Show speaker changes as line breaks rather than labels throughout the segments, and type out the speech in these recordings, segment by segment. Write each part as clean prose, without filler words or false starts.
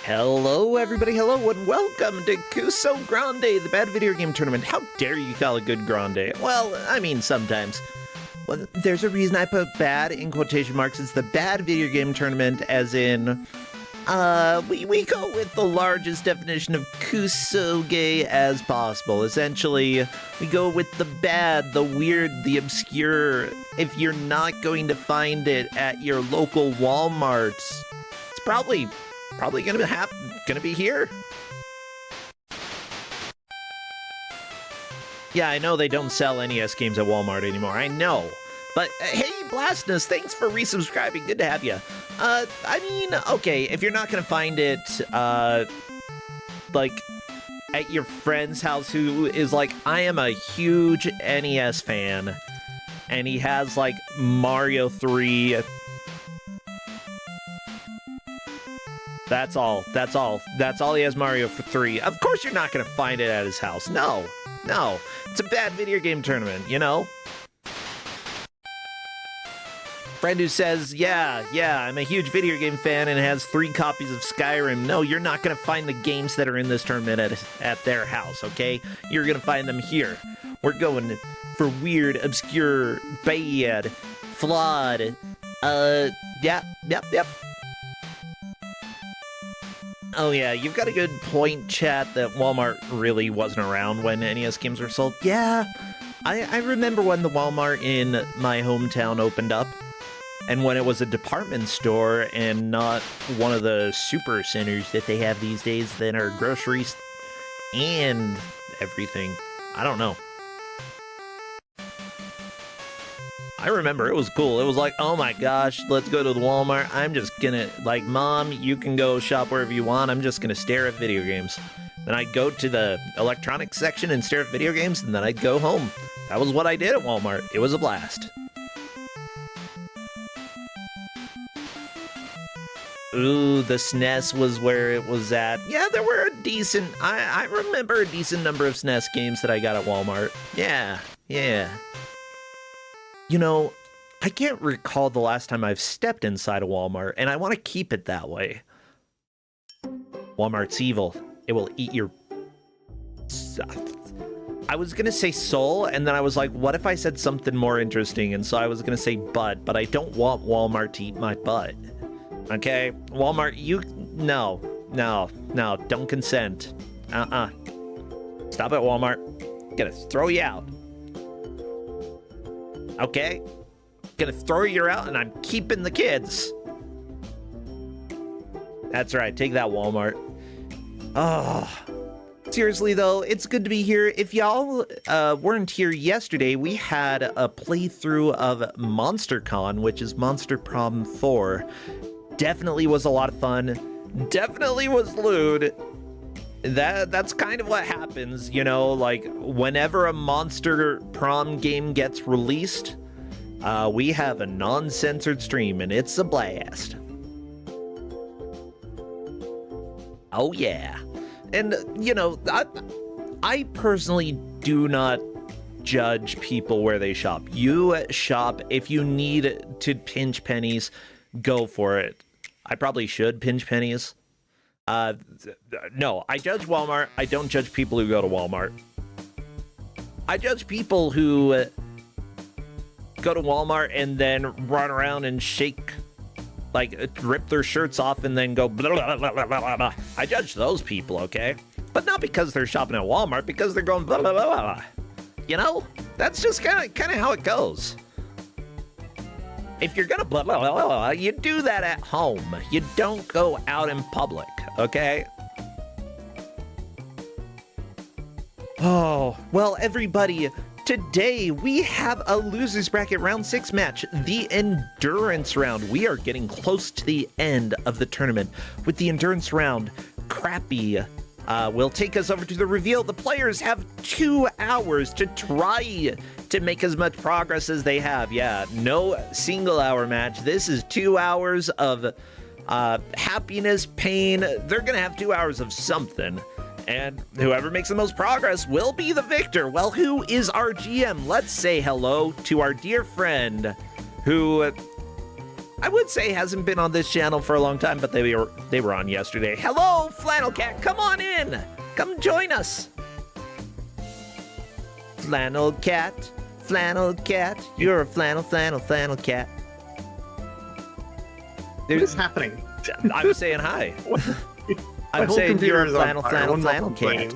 Hello everybody, hello and welcome to Kusogrande, the bad video game tournament. How dare you call it good grande? Well, I mean sometimes. Well, there's a reason I put bad in quotation marks. It's the bad video game tournament, as in, we go with the largest definition of kusoge as possible. Essentially, we go with the bad, the weird, the obscure. If you're not going to find it at your local Walmart, it's probably gonna be here. Yeah, I know they don't sell NES games at Walmart anymore, I know. But, hey, Blastness, thanks for resubscribing, good to have you. I mean, okay, if you're not gonna find it, like, at your friend's house who is like, I am a huge NES fan, and he has, like, Mario 3... That's all he has, Mario for 3. Of course you're not gonna find it at his house. No. It's a bad video game tournament, you know? Friend who says, yeah, I'm a huge video game fan and has 3 copies of Skyrim. No, you're not gonna find the games that are in this tournament at their house, okay? You're gonna find them here. We're going for weird, obscure, bad, flawed, yep. Oh yeah, you've got a good point, chat, that Walmart really wasn't around when NES games were sold. Yeah, I remember when the Walmart in my hometown opened up, and when it was a department store and not one of the super centers that they have these days that are groceries and everything. I don't know. I remember, it was cool. It was like, oh my gosh, let's go to the Walmart. I'm just gonna, like, Mom, you can go shop wherever you want. I'm just gonna stare at video games. Then I'd go to the electronics section and stare at video games, and then I'd go home. That was what I did at Walmart. It was a blast. Ooh, the SNES was where it was at. Yeah, there were a decent, I remember a decent number of SNES games that I got at Walmart. Yeah. You know, I can't recall the last time I've stepped inside a Walmart, and I want to keep it that way. Walmart's evil. It will eat your... I was going to say soul, and then I was like, what if I said something more interesting? And so I was going to say butt, but I don't want Walmart to eat my butt. Okay? Walmart, you... No, don't consent. Stop at Walmart. Gonna throw you out. Okay? Gonna throw you out, and I'm keeping the kids. That's right, take that, Walmart. Oh, seriously though, it's good to be here. If y'all weren't here yesterday, we had a playthrough of MonsterCon, which is Monster Prom 4. Definitely was a lot of fun. Definitely was lewd. That's kind of what happens, you know, like, whenever a Monster Prom game gets released, we have a non-censored stream, and it's a blast. Oh, yeah. And, you know, I personally do not judge people where they shop. You shop. If you need to pinch pennies, go for it. I probably should pinch pennies. No, I judge Walmart. I don't judge people who go to Walmart. I judge people who go to Walmart and then run around and shake, like, rip their shirts off and then go blah, blah, blah, blah, blah, blah. I judge those people, okay? But not because they're shopping at Walmart, because they're going blah, blah, blah, blah. You know? That's just kind of how it goes. If you're gonna blah, blah, blah, blah, blah, you do that at home. You don't go out in public, okay? Oh, well, everybody, today we have a losers bracket round 6 match, the endurance round. We are getting close to the end of the tournament with the endurance round. Crappy will take us over to the reveal. The players have 2 hours to try to make as much progress as they have. Yeah, no single hour match. This is 2 hours of happiness, pain. They're going to have 2 hours of something. And whoever makes the most progress will be the victor. Well, who is our GM? Let's say hello to our dear friend who I would say hasn't been on this channel for a long time, but they were on yesterday. Hello, Flannel Cat. Come on in. Come join us. Flannel Cat. Flannel Cat. You're a flannel cat.
What is happening?
I'm saying hi. I'm
whole
saying you're a
computer is on fire.
flannel cat.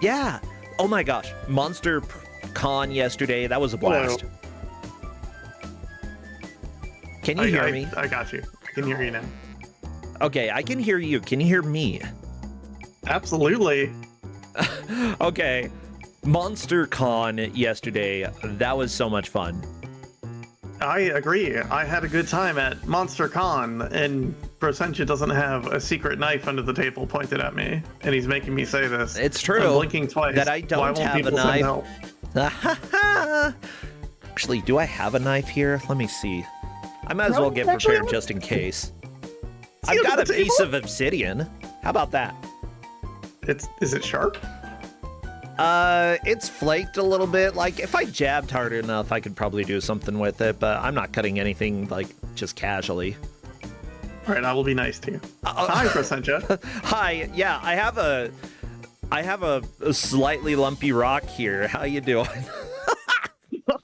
Yeah. Oh my gosh. Monster Con yesterday. That was a blast.
Hello.
Can you hear me?
I got you. I can hear you now.
Okay, I can hear you. Can you hear me?
Absolutely.
Okay. Monster Con yesterday. That was so much fun.
I agree. I had a good time at Monster Con, and Prosentia doesn't have a secret knife under the table pointed at me, and he's making me say this.
It's true.
I'm blinking twice.
That I don't have a knife. Actually, do I have a knife here? Let me see. I might as well get prepared just in case. I've got a piece of obsidian. How about that?
Is it sharp?
It's flaked a little bit. Like, if I jabbed hard enough, I could probably do something with it, but I'm not cutting anything, like, just casually.
All right, I will be nice to you. Hi, Prosentia.
Hi. Yeah, I have a slightly lumpy rock here. How you doing?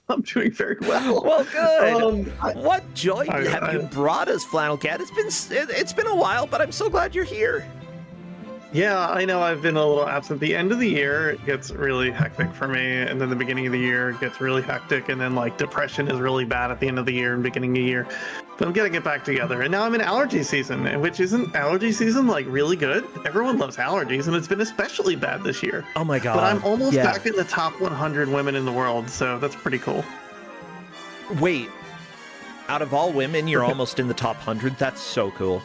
I'm doing very well.
Well, good. What joy have you brought us, Flannel Cat? It's been a while, but I'm so glad you're here.
Yeah, I know I've been a little absent. The end of the year gets really hectic for me, and then the beginning of the year gets really hectic, and then like depression is really bad at the end of the year and beginning of the year. But I'm gonna get back together. And now I'm in allergy season, which isn't allergy season like really good? Everyone loves allergies, and it's been especially bad this year.
Oh my god.
But I'm almost back in the top 100 women in the world, so that's pretty cool.
Wait, out of all women, you're almost in the top 100? That's so cool.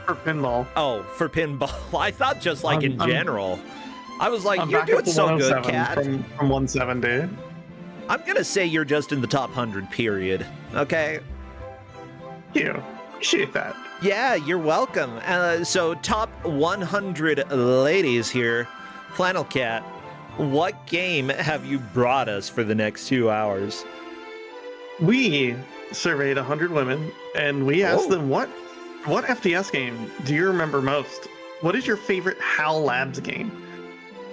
For pinball.
Oh, for pinball. I thought just like in general. I was like, you're
back
doing
up to
so good,
107
Cat.
From 170.
I'm gonna say you're just in the top 100, period. Okay?
You appreciate that.
Yeah, you're welcome. So top 100 ladies here. Flannel Cat, what game have you brought us for the next 2 hours?
We surveyed 100 women, and we asked them what FTS game do you remember most? What is your favorite HAL Labs game?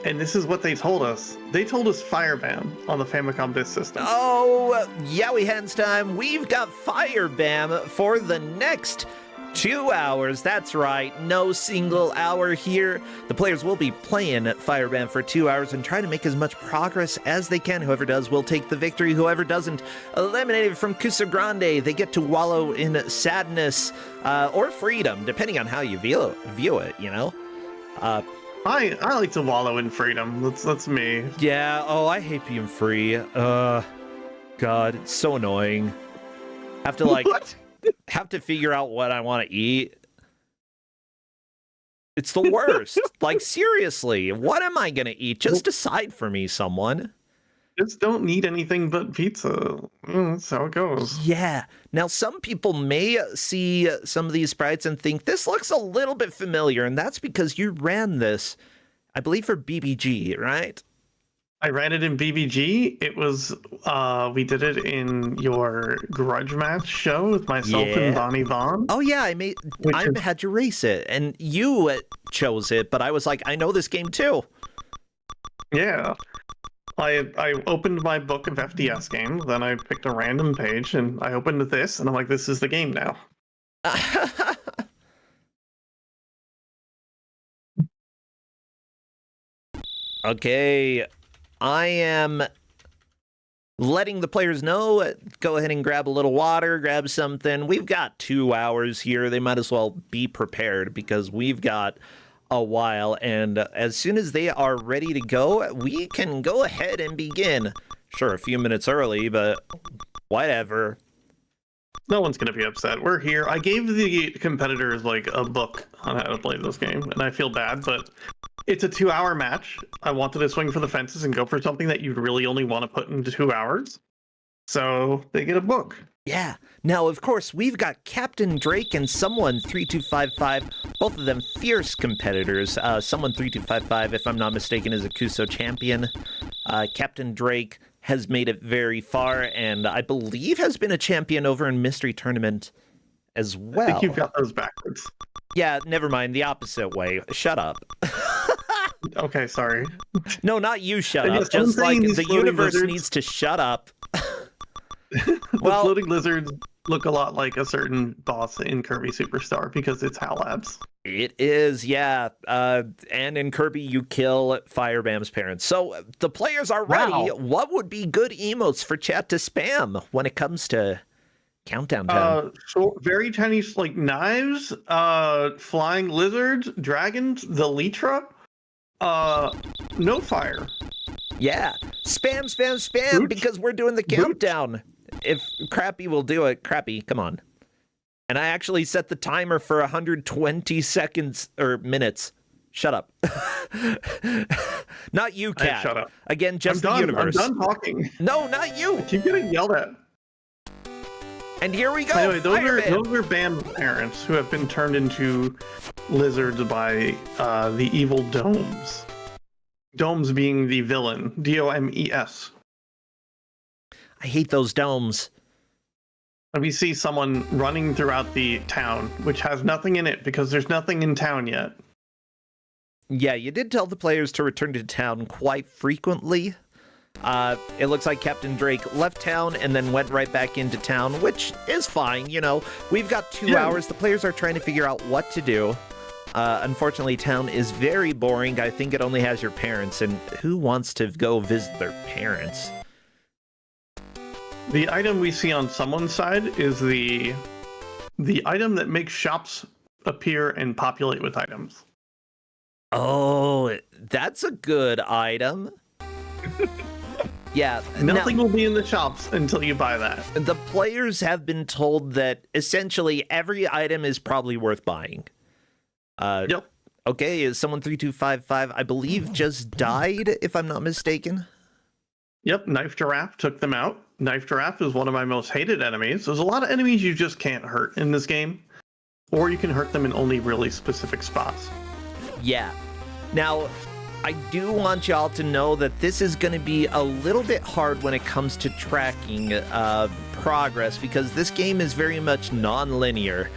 And this is what they told us. They told us Firebam on the Famicom Disk System.
Oh, yowie hens time. We've got Firebam for the next 2 hours. That's right, no single hour here. The players will be playing Firebam for 2 hours and trying to make as much progress as they can. Whoever does will take the victory. Whoever doesn't, eliminated from Kusogrande. They get to wallow in sadness or freedom, depending on how you view it, you know?
I like to wallow in freedom. That's me.
Yeah, oh, I hate being free. God, it's so annoying. Have to, like...
What?
Have to figure out what I want to eat. It's the worst. Like, seriously, what am I going to eat? Just decide for me, someone.
Just don't need anything but pizza. That's how it goes.
Yeah. Now, some people may see some of these sprites and think this looks a little bit familiar, and that's because you ran this, I believe, for BBG, right?
I ran it in BBG. It was, we did it in your grudge match show with myself and Bonnie Vaughn.
Oh yeah, I had you race it, and you chose it, but I was like, I know this game too.
Yeah. I opened my book of FDS games, then I picked a random page, and I opened this, and I'm like, this is the game now.
Okay. I am letting the players know, go ahead and grab a little water, grab something. We've got 2 hours here. They might as well be prepared because we've got a while. And as soon as they are ready to go, we can go ahead and begin. Sure, a few minutes early, but whatever.
No one's going to be upset. We're here. I gave the competitors like a book on how to play this game, and I feel bad, but it's a 2-hour match. I wanted to swing for the fences and go for something that you'd really only want to put into 2 hours. So they get a book.
Yeah. Now, of course, we've got Capndrake and Someone3255, both of them fierce competitors. Someone3255, if I'm not mistaken, is a Kuso champion. Capndrake has made it very far, and I believe has been a champion over in Mystery Tournament as well.
I think you've got those backwards.
Yeah, never mind. The opposite way. Shut up.
Okay, sorry.
No, not you shut
And
up.
yes,
Just like the universe
lizards,
needs to shut up.
the
Well,
floating lizards look a lot like a certain boss in Kirby Superstar because it's HAL Labs.
it is, yeah. And in Kirby, you kill Firebam's parents. So the players are ready.
Wow.
What would be good emotes for chat to spam when it comes to Countdown Town?
So very tiny, like knives, flying lizards, dragons, the Litra, no fire.
Yeah. Spam, spam, spam,
Boots.
because we're doing the countdown. If Crappy will do it, Crappy, come on. And I actually set the timer for 120 seconds or minutes. Shut up. Not you,
Hey,
Cat.
shut up.
Again, just
I'm
the
done.
universe.
I'm done talking.
No, not you.
Keep getting yelled at.
And here we go.
Anyway,
Firebam.
those are Bam's parents who have been turned into lizards by the evil Domes. Domes being the villain. Domes.
I hate those domes.
And we see someone running throughout the town, which has nothing in it because there's nothing in town yet.
Yeah, you did tell the players to return to town quite frequently. It looks like Capndrake left town and then went right back into town, which is fine, you know. We've got 2 hours. The players are trying to figure out what to do. Unfortunately, town is very boring. I think it only has your parents, and who wants to go visit their parents?
The item we see on someone's side is the item that makes shops appear and populate with items.
Oh, that's a good item. Yeah.
Nothing will be in the shops until you buy that.
The players have been told that essentially every item is probably worth buying.
Yep.
Okay, is Someone3255, I believe, just died, if I'm not mistaken?
Yep, Knife Giraffe took them out. Knife Giraffe is one of my most hated enemies. There's a lot of enemies you just can't hurt in this game. Or you can hurt them in only really specific spots.
Yeah. Now, I do want y'all to know that this is going to be a little bit hard when it comes to tracking progress, because this game is very much non-linear.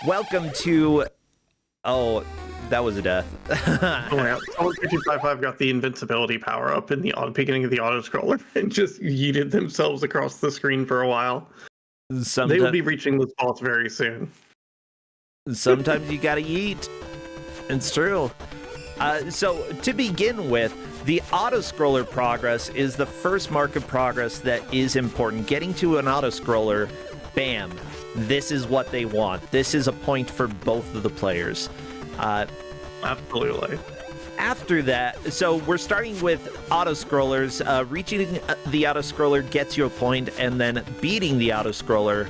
Welcome to... Oh, that was a death.
Oh yeah, Someone3255 got the invincibility power up in the beginning of the auto scroller and just yeeted themselves across the screen for a while. They will be reaching this boss very soon.
Sometimes you gotta eat. It's true. So to begin with, the auto-scroller progress is the first mark of progress that is important. Getting to an auto-scroller, bam, this is what they want. This is a point for both of the players.
Absolutely.
After that, so we're starting with auto-scrollers. Reaching the auto-scroller gets you a point, and then beating the auto-scroller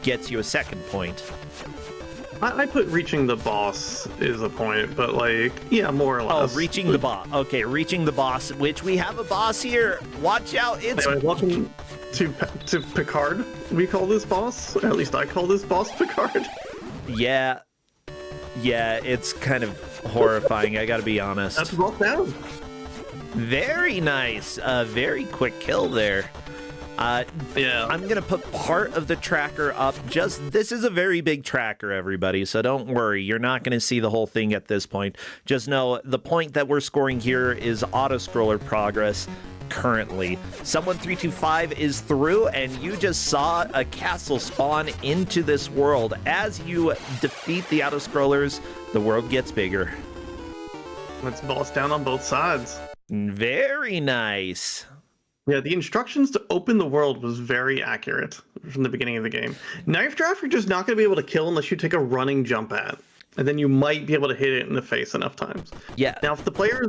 gets you a second point.
I put reaching the boss is a point, but like, yeah, more or less.
Oh, reaching the boss. Okay, reaching the boss, which we have a boss here. Watch out, it's...
Anyway, welcome to Picard. We call this boss, at least I call this boss Picard.
Yeah, it's kind of horrifying, I gotta be honest.
That's boss down.
Very nice. Very quick kill there.
Yeah.
I'm gonna put part of the tracker up. This is a very big tracker, everybody, so don't worry. You're not gonna see the whole thing at this point. Just know the point that we're scoring here is auto-scroller progress currently. Someone3255 is through, and you just saw a castle spawn into this world. As you defeat the auto-scrollers, the world gets bigger.
Let's boss down on both sides.
Very nice.
Yeah, the instructions to open the world was very accurate from the beginning of the game. Knife Draft, you're just not going to be able to kill unless you take a running jump at, and then you might be able to hit it in the face enough times.
Yeah.
Now, if the players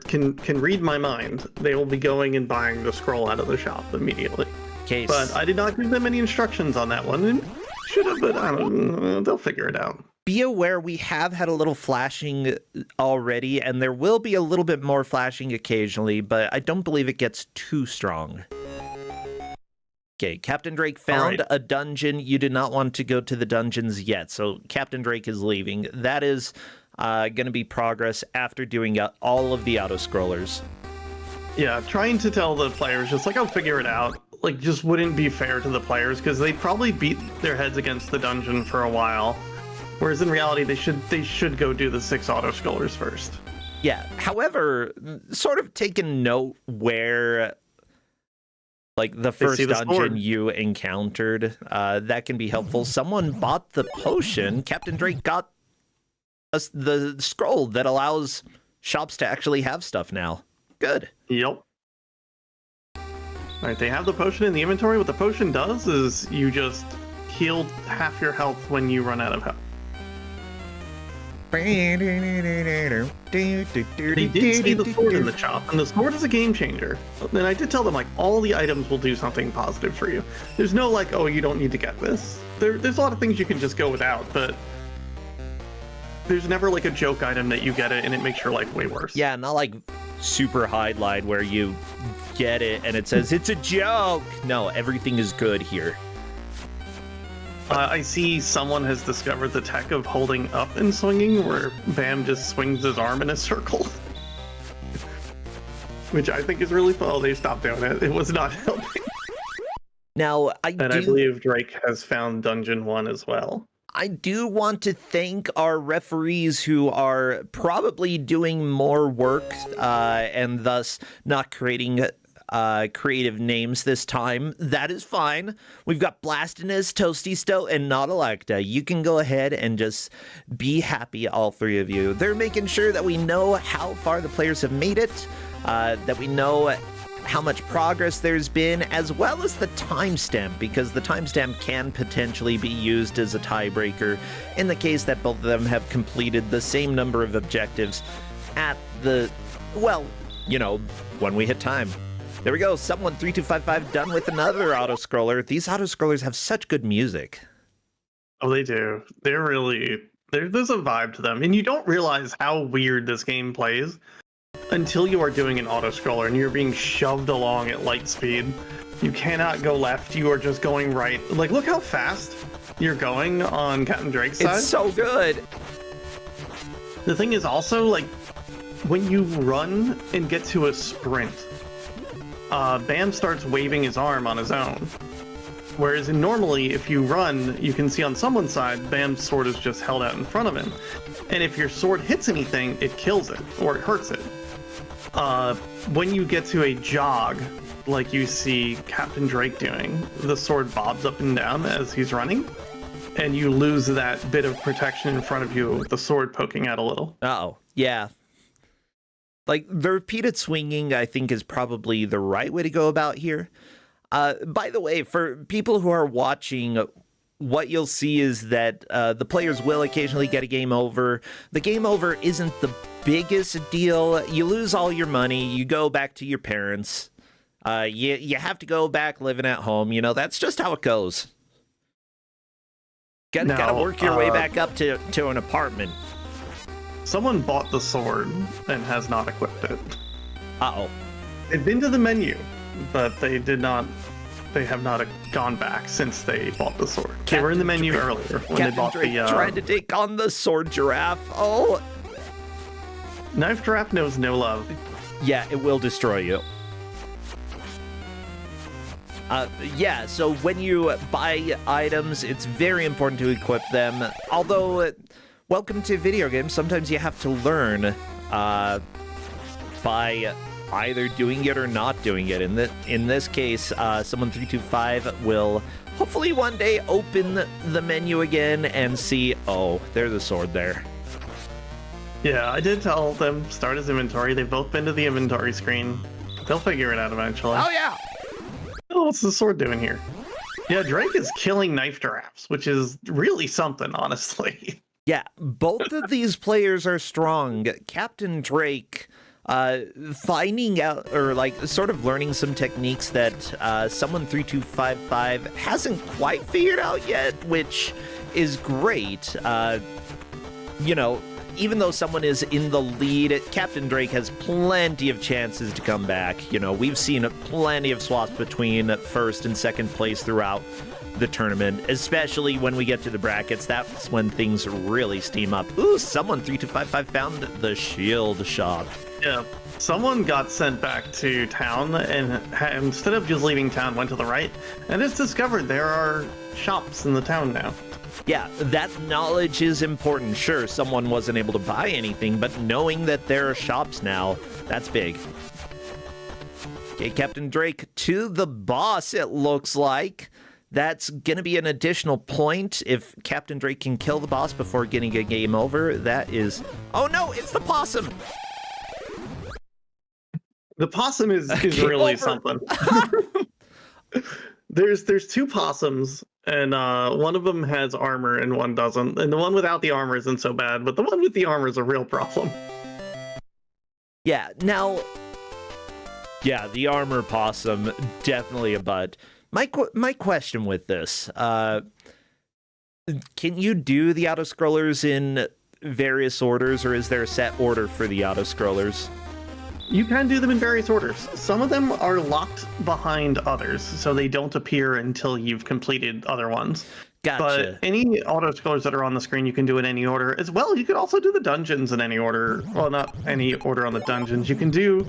can read my mind, they will be going and buying the scroll out of the shop immediately.
Case.
But I did not give them any instructions on that one. And should have, but I don't know. They'll figure it out.
Be aware we have had a little flashing already, and there will be a little bit more flashing occasionally, but I don't believe it gets too strong. Okay, Capndrake found a dungeon. You did not want to go to the dungeons yet, so Capndrake is leaving. That is going to be progress after doing all of the auto-scrollers.
Yeah, trying to tell the players just like, I'll figure it out, like, just wouldn't be fair to the players because they probably beat their heads against the dungeon for a while. Whereas in reality, they should go do the 6 auto-scrollers first.
Yeah, however, sort of taking note where, like, the first dungeon you encountered, that can be helpful. Someone bought the potion. Capndrake got the scroll that allows shops to actually have stuff now. Good.
Yep. All right, they have the potion in the inventory. What the potion does is you just heal half your health when you run out of health. They did see the sword in the shop, and the sword is a game changer. And I did tell them, like, all the items will do something positive for you. There's no, like, oh, you don't need to get this. There's a lot of things you can just go without, but there's never, like, a joke item that you get it and it makes your life way worse.
Yeah, not like super highlight where you get it and it says, it's a joke. No, everything is good here.
I see someone has discovered the tech of holding up and swinging, where Bam just swings his arm in a circle. Which I think is really fun. Oh, they stopped doing it. It was not helping.
Now, I
believe Drake has found Dungeon 1 as well.
I do want to thank our referees who are probably doing more work and thus not creating creative names this time. That is fine. We've got Blastinus, Toasty Stowe, and Nautilacta. You can go ahead and just be happy, all 3 of you. They're making sure that we know how far the players have made it, that we know how much progress there's been, as well as the timestamp, because the timestamp can potentially be used as a tiebreaker in the case that both of them have completed the same number of objectives at the, well, you know, when we hit time. There we go, Someone3255 done with another auto-scroller. These auto-scrollers have such good music.
Oh, they do. They're really, there's a vibe to them. And you don't realize how weird this game plays until you are doing an auto-scroller and you're being shoved along at light speed. You cannot go left, you are just going right. Like, look how fast you're going on Captain Drake's side.
It's so good.
The thing is also, like, when you run and get to a sprint, Bam starts waving his arm on his own. Whereas normally, if you run, you can see on someone's side, Bam's sword is just held out in front of him. And if your sword hits anything, it kills it, or it hurts it. When you get to a jog, like you see Captain Drake doing, the sword bobs up and down as he's running, and you lose that bit of protection in front of you with the sword poking out a little.
Uh-oh, yeah. Like, the repeated swinging, I think, is probably the right way to go about here. By the way, for people who are watching, what you'll see is that the players will occasionally get a game over. The game over isn't the biggest deal. You lose all your money. You go back to your parents. You have to go back living at home. You know, that's just how it goes. Gotta work your way back up to an apartment.
Someone bought the sword and has not equipped it.
Uh-oh.
They've been to the menu, but they have not gone back since they bought the sword. They were in the menu earlier when they bought the...
trying to take on the sword giraffe. Oh!
Knife giraffe knows no love.
Yeah, it will destroy you. Yeah, so when you buy items, it's very important to equip them. Although... welcome to video games. Sometimes you have to learn by either doing it or not doing it. In this case, Someone3255 will hopefully one day open the menu again and see, oh, there's a sword there.
Yeah, I did tell them start his inventory. They've both been to the inventory screen. They'll figure it out eventually.
Oh, yeah.
Oh, what's the sword doing here? Yeah, Drake is killing knife giraffes, which is really something, honestly.
Yeah, both of these players are strong. Capndrake finding out or like sort of learning some techniques that Someone3255 hasn't quite figured out yet, which is great. You know, even though someone is in the lead, Capndrake has plenty of chances to come back. You know, we've seen plenty of swaps between first and second place throughout the tournament, especially when we get to the brackets. That's when things really steam up. Ooh, Someone3255 found the shield shop.
Yeah, someone got sent back to town and instead of just leaving town, went to the right and it's discovered there are shops in the town now.
Yeah, that knowledge is important. Sure, someone wasn't able to buy anything, but knowing that there are shops now, that's big. Okay, Capndrake to the boss, it looks like. That's going to be an additional point if Capndrake can kill the boss before getting a game over. That is... Oh no, it's the possum!
The possum is really something. There's two possums, and one of them has armor and one doesn't. And the one without the armor isn't so bad, but the one with the armor is a real problem.
Yeah, now... Yeah, the armor possum, definitely a butt. My question with this, can you do the auto-scrollers in various orders, or is there a set order for the auto-scrollers?
You can do them in various orders. Some of them are locked behind others, so they don't appear until you've completed other ones.
Gotcha.
But any auto-scrollers that are on the screen, you can do in any order. As well, you could also do the dungeons in any order. Well, not any order on the dungeons. You can do...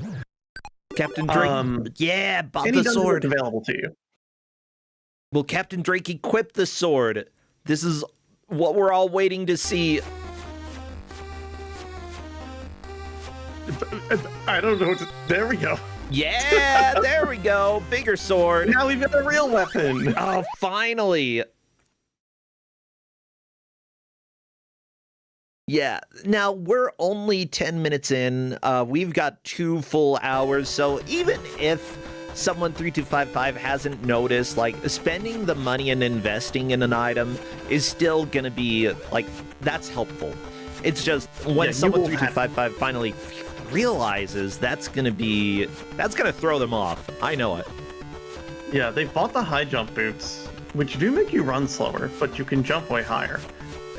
Capndrake, yeah, bought
any
the sword.
available to you.
Will Capndrake equip the sword? This is what we're all waiting to see.
I don't know. There we go.
Yeah, there we go. Bigger sword.
Now we've got a real weapon.
Oh, finally. Yeah, now we're only 10 minutes in. We've got 2 full hours, so even if Someone3255 hasn't noticed, like, spending the money and investing in an item is still gonna be, like, that's helpful. It's just when Someone3255 finally realizes that's gonna throw them off. I know it.
Yeah, they bought the high jump boots, which do make you run slower, but you can jump way higher.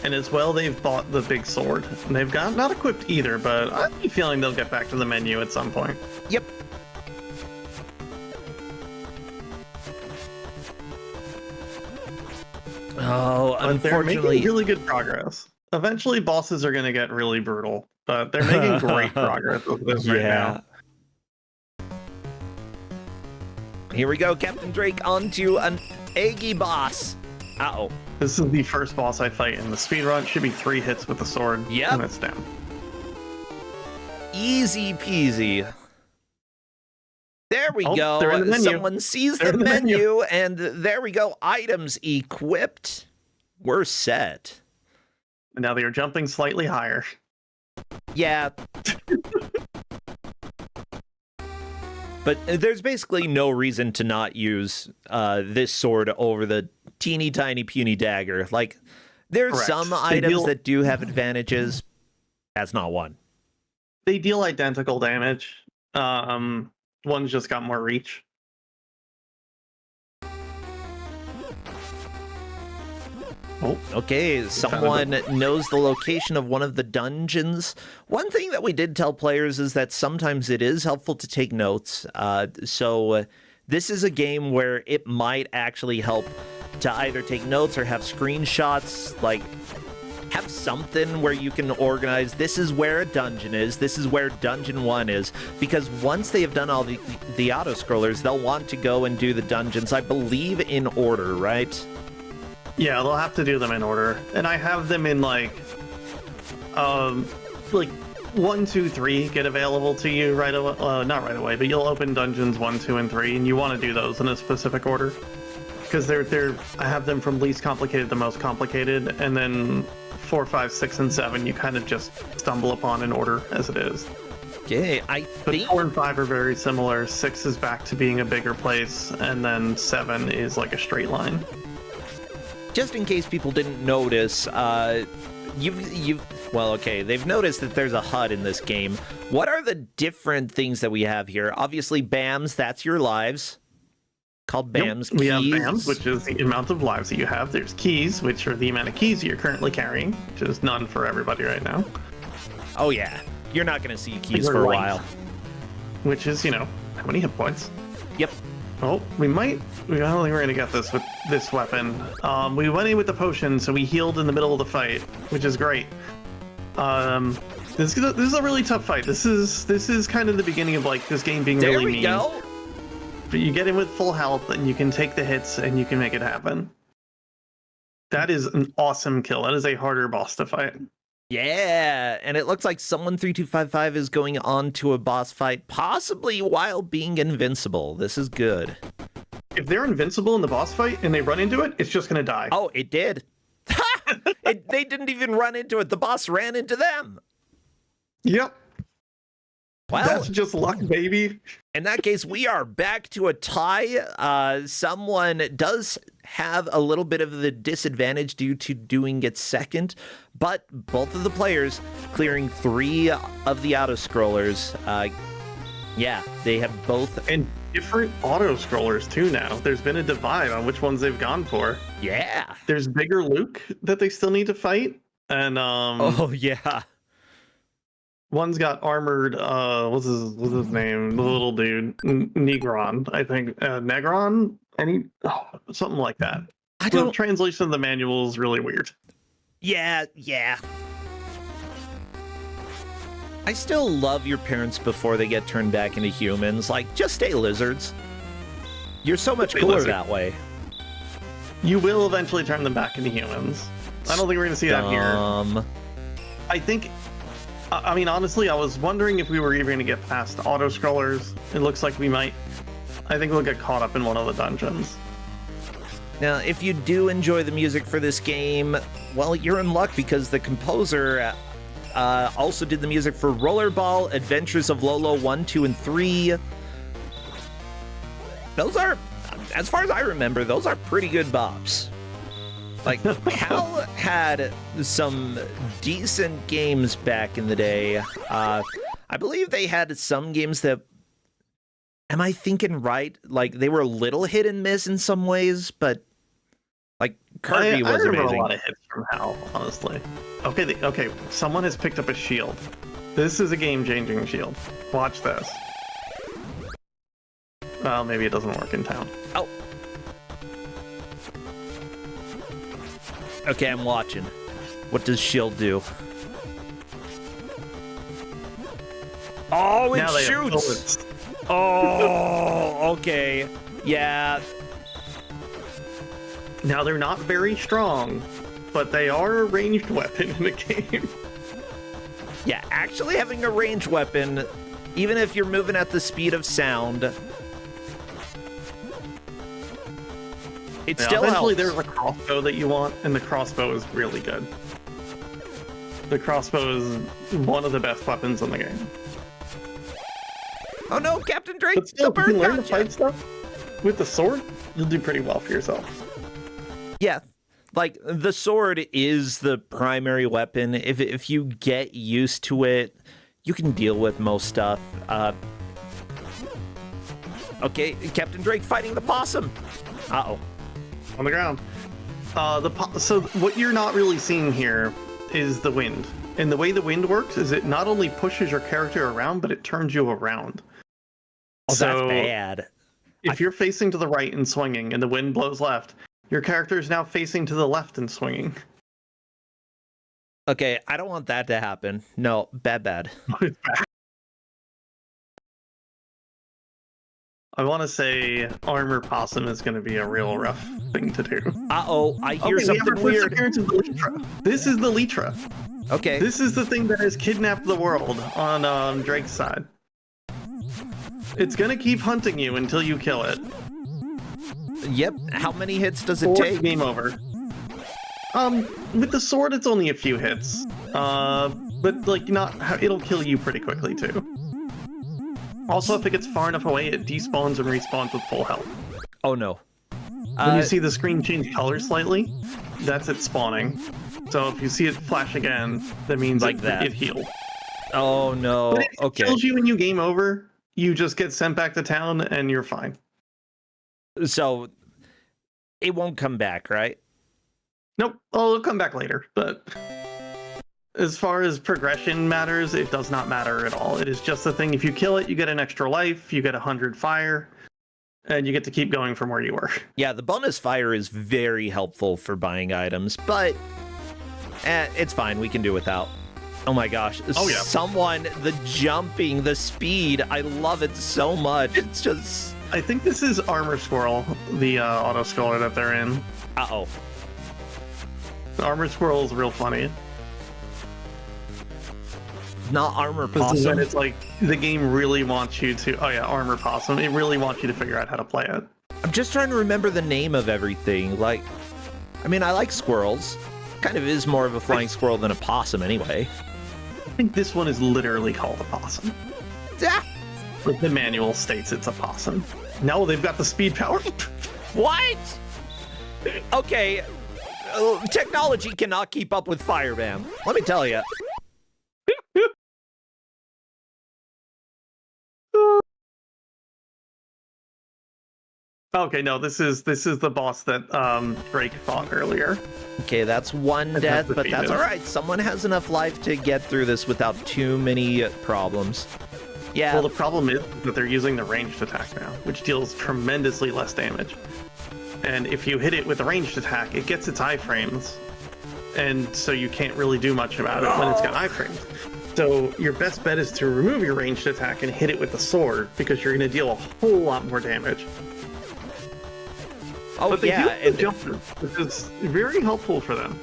And as well, they've bought the big sword. And they've got not equipped either, but I have a feeling they'll get back to the menu at some point.
Yep. Oh,
but
unfortunately,
they're making really good progress. Eventually, bosses are going to get really brutal, but they're making great progress with this right now.
Here we go, Capndrake onto an eggy boss. Uh-oh.
This is the first boss I fight in the speedrun. Should be 3 hits with the sword.
Yep.
And it's down.
Easy peasy. There we go.
They're in the menu.
Someone sees the menu, and there we go. Items equipped. We're set.
And now they are jumping slightly higher.
Yeah. But there's basically no reason to not use this sword over the teeny tiny puny dagger. Like, there's
Correct.
some items that do have advantages. That's not one.
They deal identical damage. One's just got more reach. Oh,
okay, someone knows the location of one of the dungeons. One thing that we did tell players is that sometimes it is helpful to take notes. So this is a game where it might actually help to either take notes or have screenshots, like have something where you can organize, this is where a dungeon is, this is where dungeon 1 is, because once they have done all the auto-scrollers, they'll want to go and do the dungeons, I believe, in order, right?
Yeah, they'll have to do them in order. And I have them in like 1, 2, 3 get available to you right away. Not right away, but you'll open dungeons 1, 2, and 3, and you want to do those in a specific order. Because I have them from least complicated to most complicated, and then 4, 5, 6, and 7 you kind of just stumble upon in order as it is.
Okay,
But 4 and 5 are very similar. 6 is back to being a bigger place, and then 7 is like a straight line.
Just in case people didn't notice, well, okay, they've noticed that there's a HUD in this game. What are the different things that we have here? Obviously, BAMs, that's your lives. Called BAMs.
Yep. We have
keys.
BAMs, which is the amount of lives that you have. There's keys, which are the amount of keys you're currently carrying, which is none for everybody right now.
Oh, yeah. You're not going to see keys
These are
for a
light,
while.
Which is, how many hit points?
Yep.
Oh, I don't think we're going to get this with this weapon. We went in with the potion, so we healed in the middle of the fight, which is great. This is a really tough fight. This is kind of the beginning of like this game being really mean.
There we go.
But you get in with full health, and you can take the hits, and you can make it happen. That is an awesome kill. That is a harder boss to fight.
Yeah, and it looks like Someone3255 is going on to a boss fight, possibly while being invincible. This is good.
If they're invincible in the boss fight and they run into it, it's just going to die.
Oh, it did. They didn't even run into it. The boss ran into them.
Yep.
Well,
that's just luck, baby.
In that case, we are back to a tie. Someone does have a little bit of the disadvantage due to doing it second, but both of the players clearing 3 of the auto-scrollers. Yeah, they have both.
And different auto-scrollers, too, now. There's been a divide on which ones they've gone for.
Yeah.
There's Bigger Luke that they still need to fight. And,
oh, yeah.
One's got armored, what's his name? The little dude. Negron, I think. Negron? Something like that. The translation of the manual is really weird.
Yeah. I still love your parents before they get turned back into humans. Like, just stay lizards. You're so much cooler that way.
You will eventually turn them back into humans. I don't think we're going to see that here. I think... I mean, honestly, I was wondering if we were even going to get past auto-scrollers. It looks like we might. I think we'll get caught up in one of the dungeons.
Now, if you do enjoy the music for this game, well, you're in luck because the composer also did the music for Rollerball, Adventures of Lolo 1, 2, and 3. Those are, as far as I remember, those are pretty good bops. Like, Hal had some decent games back in the day. I believe they had some games that, am I thinking right? Like, they were a little hit and miss in some ways, but, like, Kirby was amazing. I remember
a lot of hits from Hal, honestly. Okay, someone has picked up a shield. This is a game-changing shield. Watch this. Well, maybe it doesn't work in town.
Oh. Okay, I'm watching. What does shield do? Oh, it shoots! Oh, okay. Yeah.
Now, they're not very strong, but they are a ranged weapon in the game.
Yeah, actually having a ranged weapon, even if you're moving at the speed of sound, it still
eventually
helps.
There's a crossbow that you want, and the crossbow is really good. The crossbow is one of the best weapons in the game.
Oh no, Capndrake!
But still,
the
if you
bird
can learn
got
to fight stuff with the sword, you'll do pretty well for yourself.
Yeah, like, the sword is the primary weapon. If you get used to it, you can deal with most stuff. Okay, Capndrake fighting the possum. Uh-oh.
On the ground. So what you're not really seeing here is the wind. And the way the wind works is it not only pushes your character around, but it turns you around.
Oh, so, that's bad.
If you're facing to the right and swinging, and the wind blows left, your character is now facing to the left and swinging.
Okay, I don't want that to happen. No, bad.
I want to say armor possum is going to be a real rough thing to do.
Uh-oh, I hear something weird.
This is the Litra.
Okay.
This is the thing that has kidnapped the world on Drake's side. It's going to keep hunting you until you kill it.
Yep. How many hits does it take?
Game over. With the sword, it's only a few hits. But like, it'll kill you pretty quickly too. Also, if it gets far enough away, it despawns and respawns with full health.
Oh no.
When you see the screen change color slightly, that's it spawning. So if you see it flash again, that means
Like that.
it healed.
Oh no.
But if it
Okay.
kills you when you game over, you just get sent back to town and you're fine.
So it won't come back, right?
Nope. Oh, it'll come back later. But as far as progression matters, it does not matter at all. It is just the thing. If you kill it, you get an extra life, you get 100 fire, and you get to keep going from where you were.
Yeah, the bonus fire is very helpful for buying items, but it's fine. We can do without. Oh my gosh.
Oh, yeah.
The jumping, the speed, I love it so much. It's just...
I think this is Armor Squirrel, the auto scroller that they're in.
Uh-oh.
The Armor Squirrel is real funny.
Not Armor
This is when
Possum.
it's like the game really wants you to... Oh yeah, Armor Possum. It really wants you to figure out how to play it.
I'm just trying to remember the name of everything. Like, I mean, I like squirrels. Kind of is more of a flying squirrel than a possum anyway.
I think this one is literally called a possum.
Ah,
But the manual states it's a possum. No, they've got the speed power.
what? Okay, technology cannot keep up with Firebam. Let me tell you.
Okay, no, this is the boss that Drake fought earlier.
Okay, that's one
That's
death,
the
but that's
female.
all right. Someone has enough life to get through this without too many problems. Yeah.
Well, the problem is that they're using the ranged attack now, which deals tremendously less damage. And if you hit it with a ranged attack, it gets its iframes, and so you can't really do much about it when it's got iframes. So your best bet is to remove your ranged attack and hit it with the sword, because you're going to deal a whole lot more damage.
Oh,
But they
yeah.
do the jump, which is very helpful for them.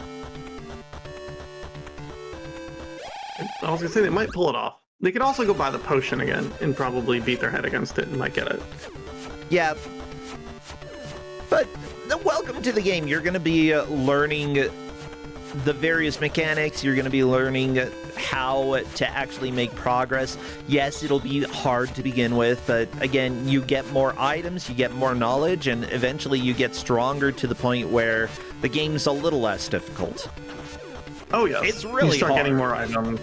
I was going to say they might pull it off. They could also go buy the potion again and probably beat their head against it and might get it.
Yeah. But welcome to the game. You're going to be learning the various mechanics. You're going to be learning how to actually make progress. Yes, it'll be hard to begin with, but again, you get more items, you get more knowledge, and eventually you get stronger to the point where the game's a little less difficult.
Oh yes,
It's really
you start
hard.
getting more items.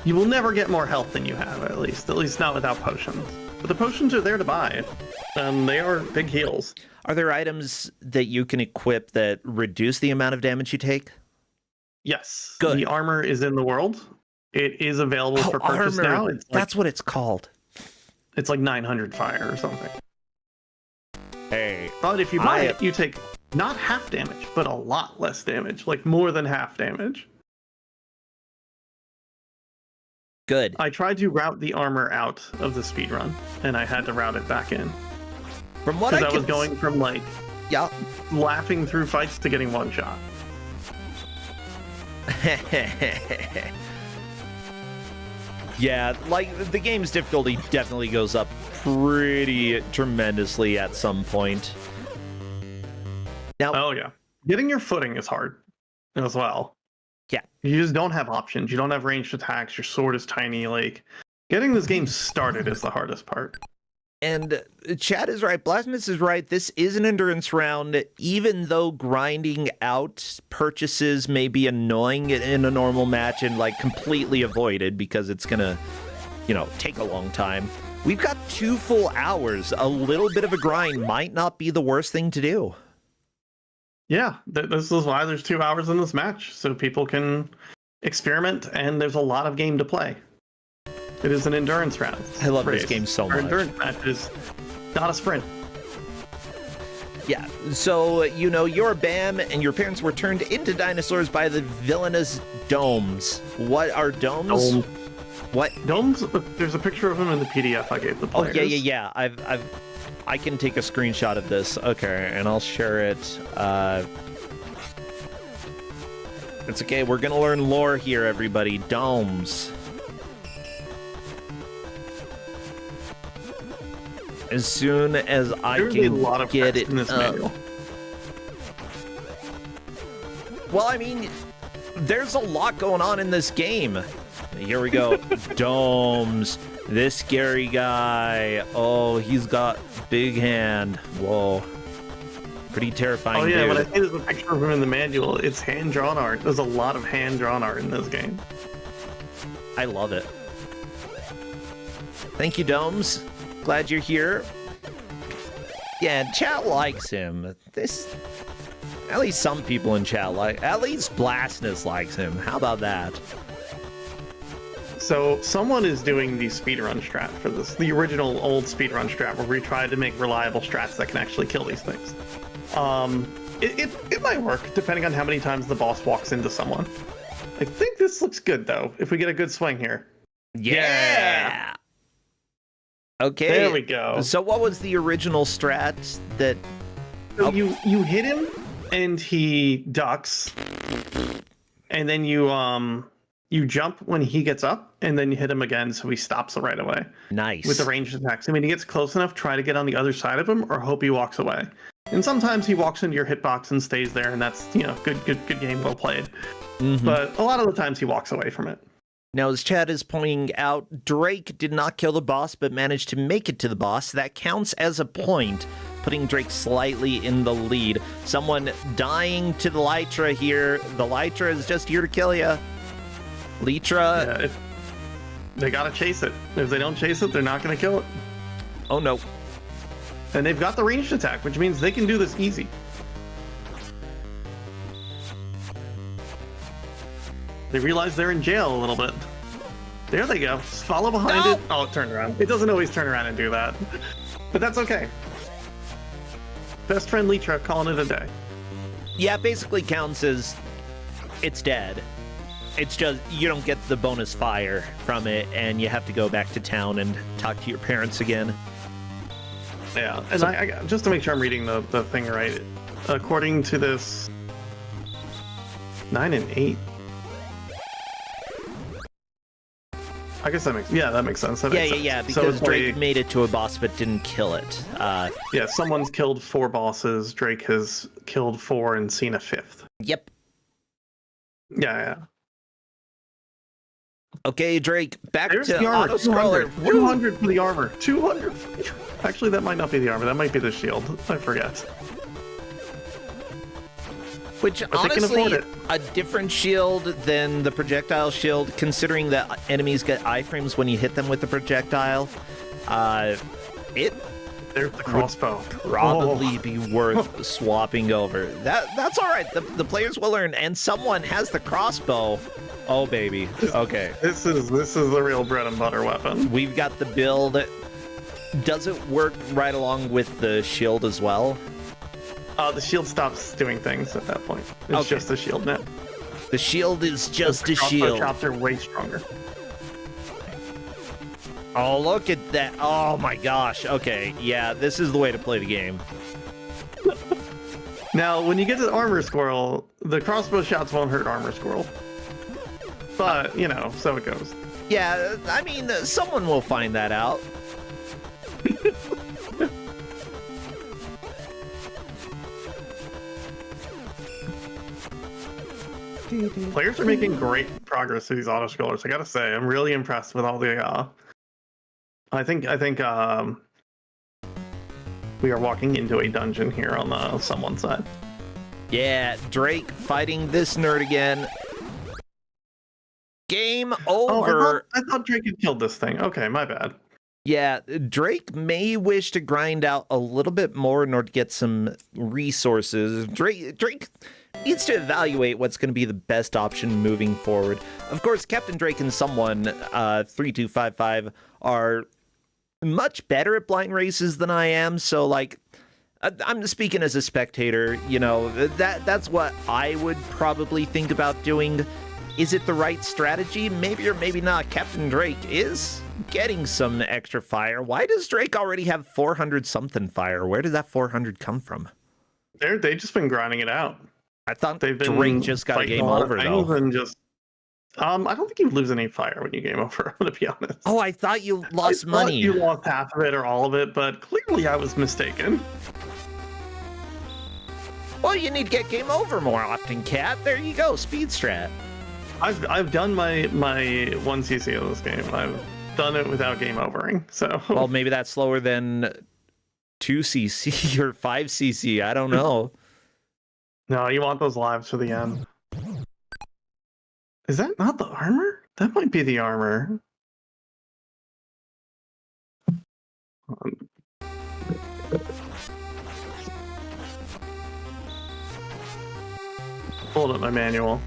You will never get more health than you have, at least not without potions. But the potions are there to buy, and they are big heals.
Are there items that you can equip that reduce the amount of damage you take?
Yes,
Good.
The armor is in the world. It is available for purchase
armor.
now. It's like,
That's what it's called.
it's like 900 fire or something.
Hey.
But if you buy it, you take not half damage, but a lot less damage, like more than half damage.
Good.
I tried to route the armor out of the speedrun, and I had to route it back in.
From what
Because
I
I was going from like
Yeah.
laughing through fights to getting one shot.
Yeah, like the game's difficulty definitely goes up pretty tremendously at some point. Now,
Oh yeah, getting your footing is hard as well.
Yeah.
You just don't have options. You don't have ranged attacks. Your sword is tiny. Like getting this game started is the hardest part.
and Chad is right, Blasphemous is right, this is an endurance round, even though grinding out purchases may be annoying in a normal match and like completely avoided because it's gonna, take a long time. We've got 2 full hours. A little bit of a grind might not be the worst thing to do.
Yeah, this is why there's 2 hours in this match, so people can experiment, and there's a lot of game to play. It is an endurance round.
I love this game so
Our
much.
endurance match is not a sprint.
Yeah, so, you're Bam, and your parents were turned into dinosaurs by the villainous domes. What are domes?
Dome.
What?
Domes, there's a picture of him in the PDF I gave the
Oh,
players.
yeah. I can take a screenshot of this. Okay, and I'll share it. It's okay. We're gonna learn lore here, everybody. Domes. As soon as I
There's
can
a lot of
get
text
it
in this
up.
manual.
Well, I mean, there's a lot going on in this game. Here we go. Domes. This scary guy. Oh, he's got big hand. Whoa. Pretty terrifying.
Oh yeah,
dude.
when I say there's a picture of him in the manual, it's hand-drawn art. There's a lot of hand-drawn art in this game.
I love it. Thank you, Domes. Glad you're here. Yeah, chat likes him. At least some people in chat like. At least Blastness likes him. How about that?
So someone is doing the speedrun strat for this, the original old speedrun strat, where we tried to make reliable strats that can actually kill these things. It might work depending on how many times the boss walks into someone. I think this looks good though. If we get a good swing here.
Yeah. Okay.
There we go.
So what was the original strat that?
So you hit him and he ducks, and then you jump when he gets up, and then you hit him again so he stops right away.
Nice.
With the ranged attacks. I mean, he gets close enough, try to get on the other side of him, or hope he walks away. And sometimes he walks into your hitbox and stays there, and that's, you know, good game, well played.
Mm-hmm.
But a lot of the times he walks away from it.
Now, as Chad is pointing out, Drake did not kill the boss, but managed to make it to the boss. That counts as a point, putting Drake slightly in the lead. Someone dying to the Lytra here. The Lytra is just here to kill you. Lytra.
Yeah, they gotta chase it. If they don't chase it, they're not gonna kill it.
Oh no.
And they've got the ranged attack, which means they can do this easy. They realize they're in jail a little bit. There they go. Just follow behind it. Oh, it turned around. It doesn't always turn around and do that. But that's okay. Best friend Lytra calling it a day.
Yeah, it basically counts as it's dead. It's just you don't get the bonus fire from it, and you have to go back to town and talk to your parents again.
Yeah, and I just to make sure I'm reading the thing right, according to this, 9 and 8. I guess that makes sense. That makes sense.
Yeah.
So
Because
it's
Drake
like,
made it to a boss but didn't kill it.
yeah, someone's killed 4 bosses. Drake has killed 4 and seen a 5th.
Yep.
Yeah.
Okay, Drake, back
There's
to
the armor.
auto-scroller.
200 for the armor. 200. Actually, that might not be the armor. That might be the shield. I forget.
Which,
But they can afford
honestly,
it.
a different shield than the projectile shield, considering that enemies get iframes when you hit them with the projectile. It
There's the crossbow.
probably be worth swapping over. That's all right. The players will learn, and someone has the crossbow. Oh, baby. Okay.
This is the real bread and butter weapon.
We've got the build. Does it work right along with the shield as well?
The shield stops doing things at that point. It's
Okay.
just a shield now.
The shield is just a
The crossbow
shield.
chops are way stronger.
Oh, look at that. Oh my gosh. Okay, yeah, this is the way to play the game.
Now, when you get to the armor squirrel, the crossbow shots won't hurt armor squirrel. But, you know, so it goes.
Yeah, I mean, someone will find that out.
Players are making great progress with these auto scrollers. I gotta say, I'm really impressed with all the. I think we are walking into a dungeon here on the someone side.
Yeah, Drake fighting this nerd again. Game over.
I thought Drake had killed this thing. Okay, my bad.
Yeah, Drake may wish to grind out a little bit more in order to get some resources. Drake needs to evaluate what's going to be the best option moving forward. Of course, Capndrake and Someone3255 are much better at blind races than I am, so like I'm speaking as a spectator, you know, that's what I would probably think about doing. Is it the right strategy? Maybe or maybe not. Capndrake is getting some extra fire. Why does Drake already have 400 something fire? Where did that 400 come from?
They've just been grinding it out.
I thought
They've been
Drake just got a
fighting
game
a lot
over
of
though.
things and just I don't think you lose any fire when you game over, I'm gonna be honest.
Oh, I thought you lost
I thought
money.
you lost half of it or all of it, but clearly I was mistaken.
Well, you need to get game over more often, Cat. There you go, speed strat.
I've done my 1cc of this game. I've done it without game overing. So
Well, maybe that's slower than 2cc or 5cc. I don't know.
No, you want those lives for the end. Is that not the armor? That might be the armor. Hold up my manual.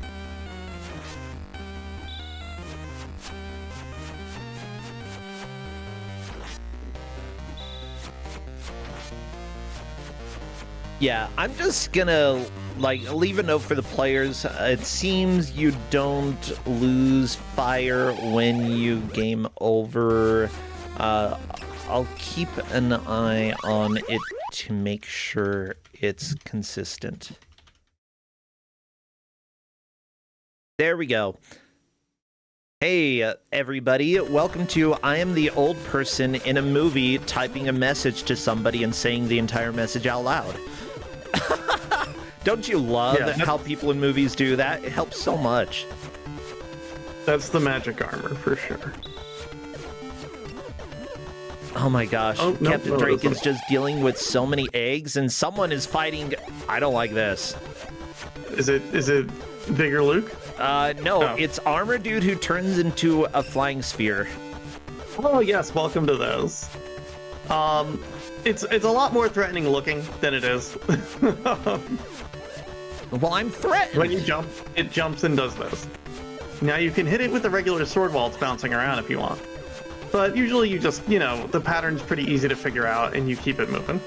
Yeah, I'm just gonna leave a note for the players. It seems you don't lose fire when you game over. I'll keep an eye on it to make sure it's consistent. There we go. Hey, everybody. Welcome to I am the old person in a movie typing a message to somebody and saying the entire message out loud. Don't you love how people in movies do that? It helps so much.
That's the magic armor for sure.
Oh my gosh, Capndrake is just dealing with so many eggs, and someone is fighting. I don't like this.
Is it Bigger Luke?
No, it's Armor Dude who turns into a flying sphere.
Oh yes, welcome to those. It's a lot more threatening looking than it is.
Well, I'm threatened.
When you jump, it jumps and does this. Now you can hit it with a regular sword while it's bouncing around if you want. But usually you just, the pattern's pretty easy to figure out and you keep it moving.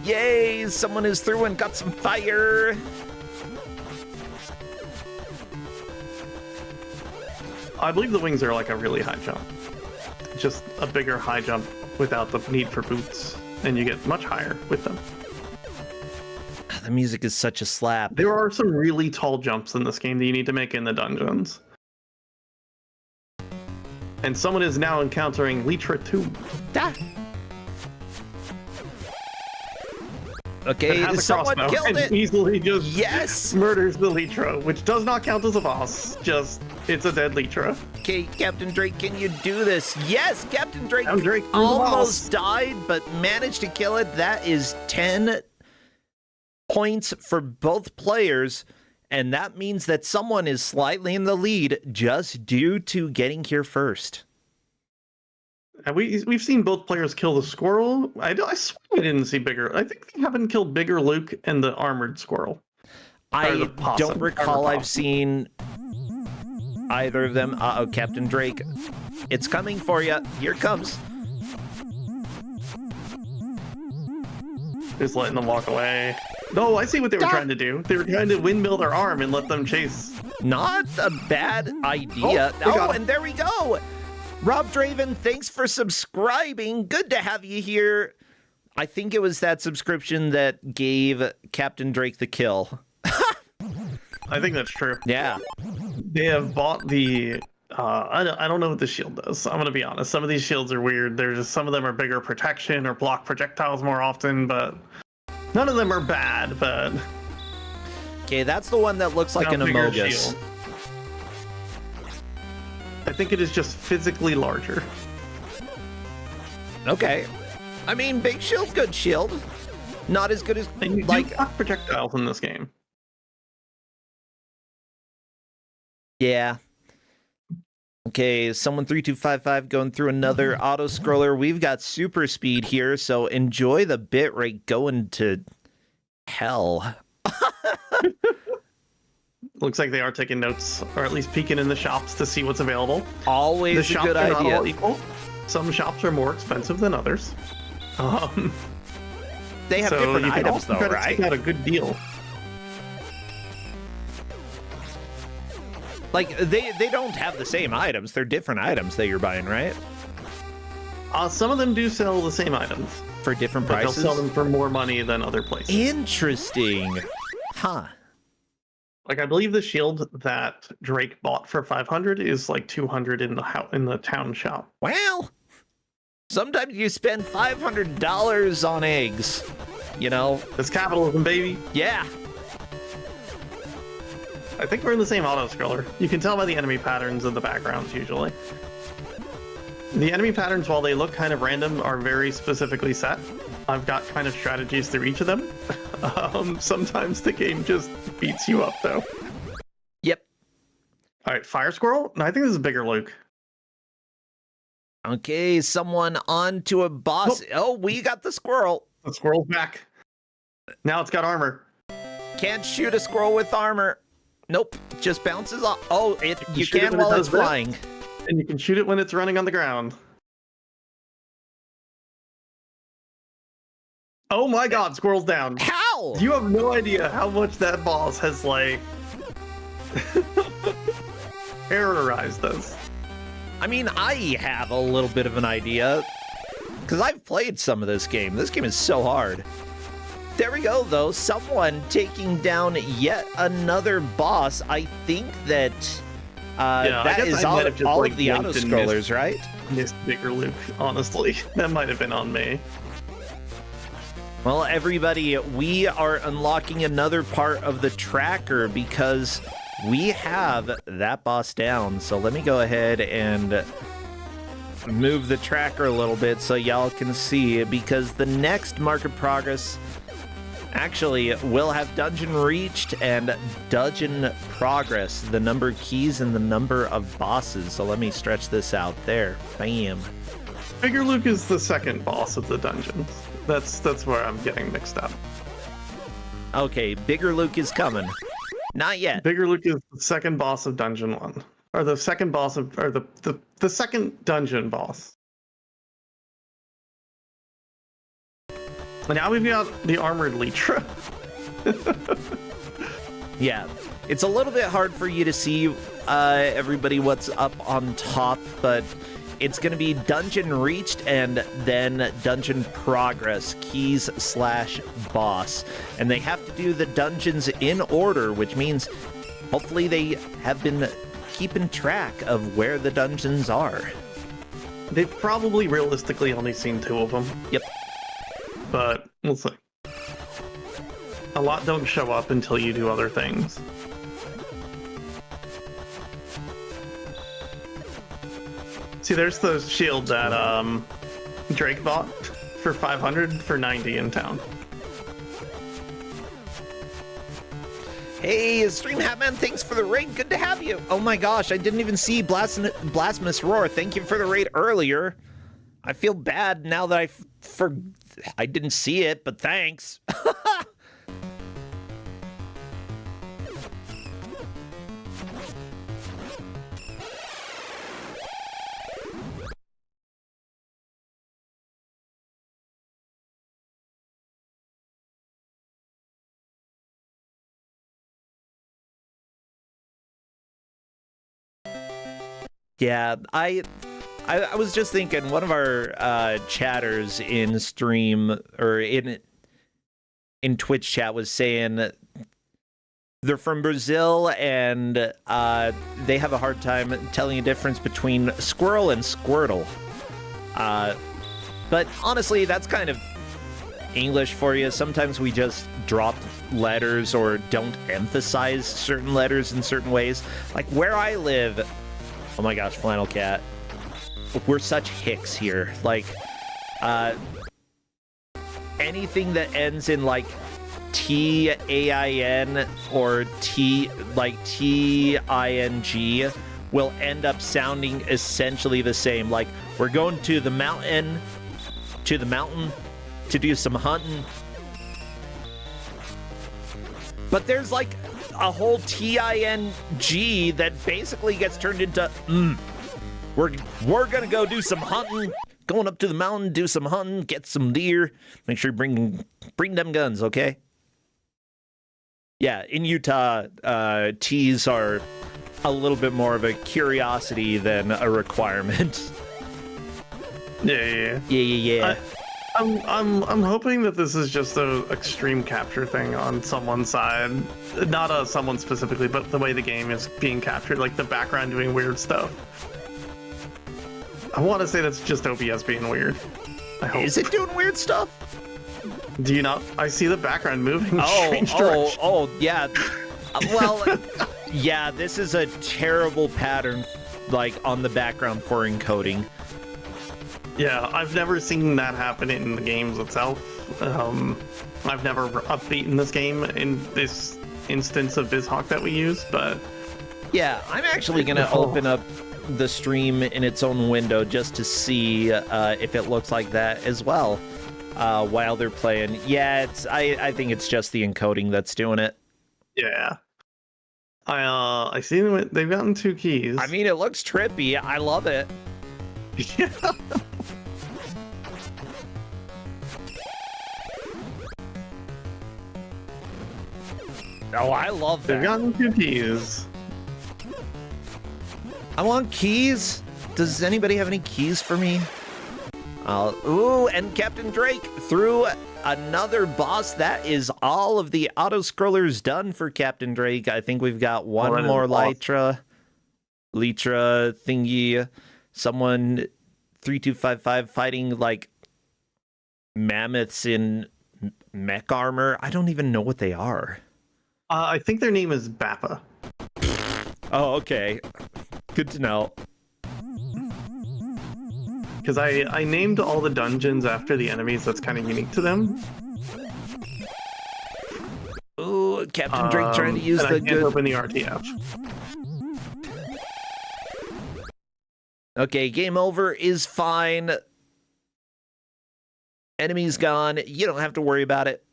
Yay, someone is through and got some fire.
I believe the wings are like a really high jump. Just a bigger high jump without the need for boots. And you get much higher with them.
The music is such a slap.
There are some really tall jumps in this game that you need to make in the dungeons. And someone is now encountering Lytra 2.
Ah. Okay, someone killed it.
Easily just murders the Lytra, which does not count as a boss. Just, it's a dead Lytra.
Okay, Capndrake, can you do this? Yes, Capndrake almost died, but managed to kill it. That is 10 points for both players, and that means that someone is slightly in the lead just due to getting here first.
And we've seen both players kill the squirrel. I swear I didn't see Bigger. I think they haven't killed Bigger Luke and the armored squirrel.
I don't recall I've seen either of them. Uh-oh, Capndrake. It's coming for you. Here it comes.
Just letting them walk away. No, I see what they were trying to do. They were trying to windmill their arm and let them chase.
Not a bad idea. Oh, and there we go. Rob Draven, thanks for subscribing. Good to have you here. I think it was that subscription that gave Capndrake the kill.
I think that's true.
Yeah.
They have bought the... I don't know what the shield does. I'm going to be honest. Some of these shields are weird. Some of them are bigger protection or block projectiles more often, but none of them are bad, but...
Okay, that's the one that looks like an Amogus.
I think it is just physically larger.
Okay. I mean, big shield, good shield. Not as good as...
And you do block projectiles in this game.
Yeah. Okay, Someone3255 going through another auto-scroller. We've got super speed here, so enjoy the bitrate going to hell.
Looks like they are taking notes, or at least peeking in the shops to see what's available.
Always a good idea.
Not all equal. Some shops are more expensive than others.
They have different items, though, right?
Got a good deal.
Like, they don't have the same items. They're different items that you're buying, right?
Some of them do sell the same items.
For different prices?
They'll sell them for more money than other places.
Interesting. Huh.
Like, I believe the shield that Drake bought for 500 is like 200 in the town shop.
Well, sometimes you spend $500 on eggs,
That's capitalism, baby.
Yeah.
I think we're in the same auto-scroller. You can tell by the enemy patterns in the backgrounds, usually. The enemy patterns, while they look kind of random, are very specifically set. I've got kind of strategies through each of them. Sometimes the game just beats you up, though.
Yep.
All right, Fire Squirrel? No, I think this is Bigger Luke.
Okay, someone on to a boss.
Nope.
Oh, we got the squirrel.
The squirrel's back. Now it's got armor.
Can't shoot a squirrel with armor. Nope, just bounces off. Oh, you
shoot it
can
when it
while
does
it's
this.
flying.
And you can shoot it when it's running on the ground. Oh my god, squirrel's down.
How?
You have no idea how much that boss has, like, terrorized us.
I mean, I have a little bit of an idea, because I've played some of this game. This game is so hard. There we go, though. Someone taking down yet another boss. I think that that is all of the auto-scrollers, right?
Missed Bigger Luke, honestly. That might have been on me.
Well, everybody, we are unlocking another part of the tracker because we have that boss down. So let me go ahead and move the tracker a little bit so y'all can see, because the next mark of progress actually will have dungeon reached and dungeon progress, the number of keys and the number of bosses. So let me stretch this out there. Bam.
Bigger Luke is the second boss of the dungeons. That's where I'm getting mixed up.
Okay, Bigger Luke is coming. Not yet.
Bigger Luke is the second boss of Dungeon 1. Or the second boss of, or the second dungeon boss. And now we've got the armored Leechra.
Yeah, it's a little bit hard for you to see, everybody, what's up on top, but it's going to be dungeon reached and then dungeon progress, keys/boss. And they have to do the dungeons in order, which means hopefully they have been keeping track of where the dungeons are.
They've probably realistically only seen 2 of them.
Yep.
But we'll see. A lot don't show up until you do other things. See, there's the shield that Drake bought for 500 for 90 in town.
Hey, Stream Hatman, thanks for the raid. Good to have you. Oh my gosh, I didn't even see Blasphemous Roar. Thank you for the raid earlier. I feel bad now that I didn't see it, but thanks. Yeah, I was just thinking, one of our chatters in stream or in Twitch chat was saying they're from Brazil and they have a hard time telling a difference between squirrel and Squirtle. But honestly, that's kind of English for you. Sometimes we just drop letters or don't emphasize certain letters in certain ways. Like where I live, oh my gosh, Flannel Cat, we're such hicks here. Like, anything that ends in like T-A-I-N or T-I-N-G will end up sounding essentially the same. Like, we're going to the mountain to do some hunting. But there's like a whole T-I-N-G that basically gets turned into We're gonna go do some hunting. Going up to the mountain, do some hunting, get some deer. Make sure you bring them guns, okay? Yeah, in Utah, T's are a little bit more of a curiosity than a requirement.
Yeah. I'm hoping that this is just a extreme capture thing on someone's side. Not someone specifically, but the way the game is being captured, like the background doing weird stuff. I want to say that's just OBS being weird. I hope.
Is it doing weird stuff?
Do you not? I see the background moving.
Oh, yeah. Well, yeah, this is a terrible pattern, like, on the background for encoding.
Yeah, I've never seen that happen in the games itself. I've never upbeaten this game in this instance of BizHawk that we use, but
Yeah, I'm actually gonna open up the stream in its own window just to see if it looks like that as well while they're playing. Yeah, I think it's just the encoding that's doing it.
yeah. I see they've gotten 2 keys.
I mean, it looks trippy. I love it.
Yeah.
Oh, I love that.
They've gotten 2 keys.
I want keys. Does anybody have any keys for me? Ooh, and Capndrake through another boss. That is all of the auto-scrollers done for Capndrake. I think we've got one more Lytra thingy. Someone 3255 fighting like mammoths in mech armor. I don't even know what they are.
I think their name is Bappa.
Oh, okay. Good to know.
Because I named all the dungeons after the enemies that's kind of unique to them.
Ooh, Capndrake trying to use
and
the
I can't
good...
open the RTF.
Okay, game over is fine. Enemy's gone. You don't have to worry about it.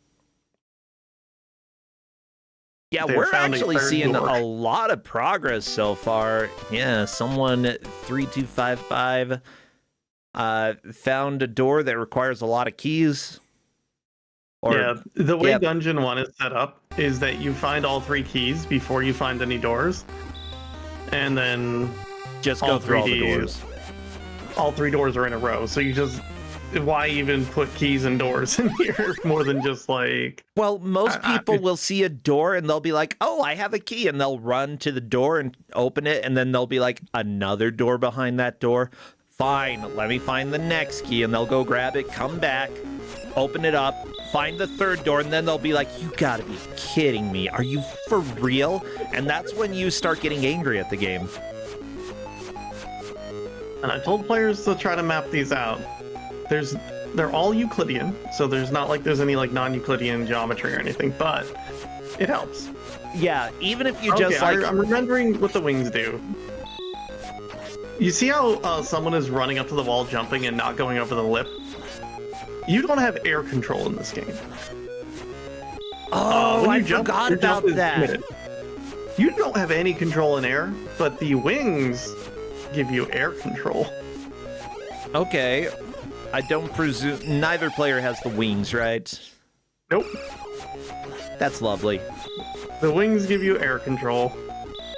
Yeah, we're actually seeing a lot of progress so far. Yeah, someone 3255 found a door that requires a lot of keys.
Yeah, the way Dungeon 1 is set up is that you find all 3 keys before you find any doors. And then
just go through all the doors.
All 3 doors are in a row, so you just... Why even put keys and doors in here more than just like...
Well, most people will see a door and they'll be like, oh, I have a key. And they'll run to the door and open it. And then they'll be like, another door behind that door. Fine, let me find the next key. And they'll go grab it, come back, open it up, find the third door. And then they'll be like, you gotta be kidding me. Are you for real? And that's when you start getting angry at the game.
And I told players to try to map these out. They're all Euclidean, so there's not like there's any like non-Euclidean geometry or anything, but it helps.
Yeah, even if you just like...
I'm remembering what the wings do. You see how someone is running up to the wall, jumping, and not going over the lip? You don't have air control in this game.
Oh, I forgot about that.
You don't have any control in air, but the wings give you air control.
Okay. I don't presume... Neither player has the wings, right?
Nope.
That's lovely.
The wings give you air control.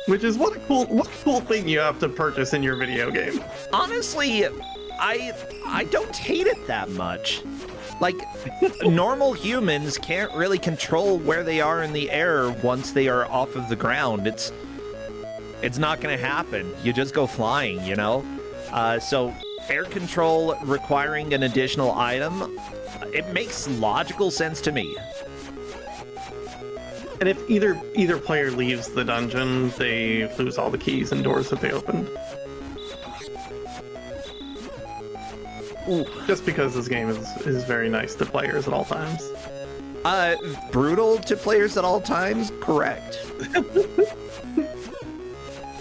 Which is what a cool thing you have to purchase in your video game.
Honestly, I don't hate it that much. Like, normal humans can't really control where they are in the air once they are off of the ground. It's not gonna happen. You just go flying, you know? So air control requiring an additional item, it makes logical sense to me.
And if either player leaves the dungeon, they lose all the keys and doors that they opened. Ooh. Just because this game is very nice to players at all times.
Brutal to players at all times? Correct.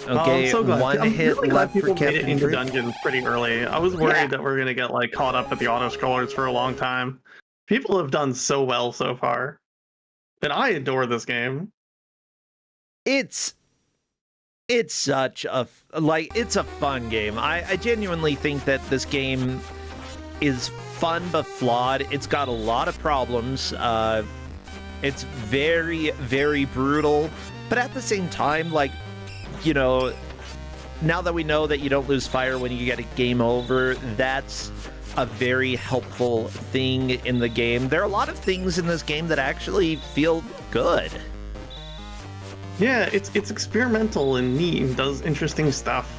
Okay,
I'm so glad.
one hit
really
left for
people made it into
Capndrake.
dungeons pretty early. I was worried that we're gonna get like caught up at the auto scrollers for a long time. People have done so well so far, and I adore this game.
It's such a it's a fun game. I genuinely think that this game is fun but flawed. It's got a lot of problems. It's very, very brutal, but at the same time, like, you know, now that we know that you don't lose fire when you get a game over, that's a very helpful thing in the game. There are a lot of things in this game that actually feel good.
Yeah, it's experimental and neat and does interesting stuff.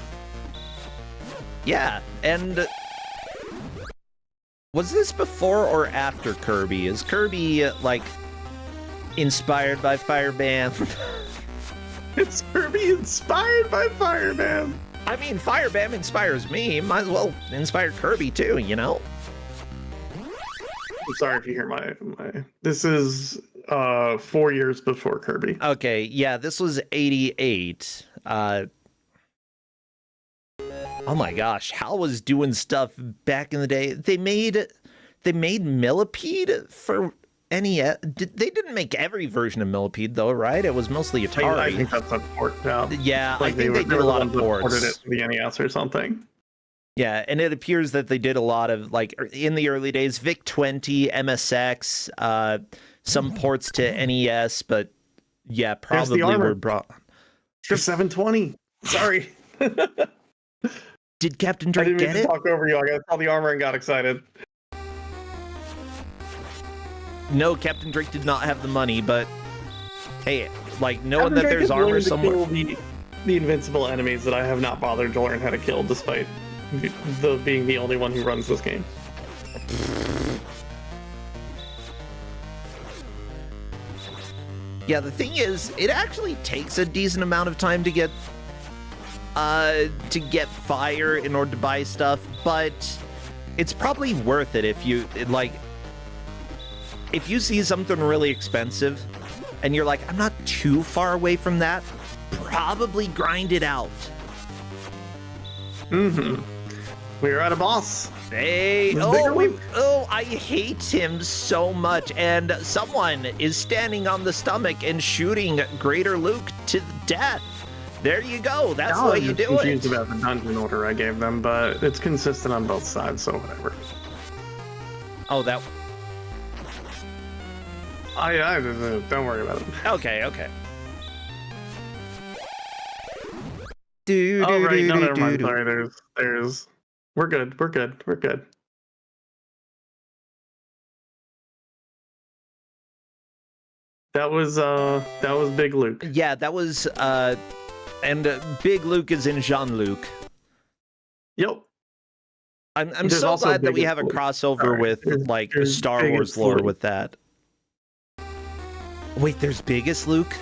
Yeah, and was this before or after Kirby? Is Kirby, like, inspired by Fireman?
It's Kirby inspired by Fireman.
I mean, Firebam inspires me. Might as well inspire Kirby too, you know?
I'm sorry if you hear my. This is 4 years before Kirby.
Okay, yeah, this was 88. Oh my gosh, Hal was doing stuff back in the day. They made Millipede for NES. They didn't make every version of Millipede though, right? It was mostly Atari.
I think that's a port now.
Yeah,
like
I think they did a lot of ports.
Ported it to the NES or something.
Yeah, and it appears that they did a lot of, like, in the early days, VIC-20, MSX, some ports to NES, but yeah, probably were brought.
For 720. Sorry.
Did Capndrake get it?
Talk over you. I got all the armor and got excited.
No, Capndrake did not have the money, but hey, like, knowing that there's armor somewhere.
The invincible enemies that I have not bothered to learn how to kill, despite being the only one who runs this game.
Yeah, the thing is, it actually takes a decent amount of time to get fire in order to buy stuff, but it's probably worth it if you see something really expensive and you're like, I'm not too far away from that, probably grind it out.
We're at a boss.
Hey, I hate him so much, and someone is standing on the stomach and shooting Greater Luke to death. There you go. That's the way you do it.
I'm confused about the dungeon order I gave them, but it's consistent on both sides, so whatever.
Oh, that...
I don't worry about it.
Okay.
Oh, right. No, never mind. Sorry, there's... We're good. That was Big Luke.
Yeah, that was, and Big Luke is in Jean-Luc.
Yep.
I'm so glad that we have a crossover with, like, Star Wars lore with that. Wait, there's Biggest Luke?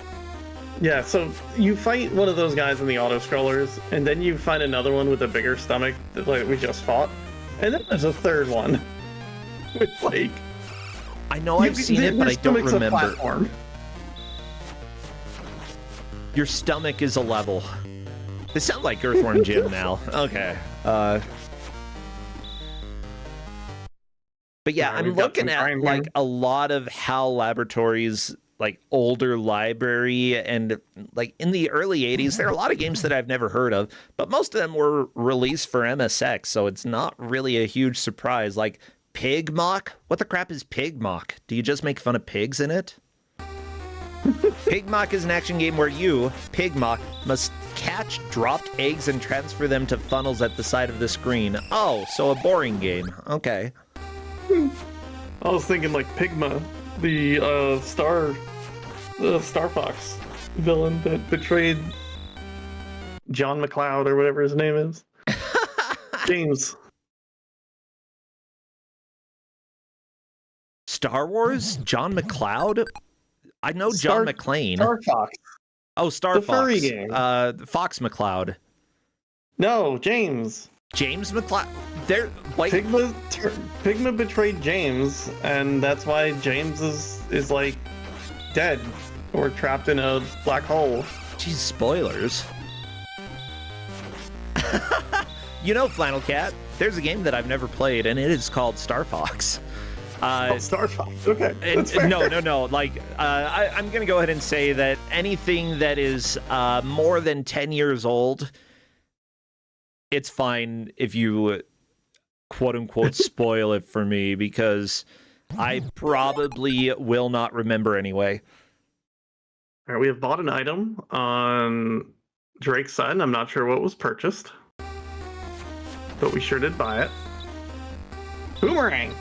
Yeah, so you fight one of those guys in the auto-scrollers, and then you find another one with a bigger stomach that, like, we just fought. And then there's a third one with, like...
I know I've seen it, but I don't remember. Your stomach is a level. This sounds like Earthworm Jim now. Okay. But yeah, I'm looking at, like, a lot of HAL Laboratories, like, older library, and, like, in the early 80s, there are a lot of games that I've never heard of, but most of them were released for MSX, so it's not really a huge surprise. Like, Pig Mock? What the crap is Pig Mock? Do you just make fun of pigs in it? Pig Mock is an action game where you, Pig Mock, must catch dropped eggs and transfer them to funnels at the side of the screen. Oh, so a boring game. Okay.
I was thinking, like, Pigma, the Star Fox villain that betrayed John McCloud or whatever his name is. James.
Star Wars? John McCloud? I know John McClane.
Star Fox.
Oh, Star
the
Fox.
Furry game.
Fox McCloud.
No, James.
James McCloud. There, like,
Pigma betrayed James, and that's why James is like dead or trapped in a black hole.
Geez, spoilers. You know, Flannel Cat, there's a game that I've never played, and it is called Star Fox.
Star Fox. Okay.
No. Like, I'm gonna go ahead and say that anything that is more than 10 years old, it's fine if you quote unquote spoil it for me, because I probably will not remember anyway.
All right, we have bought an item on Drake's side. I'm not sure what was purchased, but we sure did buy it. Boomerang.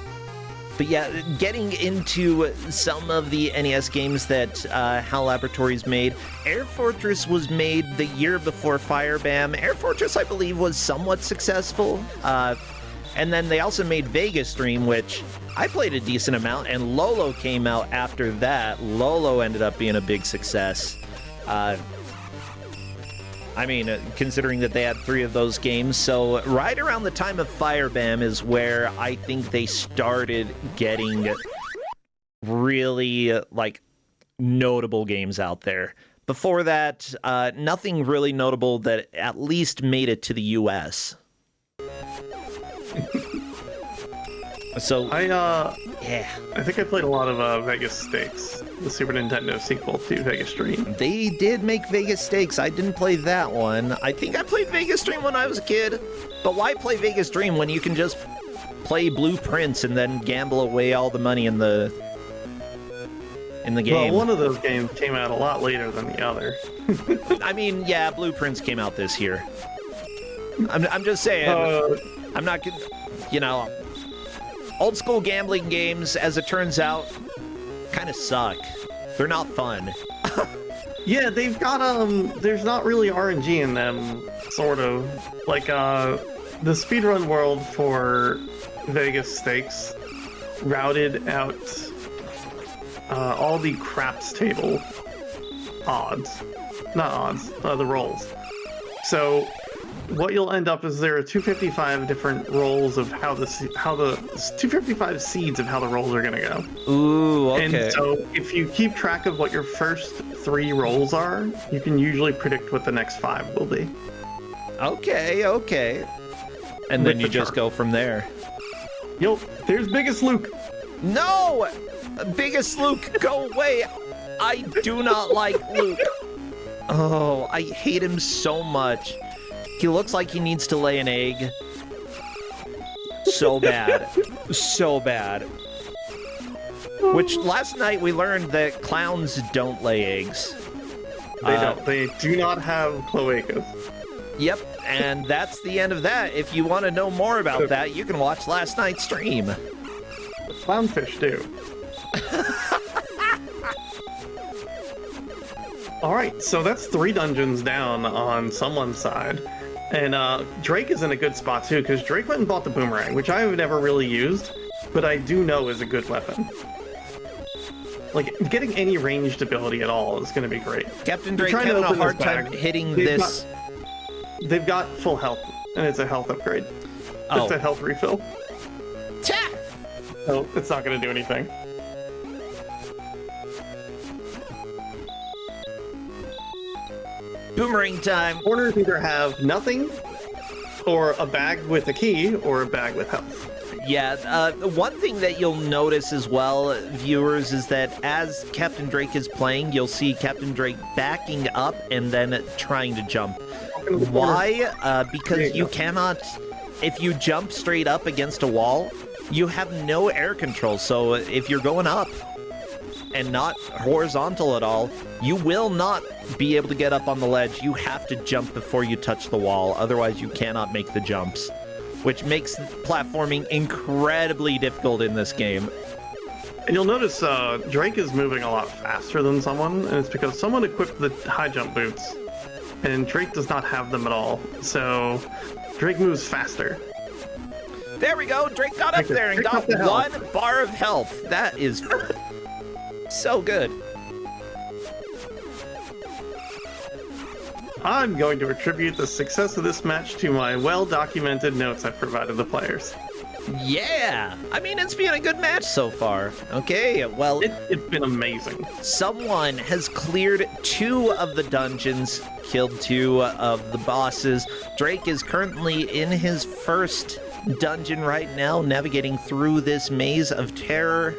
But yeah, getting into some of the NES games that HAL Laboratories made, Air Fortress was made the year before Firebam. Air Fortress, I believe, was somewhat successful. And then they also made Vegas Dream, which I played a decent amount, and Lolo came out after that. Lolo ended up being a big success. I mean, considering that they had 3 of those games. So right around the time of Firebam is where I think they started getting really, like, notable games out there. Before that, nothing really notable that at least made it to the US. So
I
yeah,
think I played a lot of Vegas Stakes, the Super Nintendo sequel to Vegas Dream.
they did make Vegas Stakes. I didn't play that one. I think I played Vegas Dream when I was a kid. But why play Vegas Dream when you can just play Blueprints and then gamble away all the money in the game?
Well, one of those games came out a lot later than the other.
I mean, yeah, Blueprints came out this year. I'm just saying. I'm not, you know, old school gambling games, as it turns out, kind of suck. They're not fun.
Yeah, they've got there's not really RNG in them, sort of. Like the speedrun world for Vegas Stakes routed out all the craps table odds. Not odds, the rolls. So what you'll end up is there are 255 different rolls of how the 255 seeds of how the rolls are gonna go.
Ooh, okay.
And so if you keep track of what your first 3 rolls are, you can usually predict what the next 5 will be.
Okay. And then you just go from there.
Yo, there's Biggest Luke.
No! Biggest Luke, go away! I do not like Luke. Oh, I hate him so much. He looks like he needs to lay an egg. So bad. So bad. Which, last night we learned that clowns don't lay eggs.
They don't. They do not have cloacas.
Yep, and that's the end of that. If you want to know more about that, you can watch last night's stream.
Clownfish do. Alright, so that's 3 dungeons down on someone's side. And Drake is in a good spot too, because Drake went and bought the boomerang, which I have never really used, but I do know is a good weapon. Like, getting any ranged ability at all is going to be great.
Capndrake having a hard time hitting this.
They've got full health, and it's a health upgrade.
Oh.
It's a health refill.
Ta!
So it's not going to do anything.
Boomerang time.
Corners either have nothing, or a bag with a key, or a bag with health.
Yeah, one thing that you'll notice as well, viewers, is that as Capndrake is playing, you'll see Capndrake backing up and then trying to jump. Why? Because you cannot, if you jump straight up against a wall, you have no air control. So if you're going up and not horizontal at all, you will not be able to get up on the ledge. You have to jump before you touch the wall. Otherwise, you cannot make the jumps, which makes platforming incredibly difficult in this game.
And you'll notice Drake is moving a lot faster than someone, and it's because someone equipped the high jump boots, and Drake does not have them at all. So Drake moves faster.
There we go. Drake got up there and got 1 bar of health. That is so good.
I'm going to attribute the success of this match to my well-documented notes I've provided the players.
Yeah, I mean, it's been a good match so far. Okay, well,
It's been amazing.
someone has cleared 2 of the dungeons, killed 2 of the bosses. Drake is currently in his first dungeon right now, navigating through this maze of terror.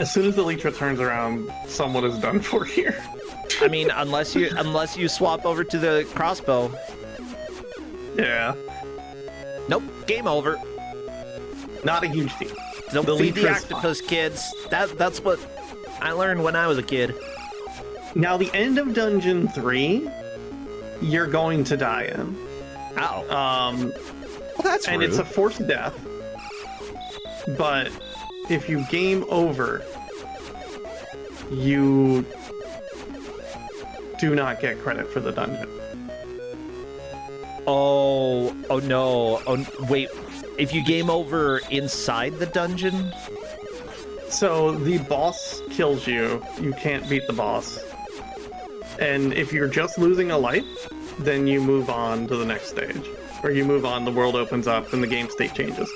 As soon as the Elytra turns around, someone is done for here.
I mean, unless you swap over to the crossbow.
Yeah.
Nope, game over.
Not a huge deal.
Don't
The
feed the
Elytra's
octopus, kids. That's what I learned when I was a kid.
Now, the end of Dungeon 3, you're going to die in.
Ow.
Well,
that's
and
rude.
it's a forced death. But if you game over, you do not get credit for the dungeon.
Oh no. Oh, wait. If you game over inside the dungeon?
So the boss kills you. You can't beat the boss. And if you're just losing a life, then you move on to the next stage. Or you move on, the world opens up, and the game state changes.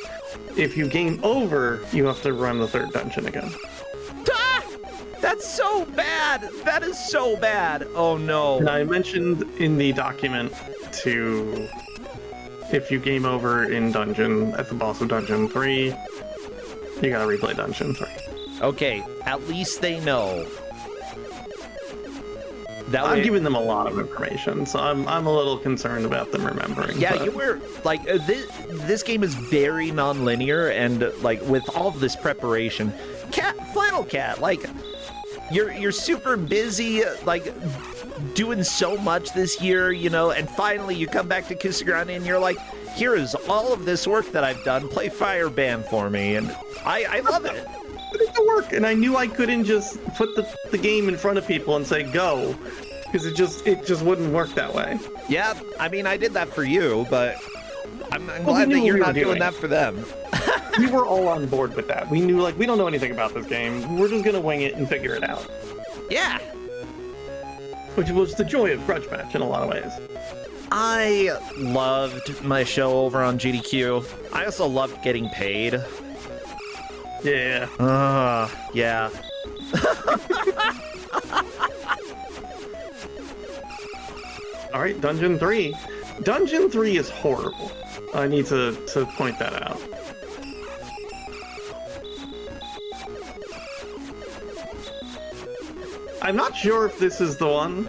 If you game over, you have to run the third dungeon again.
Ah! That's so bad! That is so bad! Oh no.
And I mentioned in the document to... If you game over in dungeon, at the boss of dungeon 3, you gotta replay dungeon 3.
Okay, at least they know.
I'm giving them a lot of information, so I'm a little concerned about them remembering.
Yeah,
but...
you were like this game is very non-linear, and like with all of this preparation, Flannel Cat, like you're super busy, like doing so much this year, you know, and finally you come back to Kusogrande and you're like, here is all of this work that I've done. Play Fire Band for me, and I love it.
But it didn't work, and I knew I couldn't just put the game in front of people and say go, because it just wouldn't work that way.
Yeah, I mean, I did that for you, but I'm glad that you're not doing that for them.
We were all on board with that. We knew, like, we don't know anything about this game. We're just gonna wing it and figure it out.
Yeah.
Which was the joy of Grudge Match in a lot of ways.
I loved my show over on GDQ. I also loved getting paid.
Yeah.
Yeah.
All right, Dungeon 3. Dungeon 3 is horrible. I need to point that out. I'm not sure if this is the one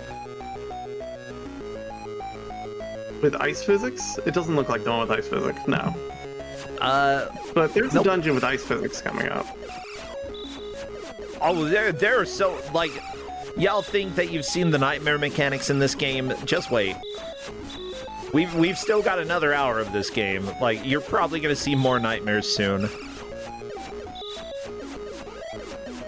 with ice physics. It doesn't look like the one with ice physics, no. But there's a dungeon with ice physics coming up.
Oh, they're so, like, y'all think that you've seen the nightmare mechanics in this game? Just wait. We've still got another hour of this game. Like, you're probably gonna see more nightmares soon.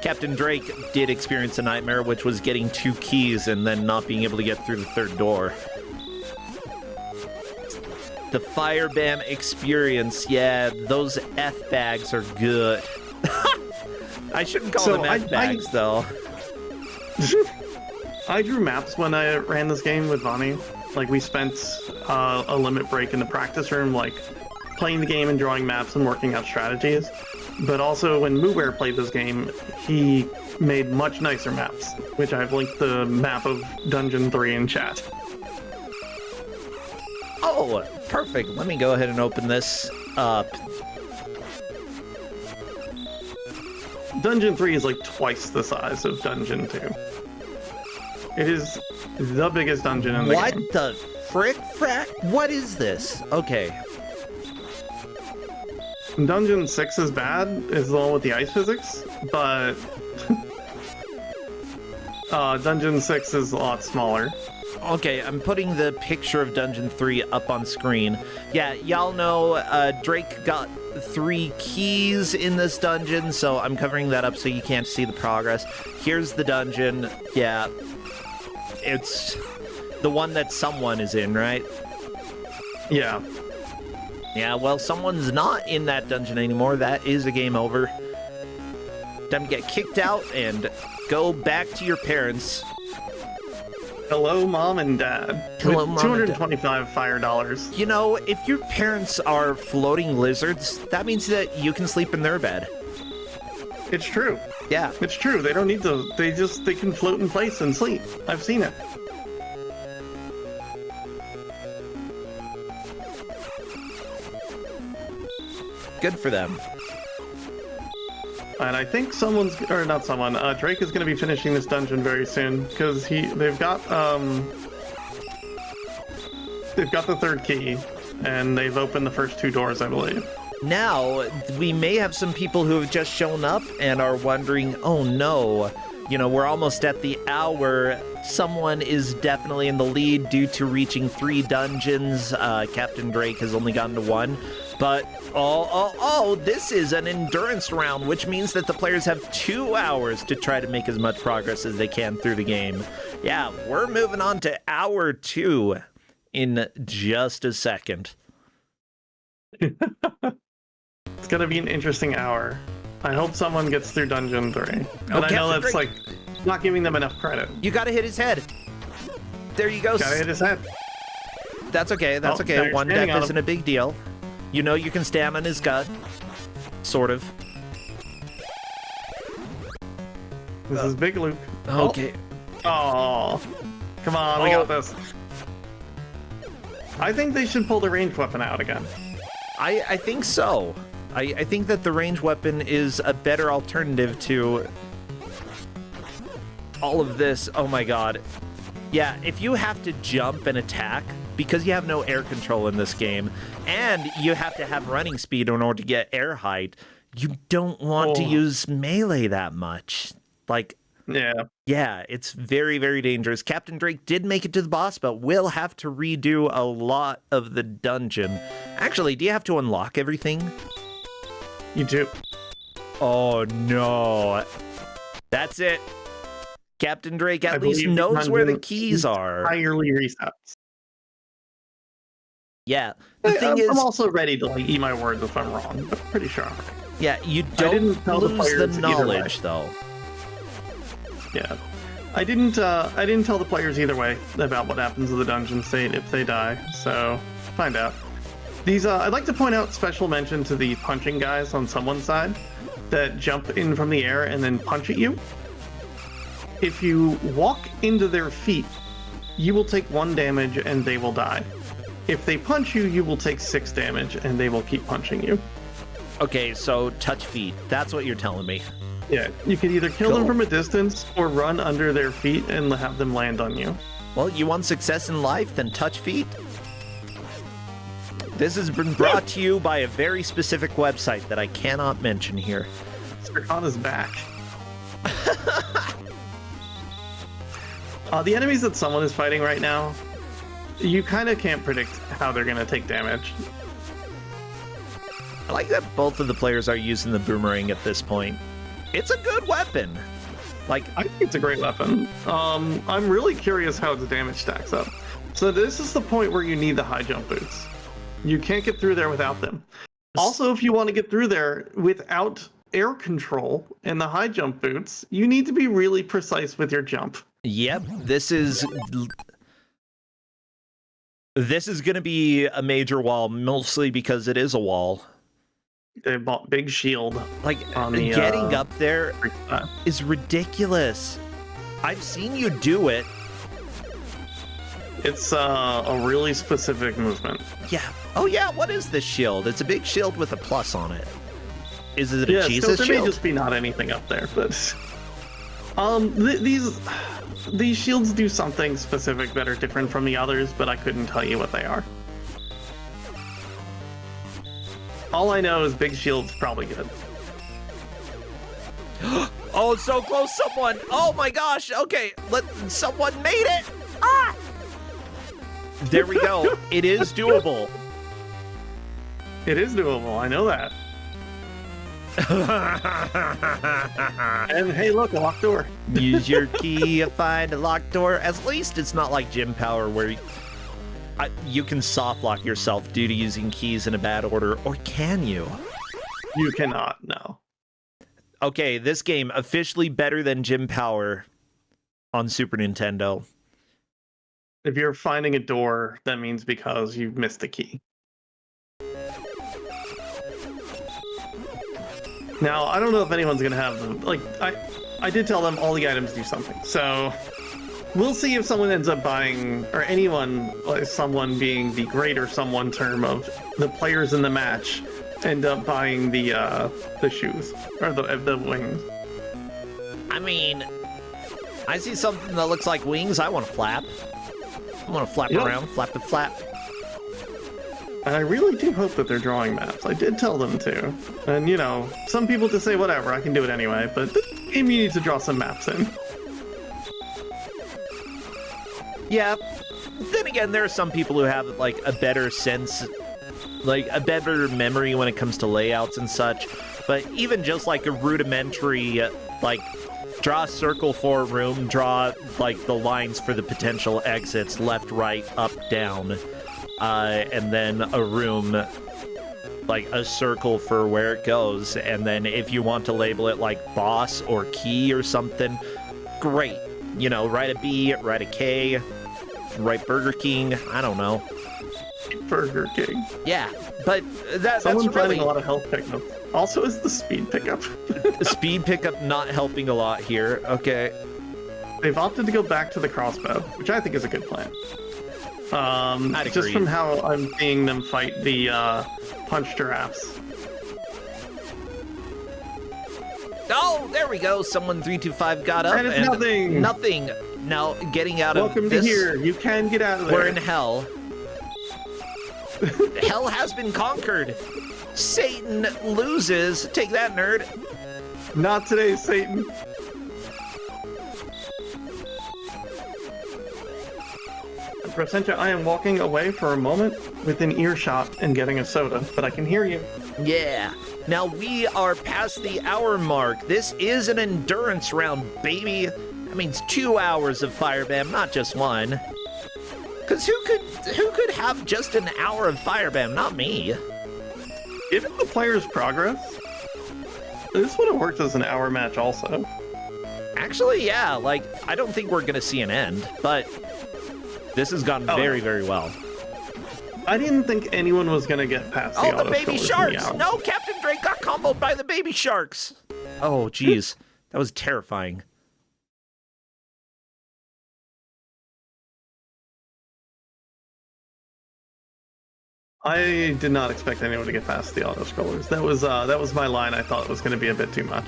Capndrake did experience a nightmare, which was getting 2 keys and then not being able to get through the 3rd door. The Firebam experience, yeah, those F-bags are good. I shouldn't call them F-bags, though.
I drew maps when I ran this game with Vonnie. Like, we spent a limit break in the practice room, like, playing the game and drawing maps and working out strategies. But also, when Mooware played this game, he made much nicer maps, which I've linked the map of Dungeon 3 in chat.
Oh, perfect. Let me go ahead and open this up.
Dungeon 3 is like twice the size of Dungeon 2. It is the biggest dungeon in the game.
What the frick frack? What is this? Okay.
Dungeon 6 is bad, is the one with the ice physics, but Dungeon 6 is a lot smaller.
Okay, I'm putting the picture of Dungeon 3 up on screen. Yeah, y'all know Drake got 3 keys in this dungeon, so I'm covering that up so you can't see the progress. Here's the dungeon. Yeah, it's the one that someone is in, right?
Yeah.
Yeah, well, someone's not in that dungeon anymore. That is a game over. Time to get kicked out and go back to your parents.
Hello, Mom and Dad.
Hello,
with
Mom and Dad.
225 fire dollars.
You know, if your parents are floating lizards, that means that you can sleep in their bed.
It's true.
Yeah.
It's true. They don't need to. They can float in place and sleep. I've seen it.
Good for them.
And I think Drake is going to be finishing this dungeon very soon because they've got the 3rd key and they've opened the first 2 doors, I believe.
Now, we may have some people who have just shown up and are wondering, oh no, you know, we're almost at the hour. Someone is definitely in the lead due to reaching 3 dungeons. Capndrake has only gotten to 1. But, this is an endurance round, which means that the players have 2 hours to try to make as much progress as they can through the game. Yeah, we're moving on to hour 2 in just a second.
It's going to be an interesting hour. I hope someone gets through Dungeon 3. But I know that's, like, not giving them enough credit.
You gotta hit his head. There you go.
Gotta hit his head.
That's okay. That's
Oh, now
okay.
you're
One
standing
death
on
isn't
him.
a big deal. You know you can stand on his gut. Sort of.
This is Big Luke.
Okay.
Oh. Come on, we got this. I think they should pull the ranged weapon out again.
I think so. I think that the ranged weapon is a better alternative to all of this. Oh my god. Yeah, if you have to jump and attack, because you have no air control in this game, and you have to have running speed in order to get air height, you don't want to use melee that much. Like, yeah, it's very, very dangerous. Capndrake did make it to the boss, but will have to redo a lot of the dungeon. Actually, do you have to unlock everything?
You do.
Oh, no. That's it. Capndrake at least
believe the
knows where the
dungeon
keys are.
Entirely resets.
Yeah, the thing is...
I'm also ready to eat my words if I'm wrong, but pretty sure I'm right.
Yeah, you don't lose the knowledge, though.
Yeah, I didn't tell the players either way about what happens to the dungeon state if they die. So find out. These I'd like to point out special mention to the punching guys on someone's side that jump in from the air and then punch at you. If you walk into their feet, you will take 1 damage and they will die. If they punch you, you will take 6 damage and they will keep punching you.
Okay, so touch feet. That's what you're telling me.
Yeah, you can either kill them from a distance or run under their feet and have them land on you.
Well, you want success in life, then touch feet. This has been brought to you by a very specific website that I cannot mention here.
Sircon is back. The enemies that someone is fighting right now, you kind of can't predict how they're going to take damage.
I like that both of the players are using the boomerang at this point. It's a good weapon. Like,
I think it's a great weapon. I'm really curious how its damage stacks up. So this is the point where you need the high jump boots. You can't get through there without them. Also, if you want to get through there without air control and the high jump boots, you need to be really precise with your jump.
Yep, this is going to be a major wall, mostly because it is a wall.
They bought big shield.
Like,
on the,
getting up there is ridiculous. I've seen you do it.
It's a really specific movement.
Yeah. Oh, yeah, what is this shield? It's a big shield with a plus on it. Is it a
Yeah,
Jesus
there
shield?
may just be not anything up there, but... These shields do something specific that are different from the others, but I couldn't tell you what they are. All I know is big shield's probably good.
Oh, so close, someone! Oh my gosh, okay, someone made it! Ah! There we go, it is doable.
It is doable, I know that. And hey, look, a locked door.
Use your key to find a locked door. At least it's not like Gym Power where you can soft lock yourself due to using keys in a bad order, or can you?
You cannot, no.
Okay, this game officially better than Gym Power on Super Nintendo.
If you're finding a door, that means because you've missed a key. Now, I don't know if anyone's gonna have them. Like, I did tell them all the items do something. So we'll see if someone ends up buying, or anyone, like someone being the greater someone term of the players in the match, end up buying the shoes or the wings.
I mean, I see something that looks like wings. I want to flap. I want to flap around, flap the flap.
And I really do hope that they're drawing maps. I did tell them to. And, you know, some people just say, whatever, I can do it anyway. But this game, you need to draw some maps in.
Yeah. Then again, there are some people who have, like, a better sense, like, a better memory when it comes to layouts and such. But even just, like, a rudimentary, like, draw a circle for a room, draw, like, the lines for the potential exits, left, right, up, down. And then a room, like a circle for where it goes. And then if you want to label it like boss or key or something, great. You know, write a B, write a K. right Burger King. I don't know.
Burger King.
Yeah, but that's
Someone
really
finding a lot of health pickup. Also, is the speed pickup.
speed pickup not helping a lot here. Okay.
They've opted to go back to the crossbow, which I think is a good plan.
I'd
just
agree.
from how I'm seeing them fight the punch giraffes.
Oh, there we go. Someone3255 got up
And it's
and
nothing.
Nothing. Now getting out
Welcome
of
to
this.
here. You can get out of there.
We're in hell. Hell has been conquered. Satan loses. Take that, nerd.
Not today, Satan. Brasenta, I am walking away for a moment within earshot and getting a soda, but I can hear you.
Yeah. Now we are past the hour mark. This is an endurance round, baby. That means 2 hours of Firebam, not just one. Cause who could have just an hour of Firebam? Not me.
Given the player's progress, this would have worked as an hour match also.
Actually, yeah. Like I don't think we're gonna see an end, but this has gone very, very well.
I didn't think anyone was going to get past the
Oh, the baby sharks! No, Capndrake got comboed by the baby sharks! Oh, jeez. That was terrifying.
I did not expect anyone to get past the auto-scrollers. That was my line. I thought it was going to be a bit too much.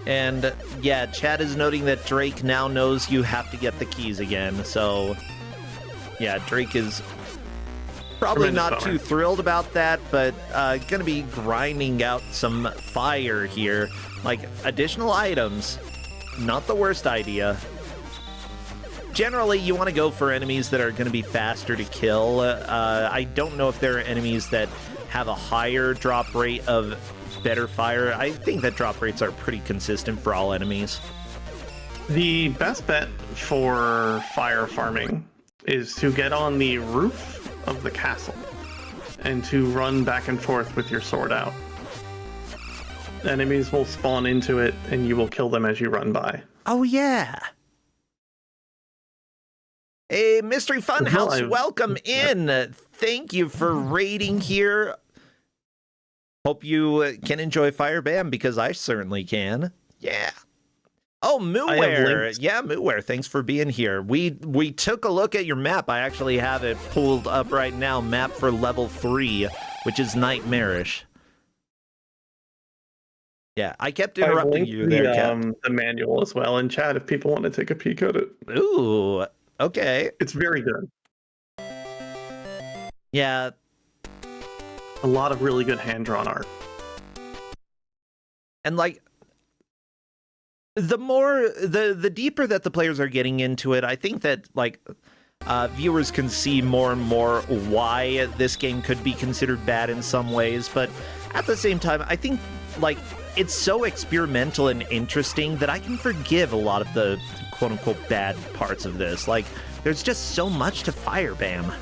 And, yeah, Chad is noting that Drake now knows you have to get the keys again, so... Yeah, Drake is probably not too thrilled about that, but gonna be grinding out some fire here. Like, additional items, not the worst idea. Generally, you want to go for enemies that are going to be faster to kill. I don't know if there are enemies that have a higher drop rate of better fire. I think that drop rates are pretty consistent for all enemies.
The best bet for fire farming is to get on the roof of the castle and to run back and forth with your sword out. Enemies will spawn into it and you will kill them as you run by.
Oh, yeah. Hey, Mystery Funhouse, welcome in. Thank you for raiding here. Hope you can enjoy Firebam because I certainly can. Yeah. Oh, Mooware. Yeah, Mooware, thanks for being here. We took a look at your map. I actually have it pulled up right now. Map for level 3, which is nightmarish. Yeah, I kept interrupting you there, Cap.
The manual as well in chat if people want to take a peek at it.
Ooh, okay.
It's very good.
Yeah.
A lot of really good hand-drawn art.
And like, the deeper that the players are getting into it, I think that like viewers can see more and more why this game could be considered bad in some ways, but at the same time, I think like it's so experimental and interesting that I can forgive a lot of the quote-unquote bad parts of this. Like, there's just so much to Firebam.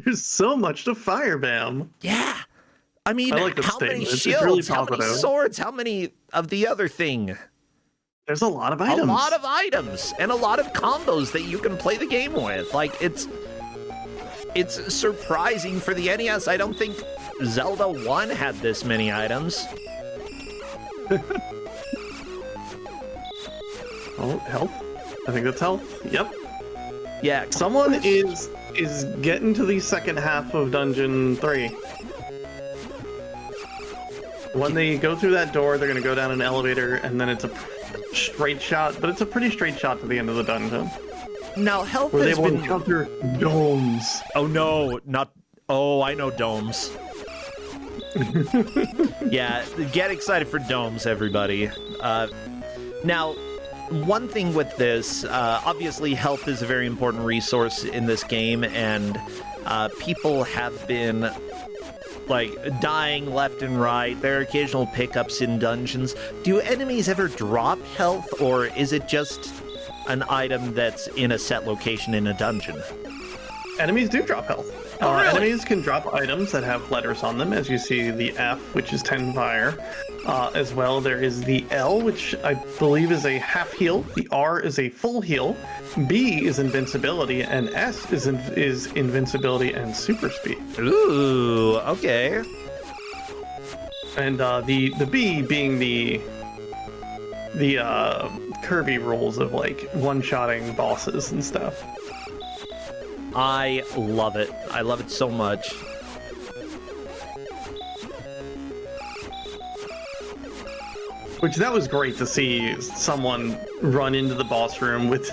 There's so much to Firebam.
Yeah. I mean,
like
how many shields, how many swords, how many of the other thing?
There's a lot of items.
A lot of items, and a lot of combos that you can play the game with. Like, it's surprising for the NES. I don't think Zelda 1 had this many items.
Oh, health? I think that's health. Yep.
Yeah.
Someone is getting to the second half of Dungeon 3. When they go through that door, they're going to go down an elevator, and then it's a straight shot, but it's a pretty straight shot to the end of the dungeon.
Now, health
where
has
they will
been...
encounter domes.
Oh, no, not... Oh, I know domes. Yeah, get excited for domes, everybody. Now, one thing with this, obviously health is a very important resource in this game, and people have been like dying left and right. There are occasional pickups in dungeons. Do enemies ever drop health, or is it just an item that's in a set location in a dungeon?
Enemies do drop health.
Oh, really?
Enemies can drop items that have letters on them, as you see the F, which is 10 fire. As well, there is the L, which I believe is a half heal. The R is a full heal. B is invincibility, and S is invincibility and super speed.
Ooh, okay.
And the B being the Kirby rules of like one-shotting bosses and stuff.
I love it. I love it so much.
Which that was great to see someone run into the boss room with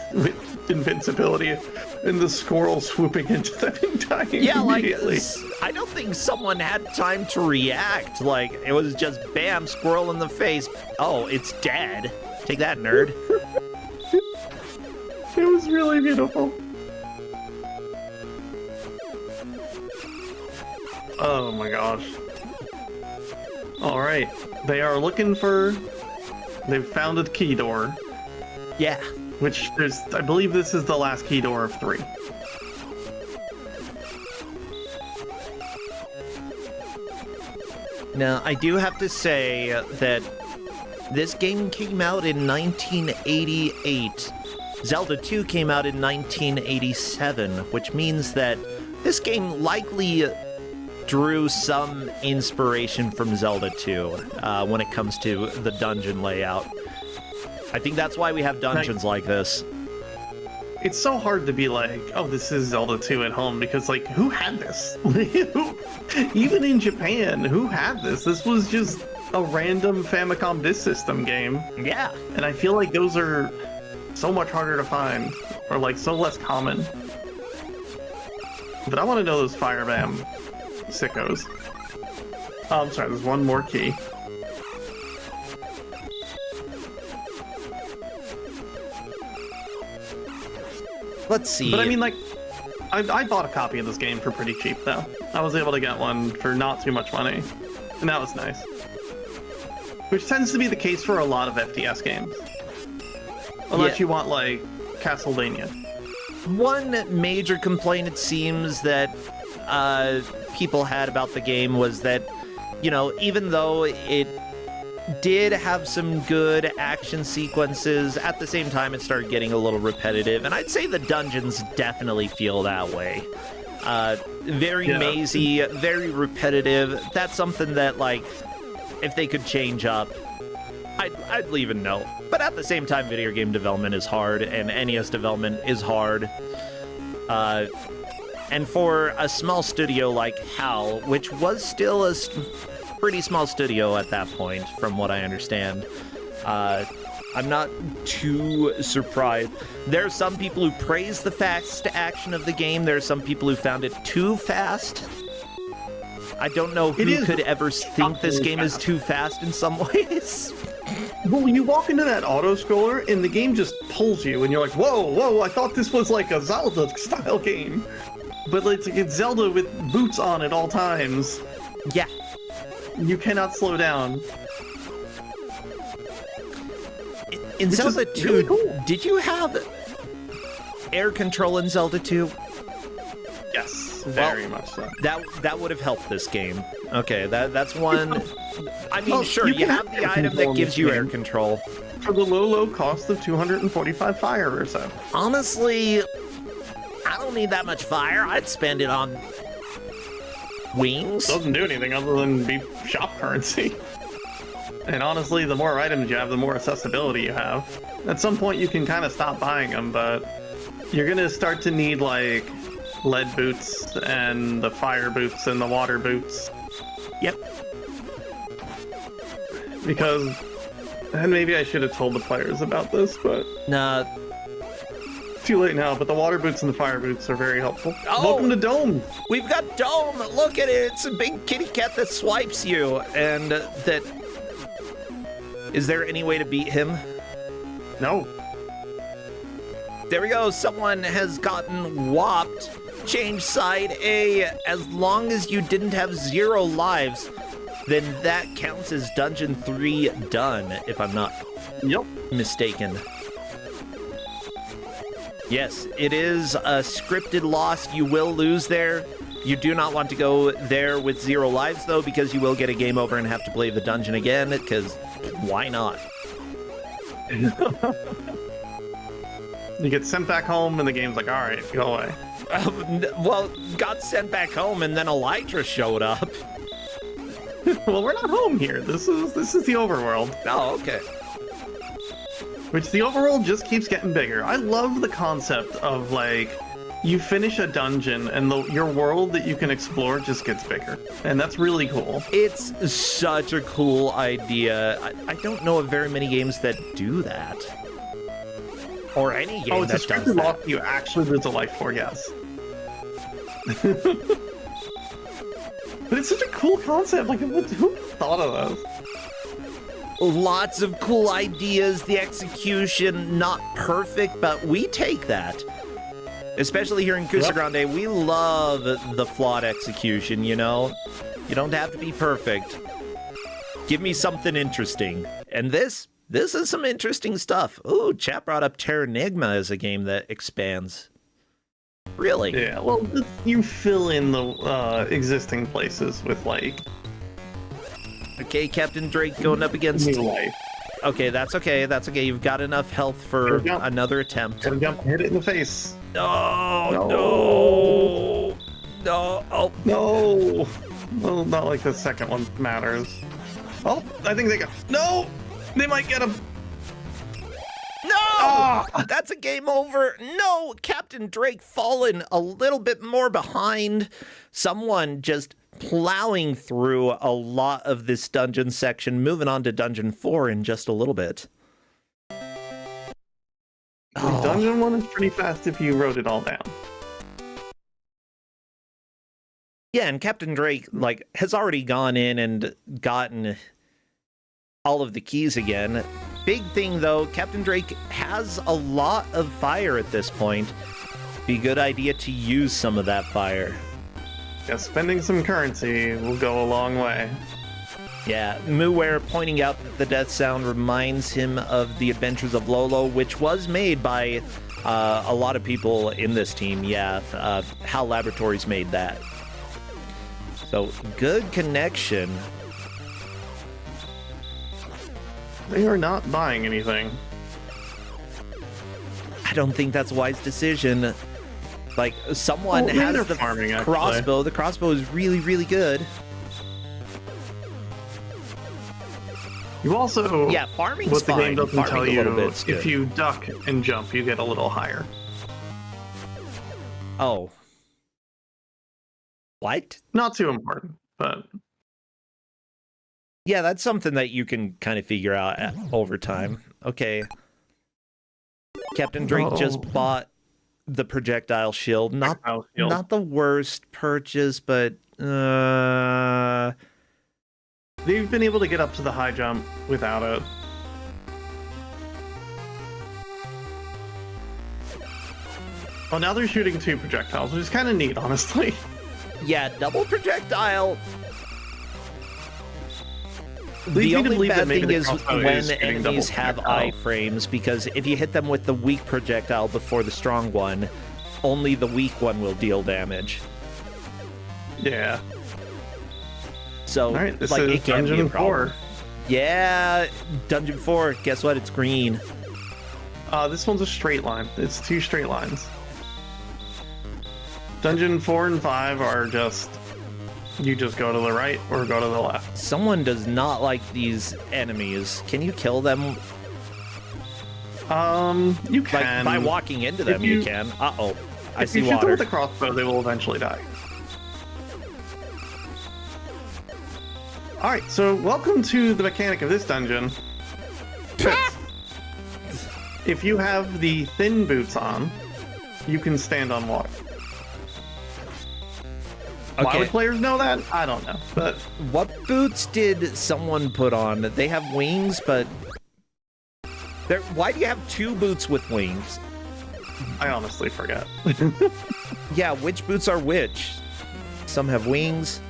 invincibility and the squirrel swooping into them and dying immediately.
I don't think someone had time to react. Like, it was just bam, squirrel in the face. Oh, it's dead. Take that, nerd.
It was really beautiful. Oh my gosh. Alright. They are looking for... They've found a key door.
Yeah.
Which I believe this is the last key door of 3.
Now, I do have to say that this game came out in 1988. Zelda 2 came out in 1987, which means that this game likely drew some inspiration from Zelda 2 when it comes to the dungeon layout. I think that's why we have dungeons like this.
It's so hard to be like, oh, this is Zelda 2 at home, because, like, who had this? Even in Japan, who had this? This was just a random Famicom Disk System game.
Yeah.
And I feel like those are so much harder to find, or, like, so less common. But I want to know those Firebam sickos. Oh, I'm sorry, there's one more key.
Let's see.
But I mean, like, I bought a copy of this game for pretty cheap, though. I was able to get one for not too much money, and that was nice. Which tends to be the case for a lot of FPS games. Unless you want, like, Castlevania.
One major complaint, it seems, that people had about the game was that, you know, even though it did have some good action sequences, at the same time it started getting a little repetitive, and I'd say the dungeons definitely feel that way. Very mazy, very repetitive. That's something that, like, if they could change up, I'd leave a note. But at the same time, video game development is hard, and NES development is hard. And for a small studio like HAL, which was still a pretty small studio at that point, from what I understand, I'm not too surprised. There are some people who praise the fast action of the game. There are some people who found it too fast. I don't know who could ever think this game is too fast in some ways.
Well, you walk into that auto-scroller, and the game just pulls you, and you're like, whoa, I thought this was like a Zelda-style game. But it's Zelda with boots on at all times.
Yeah.
You cannot slow down.
In Zelda 2, really cool. Did you have air control in Zelda 2?
Yes, very much so.
That would have helped this game. Okay, that's one. I mean, sure, you have the item that gives you air control.
For the low cost of 245 fire or so.
Honestly, I don't need that much fire. I'd spend it on wings.
Doesn't do anything other than be shop currency. And honestly, the more items you have, the more accessibility you have. At some point, you can kind of stop buying them, but you're going to start to need, like, lead boots and the fire boots and the water boots.
Yep.
Because, and maybe I should have told the players about this, but...
Nah.
Too late now, but the water boots and the fire boots are very helpful.
Oh,
welcome to Dome!
We've got Dome! Look at it! It's a big kitty cat that swipes you, and that... Is there any way to beat him?
No.
There we go, someone has gotten whopped. Change side A. As long as you didn't have 0 lives, then that counts as Dungeon 3 done, if I'm not mistaken. Yes, it is a scripted loss. You will lose there. You do not want to go there with 0 lives, though, because you will get a game over and have to play the dungeon again, because why not?
You get sent back home, and the game's like, all right, go away.
Well, got sent back home, and then Elytra showed up.
Well, we're not home here. This is the overworld.
Oh, okay.
Which the overworld just keeps getting bigger. I love the concept of, like, you finish a dungeon and your world that you can explore just gets bigger. And that's really cool.
It's such a cool idea. I don't know of very many games that do that. Or any game that does that. Oh, it's a scripted loss you actually lose a life for, yes. But it's such a cool concept. Like, who thought of this? Lots of cool ideas. The execution, not perfect, but we take that. Especially here in Kusogrande, we love the flawed execution, you know? You don't have to be perfect. Give me something interesting. And this is some interesting stuff. Ooh, chat brought up Terranigma as a game that expands. Really?
Yeah, well, you fill in the existing places with, like...
Okay, Capndrake going up against...
New life.
Okay, that's okay, that's okay. You've got enough health for another attempt.
Gotta jump, hit it in the face.
No, no, no, oh.
No. Well, not like the second one matters. Oh, I think they got... No! They might get him.
No! Oh, that's a game over. No, Capndrake fallen a little bit more behind. Someone just plowing through a lot of this dungeon section, moving on to Dungeon 4 in just a little bit.
Dungeon 1 is pretty fast if you wrote it all down.
Yeah, and Capndrake, like, has already gone in and gotten all of the keys again. Big thing, though, Capndrake has a lot of fire at this point. Be a good idea to use some of that fire.
Yeah, spending some currency will go a long way.
Yeah, Muware pointing out that the death sound reminds him of the Adventures of Lolo, which was made by a lot of people in this team. Yeah, HAL Laboratories made that. So, good connection.
They are not buying anything.
I don't think that's a wise decision. Like, someone has the
farming,
crossbow. The crossbow is really, really good.
You also...
Yeah, farming's fine.
What the game doesn't tell you,
if
you duck and jump, you get a little higher.
Oh. What?
Not too important, but...
Yeah, that's something that you can kind of figure out over time. Okay. Capndrake just bought the projectile shield. Not the worst purchase, but...
They've been able to get up to the high jump without it. Well, now they're shooting 2 projectiles, which is kind of neat, honestly.
Yeah, double projectile.
The
only bad thing is when enemies have iframes, because if you hit them with the weak projectile before the strong one, only the weak one will deal damage.
Yeah.
So,
right, this
like,
is
it can be a
Dungeon
problem.
4.
Yeah, Dungeon 4. Guess what? It's green.
This one's a straight line. It's 2 straight lines. Dungeon 4 and 5 are just... You just go to the right or go to the left.
Someone does not like these enemies. Can you kill them?
You can.
Like, by walking into them, you can. Uh-oh. I see
water. If you shoot them
water.
with a crossbow, they will eventually die. Alright, so welcome to the mechanic of this dungeon. If you have the thin boots on, you can stand on water.
Okay.
Why would players know that? I don't know. But
what boots did someone put on? They have wings, but... Why do you have 2 boots with wings?
I honestly forget.
Yeah, which boots are which? Some have wings,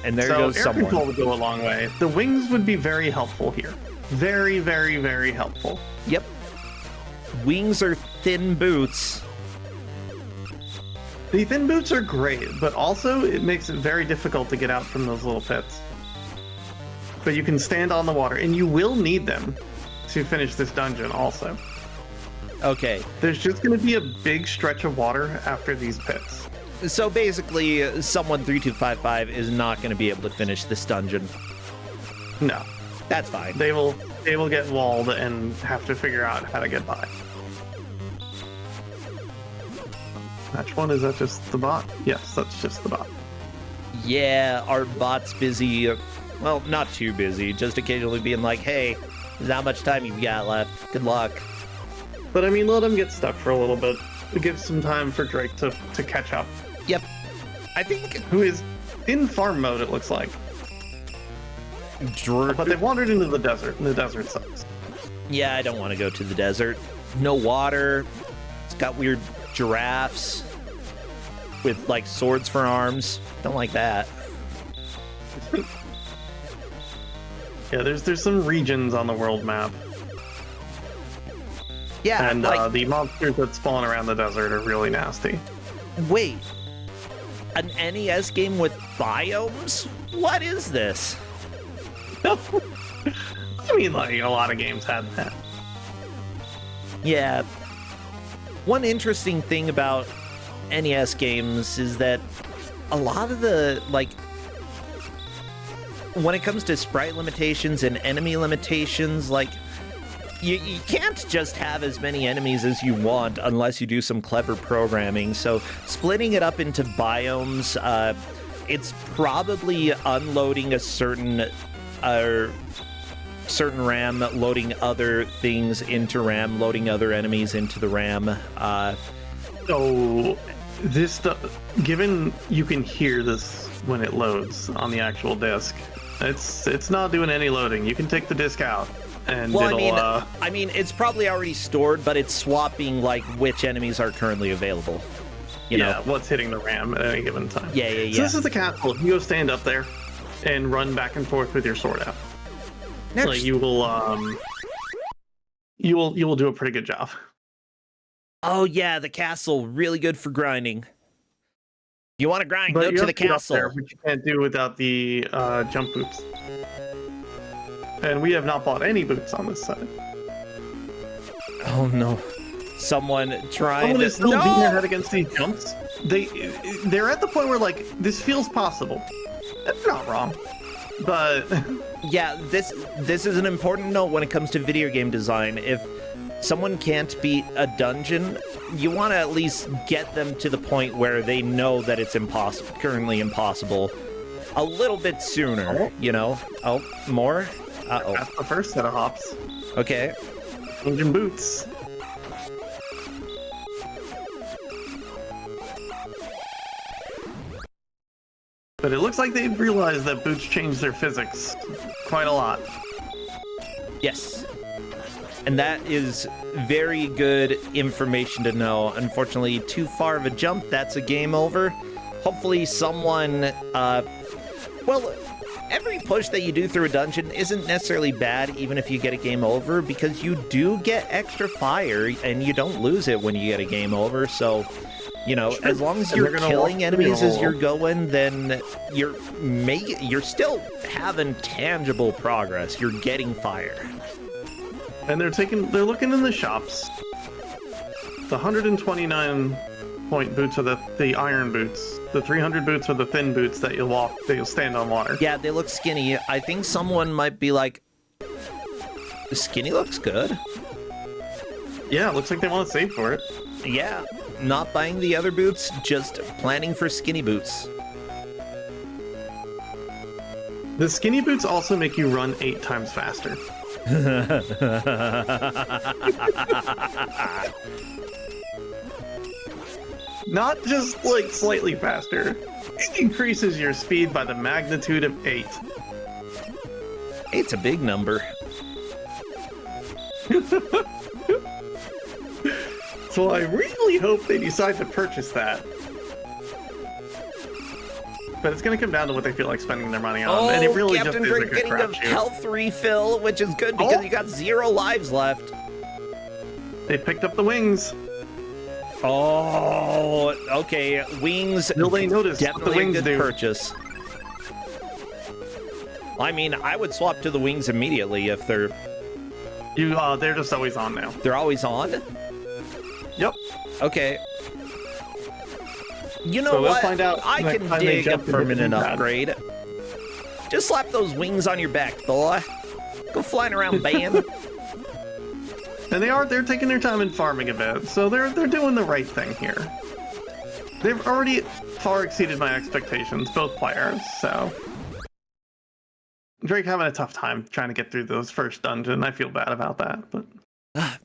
and there goes someone.
Air control would go a long way. The wings would be very helpful here. Very, very, very helpful.
Yep. wings or thin boots.
The thin boots are great, but also it makes it very difficult to get out from those little pits. But you can stand on the water, and you will need them to finish this dungeon also.
Okay.
There's just going to be a big stretch of water after these pits.
So basically, Someone3255 is not going to be able to finish this dungeon.
No.
That's fine.
They will get walled and have to figure out how to get by. Match one, is that just the bot? Yes, that's just the bot.
Yeah, our bot's busy. Well, not too busy. Just occasionally being like, hey, there's not much time you've got left. Good luck.
But I mean, let him get stuck for a little bit. It gives some time for Drake to catch up.
Yep. I think...
Who is in farm mode, it looks like. But they've wandered into the desert, and the desert sucks.
Yeah, I don't want to go to the desert. No water. It's got weird giraffes with, like, swords for arms. Don't like that.
Yeah, there's some regions on the world map.
Yeah,
and
like,
the monsters that spawn around the desert are really nasty.
Wait. An NES game with biomes? What is this?
I mean, like, a lot of games had that.
Yeah. One interesting thing about NES games is that a lot of the, like, when it comes to sprite limitations and enemy limitations, like, you can't just have as many enemies as you want unless you do some clever programming. So splitting it up into biomes, it's probably unloading a certain RAM, loading other things into RAM, loading other enemies into the RAM.
So this stuff, given you can hear this when it loads on the actual disc, it's not doing any loading. You can take the disc out and
well, I mean, it's probably already stored, but it's swapping like which enemies are currently available. You know
what's hitting the RAM at any given time.
Yeah.
So this is the castle. You go stand up there and run back and forth with your sword out.
Next.
Like you will do a pretty good job.
Oh yeah, the castle, really good for grinding. You want to grind?
But
go to the castle.
There, which you can't do without the jump boots. And we have not bought any boots on this side.
Oh no! Someone
is still beating their head against these jumps. They're at the point where like this feels possible. That's not wrong, but
yeah, this is an important note when it comes to video game design. If someone can't beat a dungeon, you want to at least get them to the point where they know that it's currently impossible, a little bit sooner. You know? Oh, more.
That's the first set of hops.
Okay.
Changing boots. But it looks like they've realized that boots change their physics quite a lot.
Yes. And that is very good information to know. Unfortunately, too far of a jump, that's a game over. Hopefully someone, well, every push that you do through a dungeon isn't necessarily bad, even if you get a game over, because you do get extra fire, and you don't lose it when you get a game over, so, you know, as long as you're killing enemies as you're going, then you're still having tangible progress. You're getting fire.
And they're looking in the shops. The 129 point boots are the iron boots. The 300 boots are the thin boots that you'll stand on water.
Yeah, they look skinny. I think someone might be like, the skinny looks good.
Yeah, it looks like they want to save for it.
Yeah, not buying the other boots, just planning for skinny boots.
The skinny boots also make you run 8 times faster. Not just like slightly faster. It increases your speed by the magnitude of 8.
8's a big number.
So I really hope they decide to purchase that. But it's going to come down to what they feel like spending their money on. And it really just is a
Capndrake
good
getting a health refill, which is good because you got 0 lives left.
They picked up the wings.
Oh, okay. Wings.
Nobody noticed what the
Definitely
wings
a good
do.
purchase. I mean, I would swap to the wings immediately if they're
They're just always on now.
they're always on.
Yep.
Okay. You know
So we'll
what?
find out
I
next
can
time they
dig a
jump into the
permanent
pad.
upgrade. Just slap those wings on your back, boy. Go flying around, bam.
And they're taking their time and farming a bit, so they're doing the right thing here. They've already far exceeded my expectations, both players, so Drake having a tough time trying to get through those first dungeon. I feel bad about that, but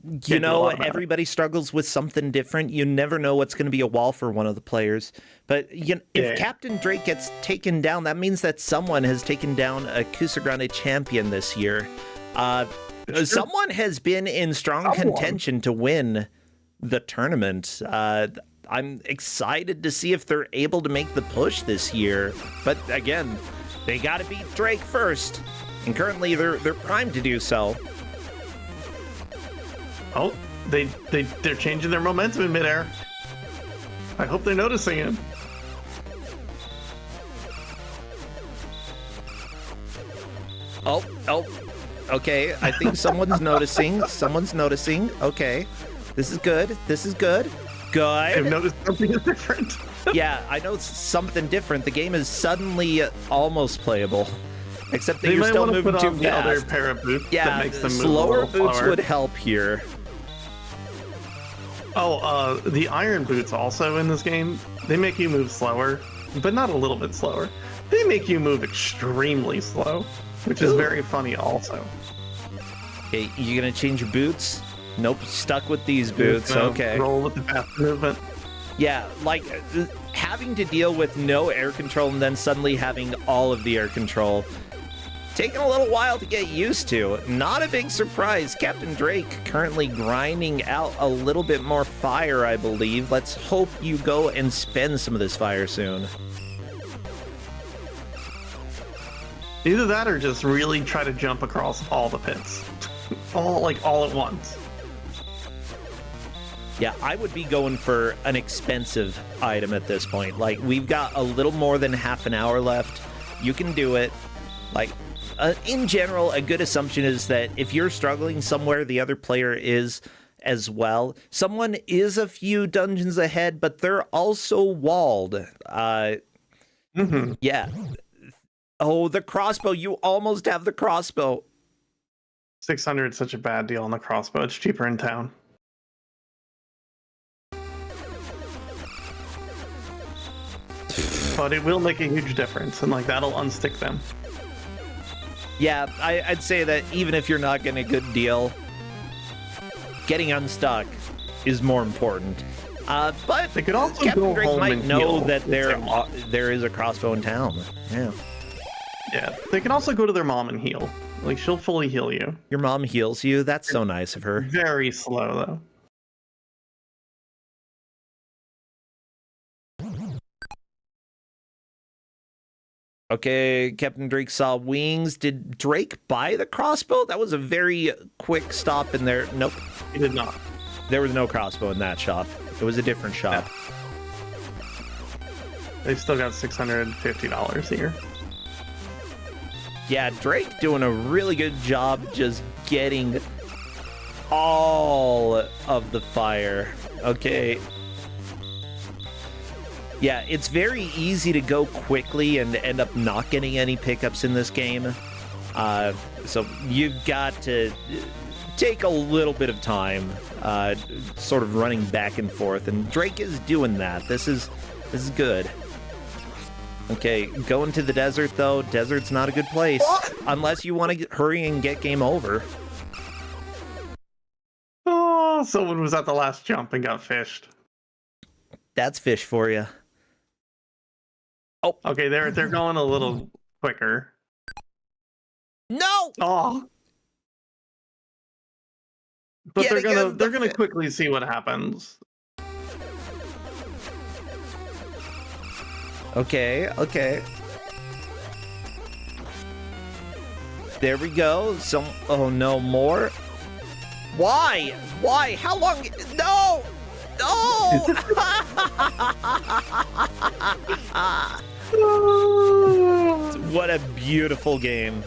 You
do a
know,
lot about it.
everybody struggles with something different. You never know what's going to be a wall for one of the players. But if
Yeah.
Capndrake gets taken down, that means that someone has taken down a Kusogrande champion this year. Someone has been in strong contention to win the tournament. I'm excited to see if they're able to make the push this year. But again, they got to beat Drake first, and currently they're primed to do so.
oh, they're changing their momentum in midair. I hope they're noticing it.
Oh, okay. I think someone's noticing. Someone's noticing. Okay. This is good. This is good.
I've
Good.
noticed something is different.
Yeah, I know it's something different. The game is suddenly almost playable. Except that
They
you're
might
still
want to
moving
put
too
on the other
fast.
pair of boots
Yeah,
that makes them move
slower
a little
boots
slower.
would help here.
Oh, the iron boots also in this game, they make you move slower, but not a little bit slower. They make you move extremely slow, which is
Ooh.
very funny also.
Okay, you gonna change your boots? Nope, stuck with these boots.
Just,
Okay.
Roll with the fast movement.
Yeah, like having to deal with no air control and then suddenly having all of the air control. Taking a little while to get used to. Not a big surprise. Capndrake currently grinding out a little bit more fire, I believe. Let's hope you go and spend some of this fire soon.
Either that or just really try to jump across all the pits. all at once.
Yeah, I would be going for an expensive item at this point. Like, we've got a little more than half an hour left. You can do it. Like, in general, a good assumption is that if you're struggling somewhere, the other player is as well. Someone is a few dungeons ahead, but they're also walled. Yeah. Oh, the crossbow. You almost have the crossbow.
600 is such a bad deal on the crossbow. It's cheaper in town. But it will make a huge difference, and like that'll unstick them.
Yeah, I'd say that even if you're not getting a good deal, getting unstuck is more important. But
They could also go
Capndrake
home
might
and
know
heal
that
if they want.
there is a crossbow in town. Yeah.
Yeah, they can also go to their mom and heal. Like she'll fully heal you.
Your mom heals you. That's so nice of her.
Very slow though.
Okay, Capndrake saw wings. Did Drake buy the crossbow? That was a very quick stop in there. Nope.
He did not.
There was no crossbow in that shop. It was a different shop.
They've still got $650 here.
Yeah, Drake doing a really good job just getting all of the fire. Okay. Yeah, it's very easy to go quickly and end up not getting any pickups in this game. So you've got to take a little bit of time, sort of running back and forth. And Drake is doing that. This is good. Okay, going to the desert, though. Desert's not a good place. Unless you want to hurry and get game over.
Oh, someone was at the last jump and got fished.
That's fish for you. Oh,
Okay, they're going a little quicker.
no!
Oh. But
Yet again,
they're gonna quickly see what happens.
Okay, okay. There we go. Oh no, more. Why? Why? How long? No! No! What a beautiful game.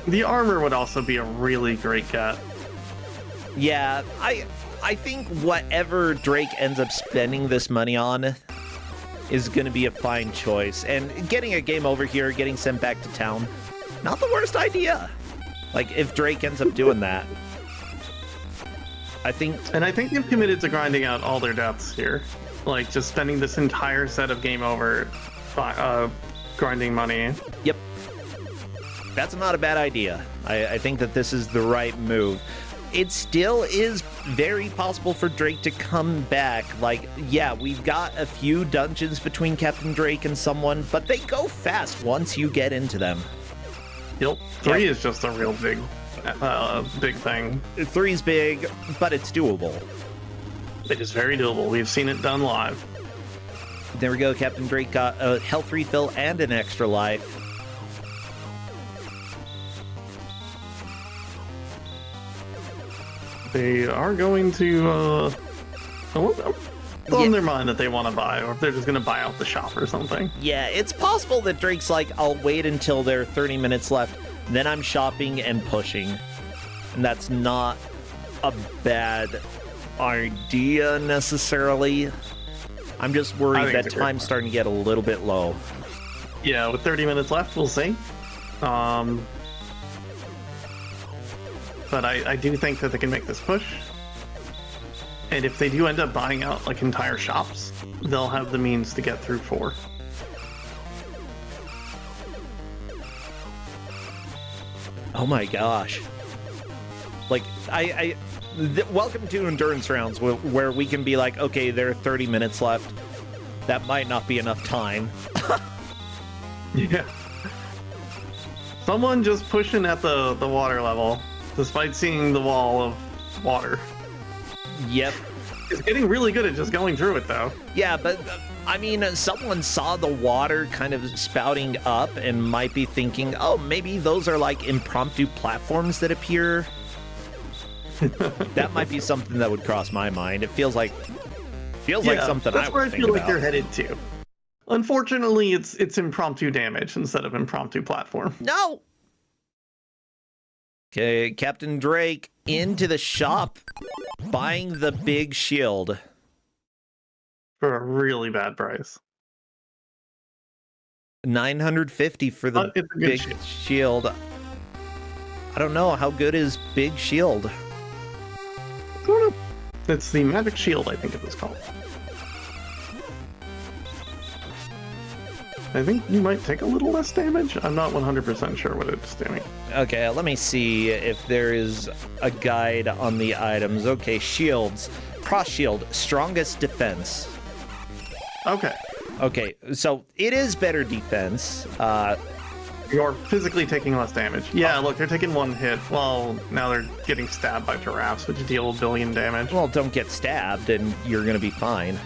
The armor would also be a really great get.
Yeah, I think whatever Drake ends up spending this money on is going to be a fine choice. And getting a game over here, getting sent back to town, not the worst idea. Like, if Drake ends up doing that. I think
they've committed to grinding out all their deaths here. Like, just spending this entire set of game over grinding money.
Yep. That's not a bad idea. I think that this is the right move. It still is very possible for Drake to come back. Like, yeah, we've got a few dungeons between Capndrake and someone, but they go fast once you get into them.
Yep. 3 is just a real big thing.
3's big, but it's doable.
It is very doable. We've seen it done live.
There we go. Capndrake got a health refill and an extra life.
They are going to in their mind that they want to buy, or if they're just going to buy out the shop or something.
Yeah, it's possible that Drake's like, I'll wait until there are 30 minutes left, then I'm shopping and pushing. And that's not a bad idea necessarily. I'm just worried that time's starting to get a little bit low.
Yeah, with 30 minutes left, we'll see. But I do think that they can make this push. And if they do end up buying out like entire shops, they'll have the means to get through 4.
Oh my gosh. Like, welcome to endurance rounds where we can be like, okay, there are 30 minutes left. That might not be enough time.
Yeah. Someone just pushing at the water level, despite seeing the wall of water.
Yep.
It's getting really good at just going through it, though.
Yeah, but I mean, someone saw the water kind of spouting up and might be thinking, oh, maybe those are like impromptu platforms that appear. That might be something that would cross my mind. It feels like something I would think about. That's where I feel like
they're headed to. Unfortunately, it's impromptu damage instead of impromptu platform.
No. Okay, Capndrake into the shop, buying the big shield.
For a really bad price.
950 for the big shield. I don't know, how good is Big Shield?
It's the Magic Shield, I think it was called. I think you might take a little less damage. I'm not 100% sure what it's doing.
Okay, let me see if there is a guide on the items. Okay, shields. Cross shield, strongest defense.
Okay.
Okay, so it is better defense.
You're physically taking less damage. Yeah, look, they're taking 1 hit. Well, now they're getting stabbed by giraffes, which deal 1 billion damage.
Well, don't get stabbed and you're gonna be fine.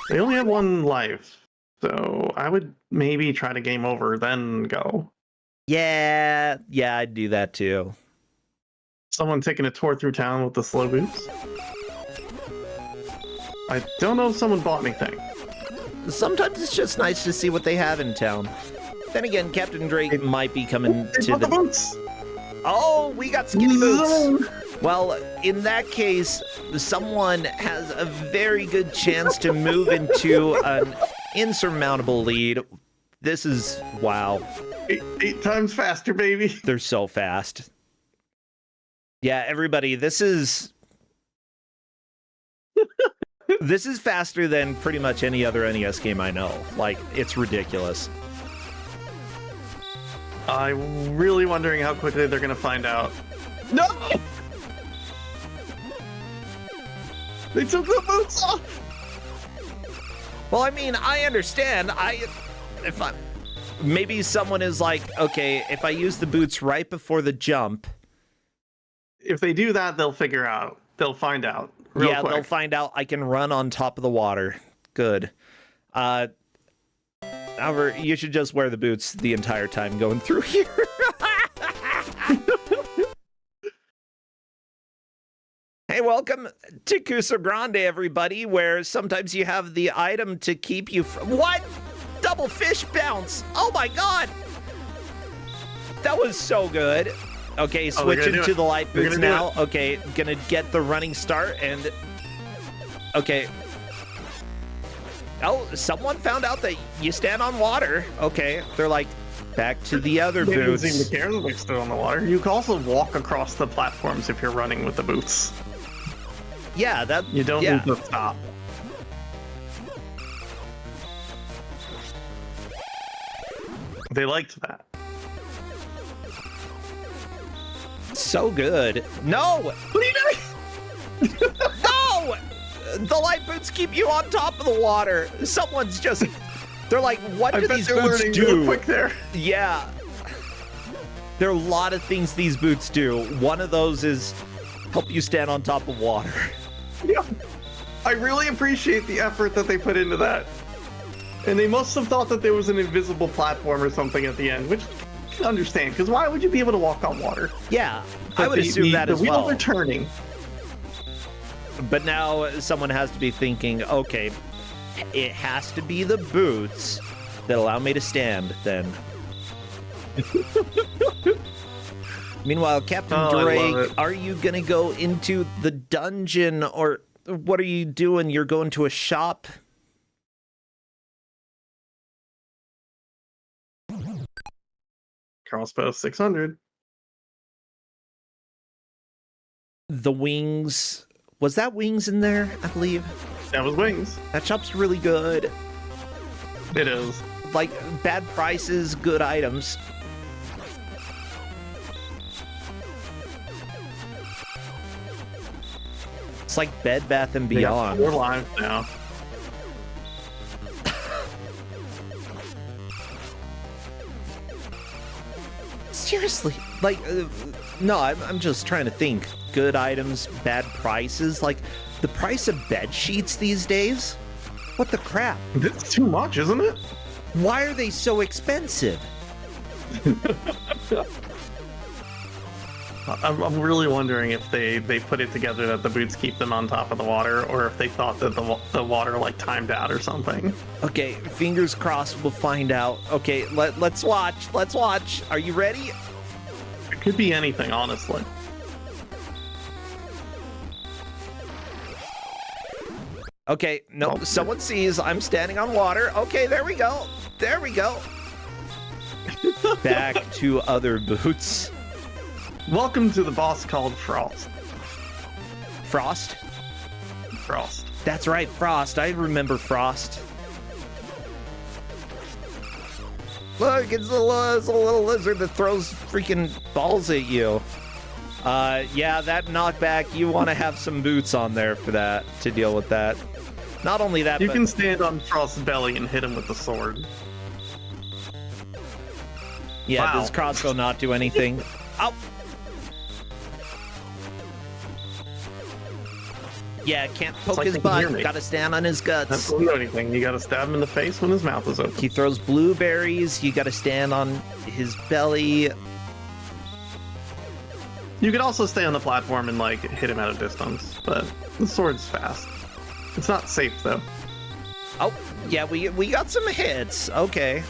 They only have 1 life, so I would maybe try to game over, then go.
Yeah, I'd do that too.
Someone taking a tour through town with the slow boots. I don't know if someone bought anything.
Sometimes it's just nice to see what they have in town. Then again, Capndrake might be coming to the
boots.
Oh, we got skinny boots. Well, in that case, someone has a very good chance to move into an insurmountable lead. This is, wow.
8 times faster, baby.
They're so fast. Yeah, everybody, this is... This is faster than pretty much any other NES game I know. Like, it's ridiculous.
I'm really wondering how quickly they're going to find out. No! They took the boots off!
Well, I mean, I understand. Maybe someone is like, okay, if I use the boots right before the jump...
If they do that, they'll figure out. They'll find out. Real quick.
They'll find out I can run on top of the water. Good. However, you should just wear the boots the entire time going through here. Hey, welcome to Kusogrande, everybody, where sometimes you have the item to keep you from... What? Double fish bounce! Oh my god! That was so good. Okay, switching to the light boots now. Okay, gonna get the running start and... Okay. Oh, someone found out that you stand on water. Okay, they're like, back to the other
They
boots.
didn't seem to care that they stood on the water. You can also walk across the platforms if you're running with the boots.
Yeah, that...
You don't need to stop. They liked that.
So good. No!
What are you doing?
No! The light boots keep you on top of the water. Someone's just... They're like, what do these boots do?
Real quick there.
Yeah. There are a lot of things these boots do. One of those is help you stand on top of water.
Yeah. I really appreciate the effort that they put into that. And they must have thought that there was an invisible platform or something at the end, which I can understand, because why would you be able to walk on water?
Yeah, I would assume that as well.
The wheels are turning.
But now someone has to be thinking, okay, it has to be the boots that allow me to stand, then. Meanwhile, Capndrake, are you going to go into the dungeon, or what are you doing? You're going to a shop?
Crossbow 600.
The wings. Was that wings in there, I believe?
That was wings.
That shop's really good.
It is.
Like, bad prices, good items. It's like Bed Bath & Beyond.
We're live now.
Seriously, like, no, I'm just trying to think. Good items, bad prices. Like, the price of bed sheets these days? What the crap?
It's too much, isn't it?
Why are they so expensive?
I'm really wondering if they put it together that the boots keep them on top of the water, or if they thought that the water like timed out or something.
Okay, fingers crossed we'll find out. Okay, let's watch. Let's watch. Are you ready?
It could be anything, honestly.
Okay, no, someone sees I'm standing on water. Okay, there we go. There we go. Back to other boots.
Welcome to the boss called Frost.
Frost?
Frost.
That's right, Frost. I remember Frost. Look, it's a little lizard that throws freaking balls at you. Yeah, that knockback, you want to have some boots on there for that, to deal with that. Not only that,
you can stand on Frost's belly and hit him with the sword.
Yeah,
wow.
Does crossbow not do anything? Oh! Yeah, can't poke his butt. Gotta stand on his guts.
That doesn't do anything. You gotta stab him in the face when his mouth is open.
He throws blueberries. You gotta stand on his belly.
You could also stay on the platform and like hit him at a distance, but the sword's fast. It's not safe though.
Oh, yeah, we got some hits. Okay.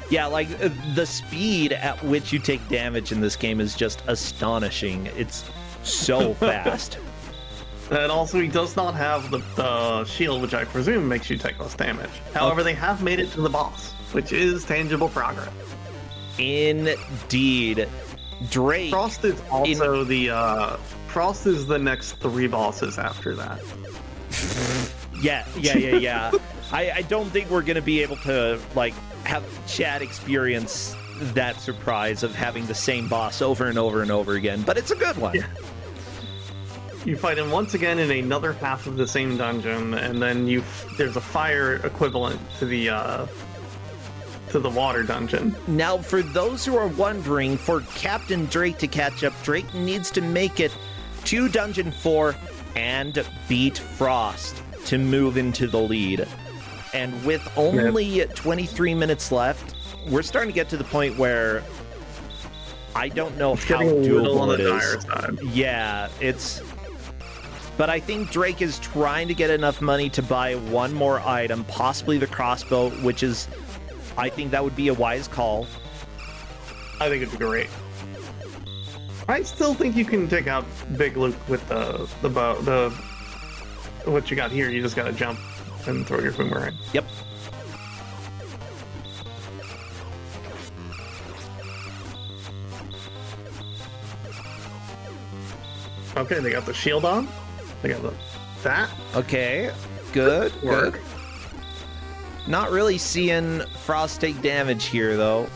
Yeah, like the speed at which you take damage in this game is just astonishing. It's so fast.
And also, he does not have the shield, which I presume makes you take less damage. However, they have made it to the boss, which is tangible progress.
Indeed. Drake.
Frost is also Frost is the next 3 bosses after that.
Yeah. I don't think we're gonna be able to like have Chad experience that surprise of having the same boss over and over and over again, but it's a good one.
Yeah. You fight him once again in another half of the same dungeon, and then there's a fire equivalent to the water dungeon.
Now, for those who are wondering, for Capndrake to catch up, Drake needs to make it to Dungeon 4 and beat Frost to move into the lead. And with only 23 minutes left, we're starting to get to the point where I don't know how doable it is. Yeah, it's... But I think Drake is trying to get enough money to buy one more item, possibly the crossbow, which is... I think that would be a wise call.
I think it'd be great. I still think you can take out Big Luke with the bow. What you got here, you just gotta jump and throw your boomerang.
Yep.
Okay, they got the shield on. They got that.
Okay, good, good. Not really seeing Frost take damage here, though.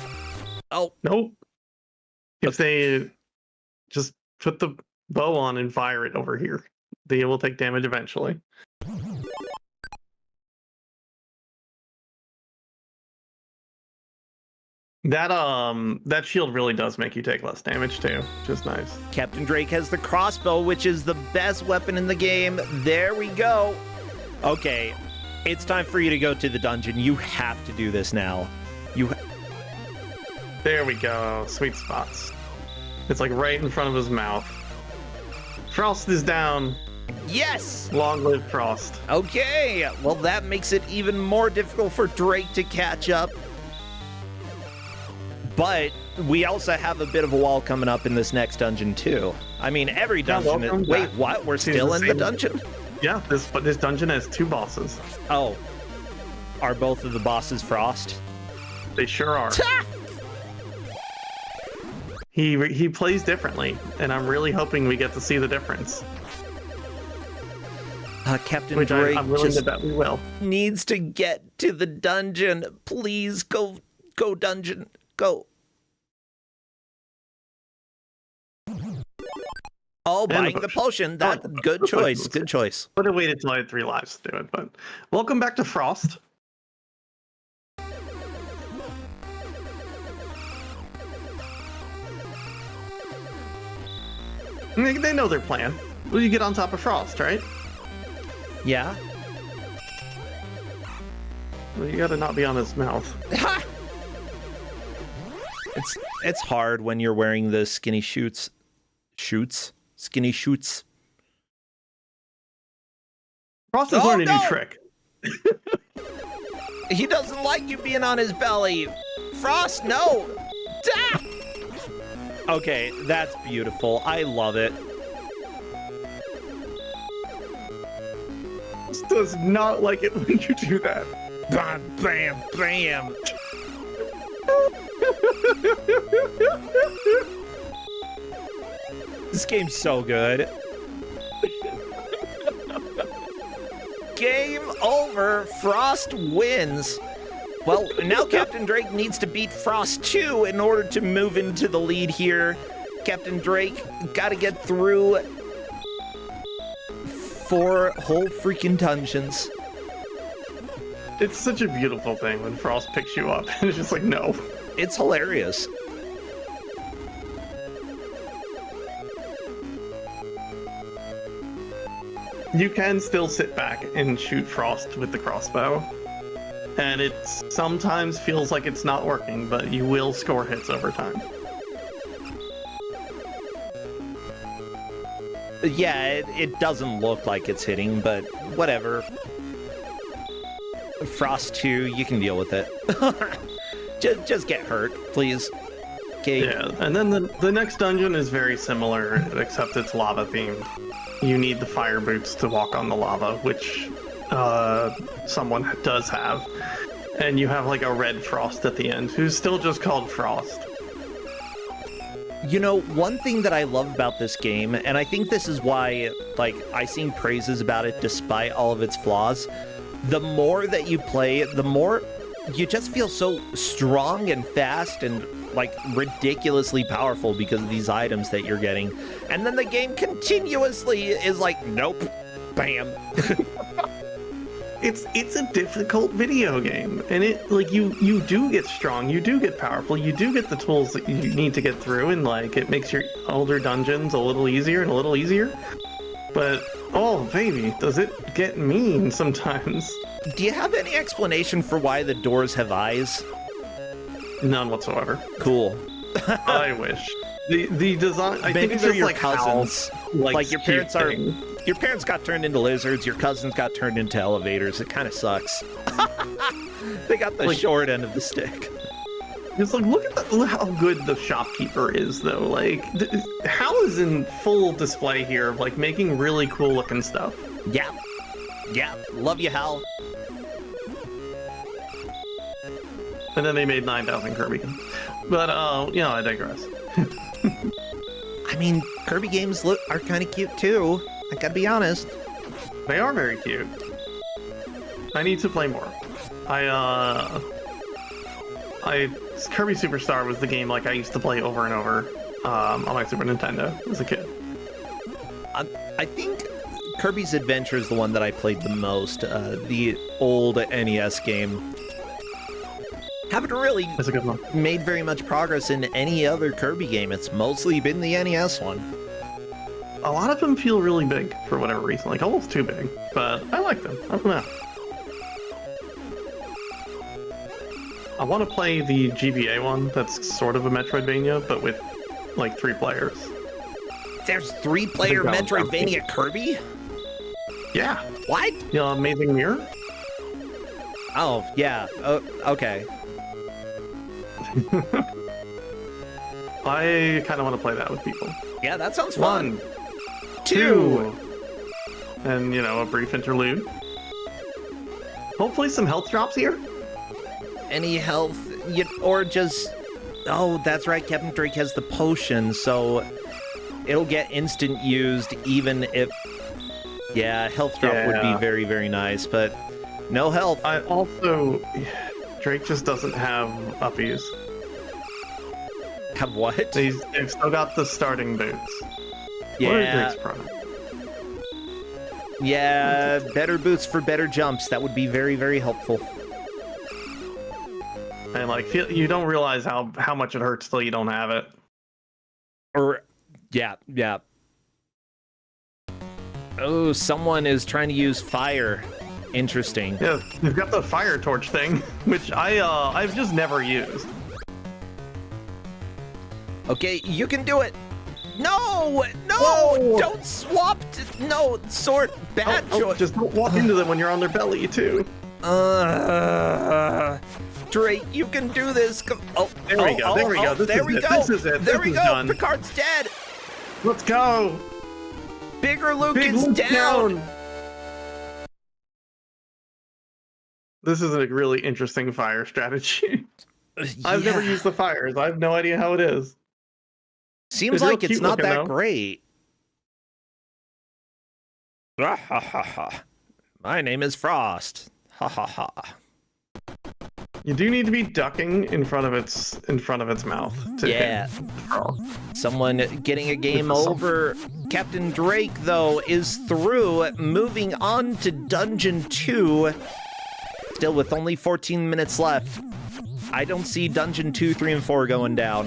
Oh.
Nope. If they just put the bow on and fire it over here, they will take damage eventually. That shield really does make you take less damage too, which is nice.
Capndrake has the crossbow, which is the best weapon in the game. There we go. Okay, it's time for you to go to the dungeon. You have to do this now.
There we go. Sweet spots. It's like right in front of his mouth. Frost is down.
Yes!
Long live Frost.
Okay, well that makes it even more difficult for Drake to catch up. But we also have a bit of a wall coming up in this next dungeon too. I mean, every dungeon is... Wait, what? We're still in the dungeon?
Yeah, this dungeon has 2 bosses.
Oh. Are both of the bosses Frost?
They sure are. He plays differently, and I'm really hoping we get to see the difference.
Captain Drake
I'm willing to bet we will.
Needs to get to the dungeon. Please go dungeon. Go. Oh, buying the potion. That good choice. Good choice.
Would have waited till I had 3 lives to do it, but welcome back to Frost. They know their plan. Well, you get on top of Frost, right?
Yeah.
Well, you gotta not be on his mouth.
It's hard when you're wearing the skinny skinny shoots.
Frost has learned a new trick.
He doesn't like you being on his belly. Frost, no. Ah! Okay, that's beautiful. I love it.
Frost does not like it when you do that.
Bam, bam, bam. This game's so good. Game over. Frost wins. Well, now Captain Drake needs to beat Frost 2 in order to move into the lead here. Captain Drake gotta get through 4 whole freaking dungeons.
It's such a beautiful thing when Frost picks you up and it's just like, no.
It's hilarious.
You can still sit back and shoot Frost with the crossbow. And it sometimes feels like it's not working, but you will score hits over time.
Yeah, it doesn't look like it's hitting, but whatever. Frost 2, you can deal with it. just get hurt, please. Okay.
Yeah, and then the next dungeon is very similar, except it's lava themed. You need the fire boots to walk on the lava, which someone does have. And you have like a red Frost at the end, who's still just called Frost.
You know, one thing that I love about this game, and I think this is why, like, I sing praises about it despite all of its flaws, the more that you play, the more you just feel so strong and fast and, like, ridiculously powerful because of these items that you're getting. And then the game continuously is like, nope, bam.
It's a difficult video game, and it like you do get strong, you do get powerful, you do get the tools that you need to get through, and like it makes your older dungeons a little easier and a little easier. But oh baby, does it get mean sometimes?
Do you have any explanation for why the doors have eyes?
None whatsoever.
Cool.
I wish. The design. I
Maybe
think it's
they're
just
your
like
cousins.
How,
Like your parents are.
things.
Your parents got turned into lizards. Your cousins got turned into elevators. It kind of sucks. They got the short end of the stick.
It's like look how good the shopkeeper is, though. Like Hal is in full display here, like making really cool looking stuff.
Yeah. Yeah. Love you, Hal.
And then they made 9,000 Kirby games. But I digress.
I mean, Kirby games are kind of cute too. I gotta be honest.
They are very cute. I need to play more. Kirby Superstar was the game like I used to play over and over on my Super Nintendo as a kid.
I think Kirby's Adventure is the one that I played the most. The old NES game. Haven't really
That's a good one.
made very much progress in any other Kirby game. It's mostly been the NES one.
A lot of them feel really big for whatever reason, like almost too big. But I like them. I don't know. I want to play the GBA one. That's sort of a Metroidvania, but with like 3 players.
There's 3-player
I think that was
Metroidvania Kirby?
Yeah.
What?
You know, Amazing Mirror.
Oh, yeah. Okay.
I kind of want to play that with people.
Yeah, that sounds fun.
1,
2.
And, a brief interlude. Hopefully some health drops here.
Any health, or just... Oh, that's right, Capndrake has the potion, so it'll get instant used even if... Yeah, health drop would be very, very nice, but no health.
I also... Drake just doesn't have uppies.
Have what?
They've still got the starting boots.
Yeah.
What are Drake's product?
Yeah, better boots for better jumps. That would be very, very helpful.
And you don't realize how much it hurts till you don't have it.
Or, yeah. Oh, someone is trying to use fire. Interesting.
Yeah, they've got the fire torch thing, which I've just never used.
Okay, you can do it. No,
Whoa!
don't swap. No, sword. Bad choice.
Just don't walk into them when you're on their belly too.
Drake, you can do this.
There we go.
There we go.
This is it.
There
This
we
is
go.
done.
Picard's dead.
Let's go.
Bigger Luke
Big
is
Luke
down.
This is a really interesting fire strategy. I've never used the fires. I have no idea how it is.
Seems
It's real
like it's
cute
not
looking,
that
though.
great. My name is Frost. Ha ha ha.
You do need to be ducking in front of its mouth. To
Yeah.
hit Frost.
Someone getting a game
With the
over. Capndrake, though, is through, moving on to Dungeon 2. Still with only 14 minutes left. I don't see Dungeon 2, 3, and 4 going down.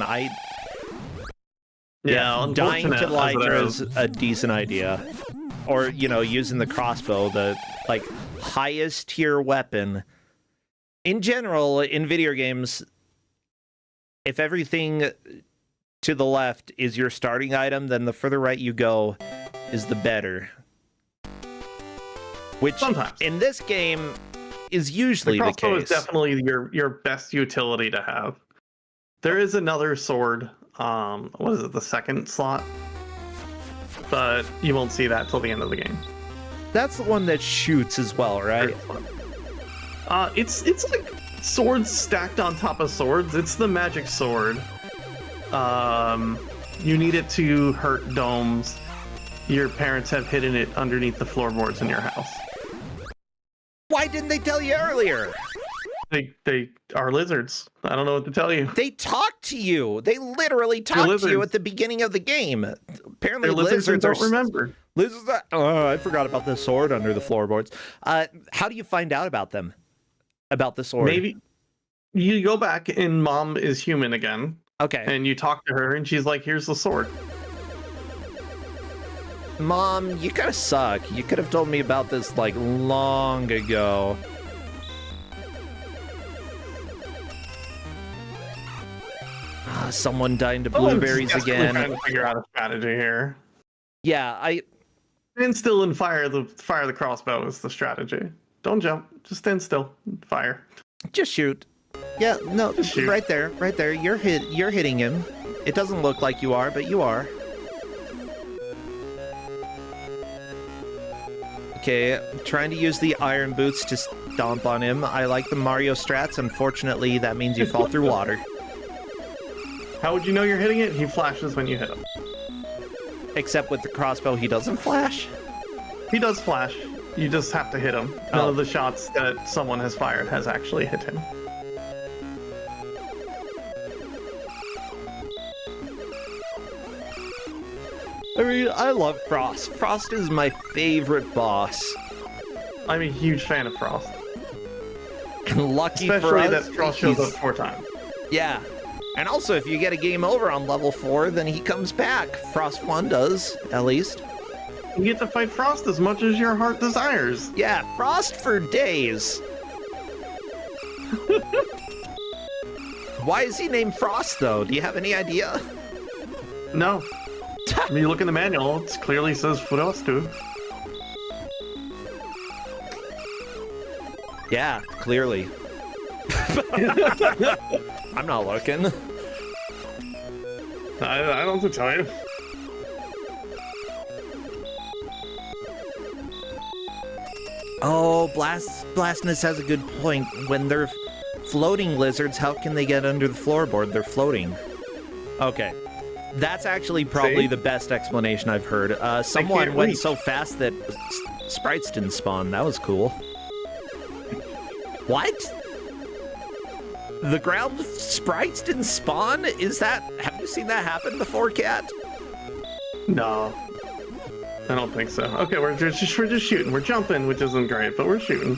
Yeah,
dying to
unfortunate as it
Lycra
is.
is a decent idea. Or, using the crossbow, the, highest tier weapon. In general, in video games, if everything to the left is your starting item, then the further right you go is the better. Which,
Sometimes.
in this game, is usually
The
the
crossbow
case.
is definitely your best utility to have. There is another sword. What is it? The second slot. But you won't see that till the end of the game.
That's the one that shoots as well, right?
It's like swords stacked on top of swords. It's the magic sword. You need it to hurt domes. Your parents have hidden it underneath the floorboards in your house.
Why didn't they tell you earlier?
They are lizards. I don't know what to tell you.
They talk to you. They literally talk to you
lizards.
at the beginning of the game. Apparently,
They're lizards and
lizards
don't remember.
Lizards are... Oh, I forgot about the sword under the floorboards. How do you find out about them? About the sword?
Maybe you go back and Mom is human again.
Okay.
And you talk to her and she's like, here's the sword.
Mom, you kind of suck. You could have told me about this, long ago. someone dying to
Oh, I'm
blueberries
desperately
again.
trying to figure out a strategy here.
Yeah,
Stand still and fire the crossbow is the strategy. Don't jump. Just stand still. And fire.
just shoot. Yeah, no,
Just shoot.
right there, right there. You're hitting him. It doesn't look like you are, but you are. Okay, trying to use the iron boots to stomp on him. I like the Mario strats. Unfortunately, that means you fall through water.
How would you know you're hitting it? He flashes when you hit him.
Except with the crossbow, he doesn't flash.
He does flash. You just have to hit him. None
Oh.
of the shots that someone has fired has actually hit him.
I mean, I love Frost. Frost is my favorite boss.
I'm a huge fan of Frost.
And lucky for
Especially
us,
that Frost shows up
he's-
4 times.
Yeah. And also, if you get a game over on level 4, then he comes back. Frost 1 does, at least.
You get to fight Frost as much as your heart desires.
Yeah, Frost for days. Why is he named Frost, though? Do you have any idea?
No. When you look in the manual, it clearly says Frost, dude.
Yeah, clearly. I'm not looking.
I don't have to tell you.
Oh, Blastness has a good point. When they're floating lizards, how can they get under the floorboard? They're floating. Okay. That's actually probably
See?
the best explanation I've heard. Someone
can't
went
reach.
so fast that sprites didn't spawn. That was cool. What? The ground sprites didn't spawn? Have you seen that happen before, Cat?
No. I don't think so. Okay, we're just shooting. We're jumping, which isn't great, but we're shooting.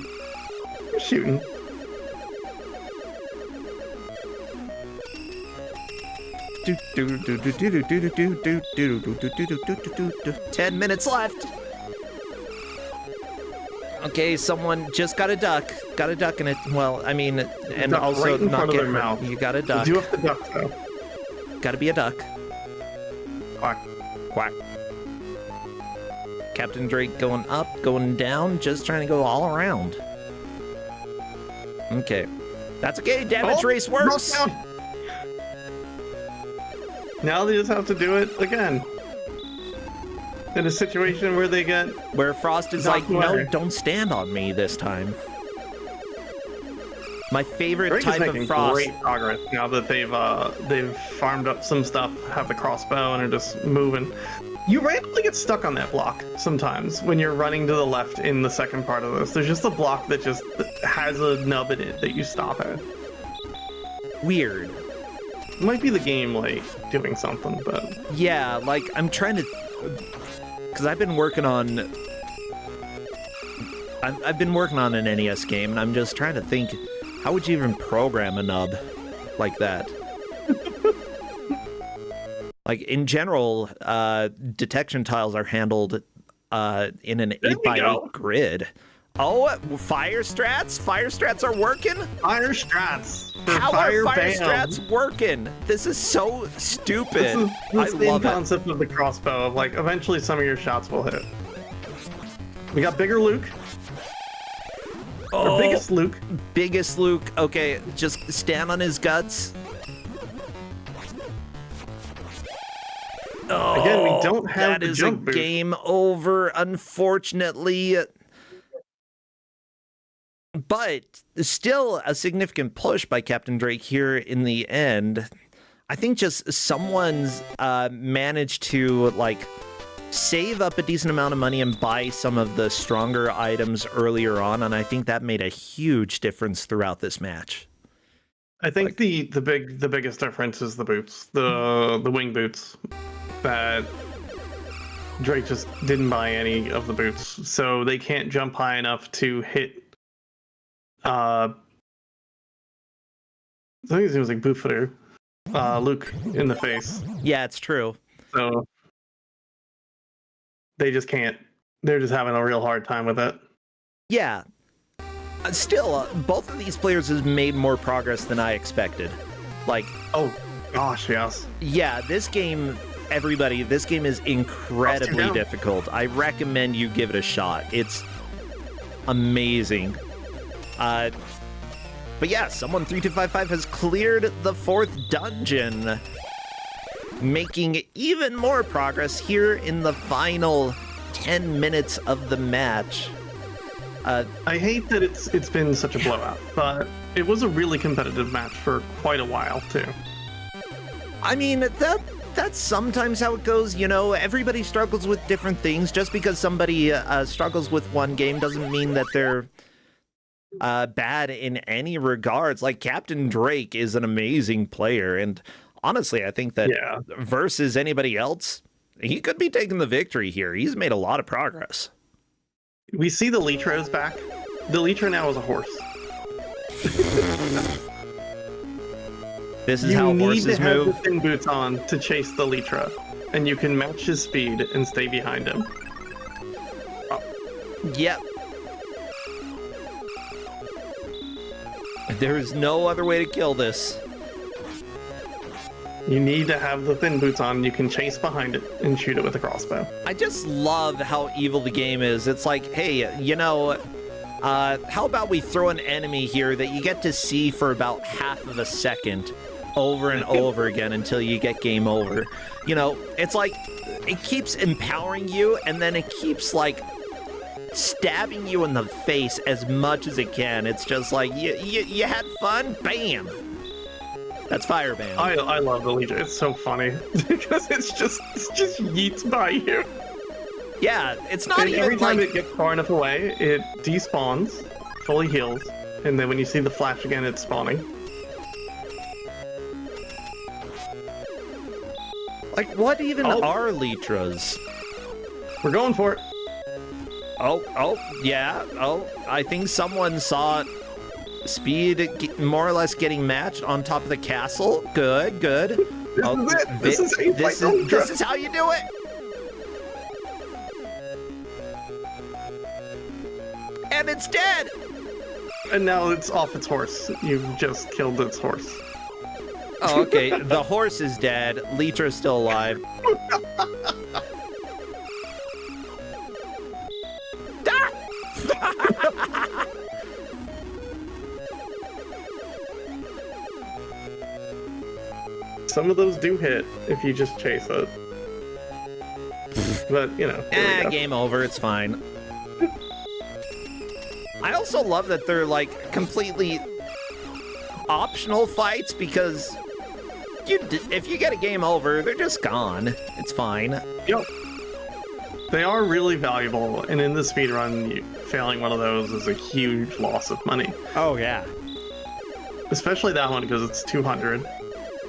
We're shooting.
Do, do, do, do, do, do, do, do, do, do, do, do, do, do, do, do, do. 10 minutes left. Okay, someone just got a duck. Got a duck in it. Well, I mean, and
Duck
also
right in
not
front of
get
their
hurt.
mouth.
You got a duck.
Do have to duck, though.
Gotta be a duck.
Quack.
Quack. Capndrake going up, going down, just trying to go all around. Okay. That's okay. Damage
Oh,
race works.
knocked down. Now they just have to do it again. In a situation where they get...
Where Frost is
Knocked
like, no,
away.
don't stand on me this time. My favorite
Drake is
type
making
of Frost.
great progress now that they've farmed up some stuff, have the crossbow, and are just moving. You randomly get stuck on that block sometimes when you're running to the left in the second part of this. There's just a block that just has a nub in it that you stop at.
Weird.
It might be the game like doing something, but
Yeah, like I'm trying to, because I've been working on. I've been working on an NES game, and I'm just trying to think, how would you even program a nub like that? Like in general, detection tiles are handled in an
There we
8x8
go.
grid. Oh, fire strats! Fire strats are working.
fire strats for
How
fire
are fire
bam.
strats working? This is so stupid.
This is the
I
same
love it.
concept of the crossbow. Of like, eventually some of your shots will hit. We got bigger Luke. Or
Oh,
biggest Luke.
biggest Luke. Okay, just stand on his guts. Oh,
Again, we don't have
that
the
is
jump
a
boost.
game over, unfortunately. But still a significant push by Capndrake here in the end. I think just someone's managed to like save up a decent amount of money and buy some of the stronger items earlier on, and I think that made a huge difference throughout this match.
I think the biggest difference is the boots, the wing boots. That Drake just didn't buy any of the boots, so they can't jump high enough to hit. I think it was like Bootfooter, Luke in the face.
Yeah, it's true.
So they just can't. They're just having a real hard time with it.
Yeah. Still, both of these players have made more progress than I expected. Like,
Oh, gosh, yes.
Yeah, this game, everybody, this game is incredibly difficult. I recommend you give it a shot. It's amazing. But yeah, Someone3255 has cleared the 4th dungeon, making even more progress here in the final 10 minutes of the match.
I hate that it's been such a blowout, but it was a really competitive match for quite a while too.
I mean, that's sometimes how it goes, you know. Everybody struggles with different things. Just because somebody struggles with one game doesn't mean that they're bad in any regards. Like, Capndrake is an amazing player, and honestly, I think that versus anybody else, he could be taking the victory here. He's made a lot of progress.
We see the Litros back. The Litra now is a horse.
This is how horses move.
You need to have the thin boots on to chase the Litra, and you can match his speed and stay behind him.
Yep. There is no other way to kill this.
You need to have the thin boots on. You can chase behind it and shoot it with a crossbow.
I just love how evil the game is. It's like, hey, you know, how about we throw an enemy here that you get to see for about half of a second over and over again until you get game over. You know, it's like, it keeps empowering you, and then it keeps, like, stabbing you in the face as much as it can. It's just like, you had fun? Bam! That's Fireband.
I love the Legion. It's so funny because it's just yeets by you.
Yeah, it's not even
every time it gets far enough away, it despawns, fully heals, and then when you see the flash again, it's spawning.
Like, what even are Litras?
We're going for it.
Oh, yeah. Oh, I think someone saw Speed more or less getting matched on top of the castle. Good.
This is it.
This is how you do it. And it's dead.
And now it's off its horse. You've just killed its horse.
Oh, okay. The horse is dead. Litra's still alive.
Some of those do hit if you just chase it. But, you know.
Game over. It's fine. I also love that they're, like, completely optional fights because if you get a game over, they're just gone. It's fine.
Yep. They are really valuable, and in the speedrun, failing one of those is a huge loss of money.
Oh, yeah.
Especially that one, because it's 200.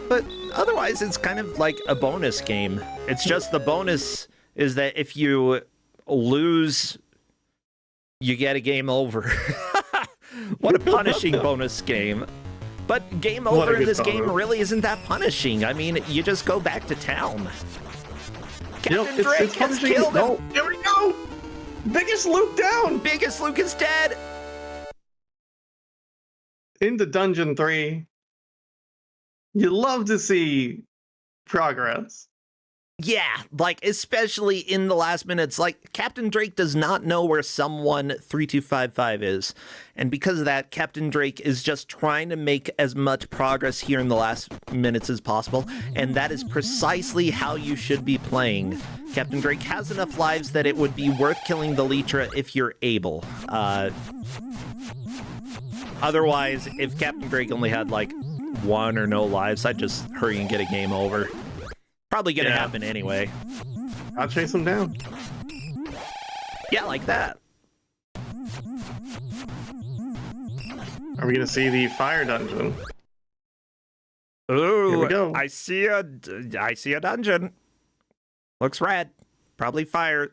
But otherwise, it's kind of like a bonus game. It's just the bonus is that if you lose, you get a game over. What a punishing bonus game. But game over in this game really isn't that punishing. I mean, you just go back to town. Capndrake has killed him.
Oh, here we go. Biggest Luke down.
Biggest Luke is dead.
Into Dungeon 3. You love to see progress.
Yeah, like, especially in the last minutes. Like, Capndrake does not know where Someone3255 is. And because of that, Capndrake is just trying to make as much progress here in the last minutes as possible. And that is precisely how you should be playing. Capndrake has enough lives that it would be worth killing the Litra if you're able. Otherwise, if Capndrake only had, like, 1 or no lives, I'd just hurry and get a game over. Probably gonna happen anyway.
I'll chase him down.
Yeah, like that.
Are we gonna see the fire dungeon?
Ooh,
here we go.
I see a dungeon. Looks red. Probably fire.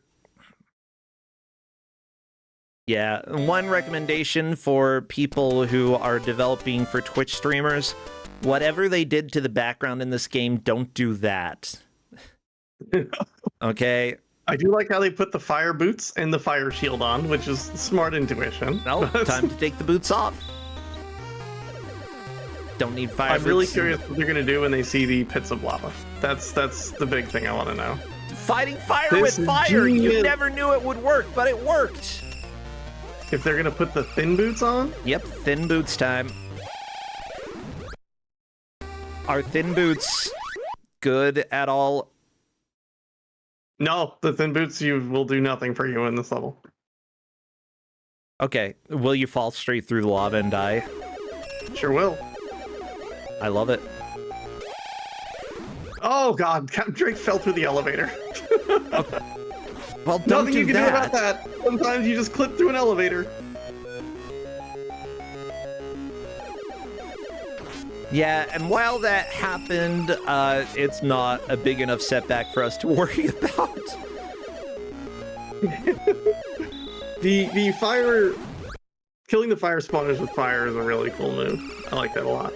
Yeah, one recommendation for people who are developing for Twitch streamers: whatever they did to the background in this game, don't do that. Okay?
I do like how they put the fire boots and the fire shield on, which is smart intuition.
No, time to take the boots off. Don't need fire
I'm really
boots.
curious what they're gonna do when they see the pits of lava. That's the big thing I want to know.
Fighting fire
This
with fire! You
genius.
never knew it would work, but it worked!
If they're gonna put the thin boots on,
Yep, thin boots time. Are thin boots good at all?
no, the thin boots will do nothing for you in this level.
Okay, will you fall straight through the lava and die?
Sure will.
I love it.
Oh god, Capndrake fell through the elevator.
Well, don't
Nothing
do
you can
that.
do about that. Sometimes you just clip through an elevator.
Yeah, and while that happened, it's not a big enough setback for us to worry about.
The fire, killing the fire spawners with fire is a really cool move. I like that a lot.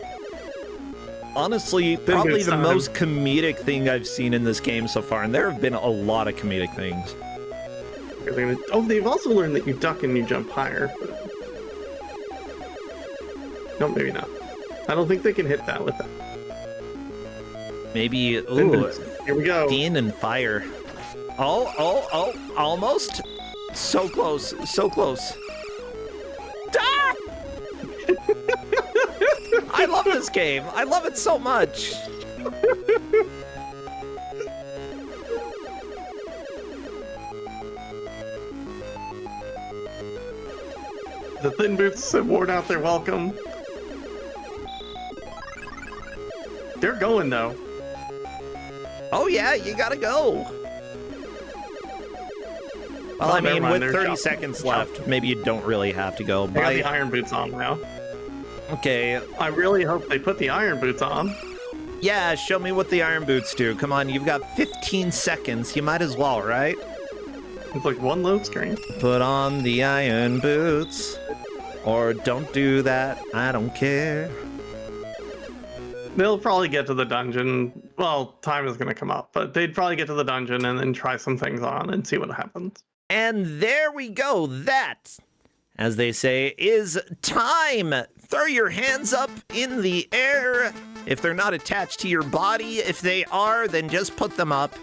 Honestly,
Thin
probably
boots
the
time.
most comedic thing I've seen in this game so far, and there have been a lot of comedic things.
Oh, they've also learned that you duck and you jump higher. But... no, maybe not. I don't think they can hit that with that.
Maybe,
Thin
ooh,
boots. Here we go.
Dean and fire. Oh, almost. So close, so close. Ah! I love this game. I love it so much.
The thin boots have worn out their welcome. They're going though.
Oh yeah, you gotta go. Well,
Oh,
I
never
mean,
mind,
with
they're
30
jumping.
seconds left, maybe you don't really have to go.
They
But
got the iron boots on now.
okay,
I really hope they put the iron boots on.
yeah, show me what the iron boots do. Come on, you've got 15 seconds. You might as well, right?
It's like one load screen.
Put on the iron boots. Or don't do that. I don't care.
They'll probably get to the dungeon. Well, time is going to come up, but they'd probably get to the dungeon and then try some things on and see what happens.
And there we go. That, as they say, is time. Throw your hands up in the air if they're not attached to your body. If they are, then just put them up.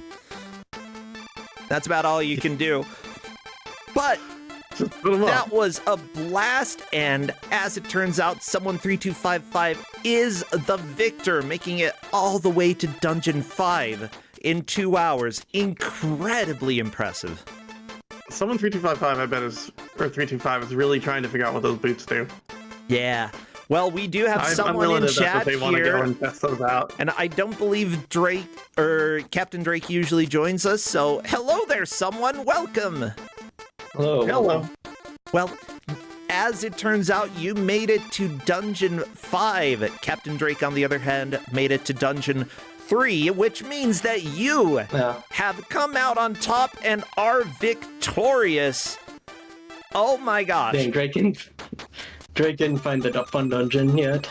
That's about all you can do. But
Just put them
that
up.
was a blast, and as it turns out, Someone3255 is the victor, making it all the way to Dungeon 5 in 2 hours. Incredibly impressive.
Someone 3255, I bet, or 325 is really trying to figure out what those boots do.
Yeah. Well, we do have
I'm
someone
willing
in
to bet
chat
that they want to go
here,
and test those out.
and I don't believe Drake or Capndrake usually joins us, so hello there, someone. Welcome.
Hello.
Hello.
Well, as it turns out, you made it to Dungeon 5. Capndrake, on the other hand, made it to Dungeon 3, which means that you
Yeah.
have come out on top and are victorious. Oh my gosh.
Dang, Drake didn't find the fun dungeon yet.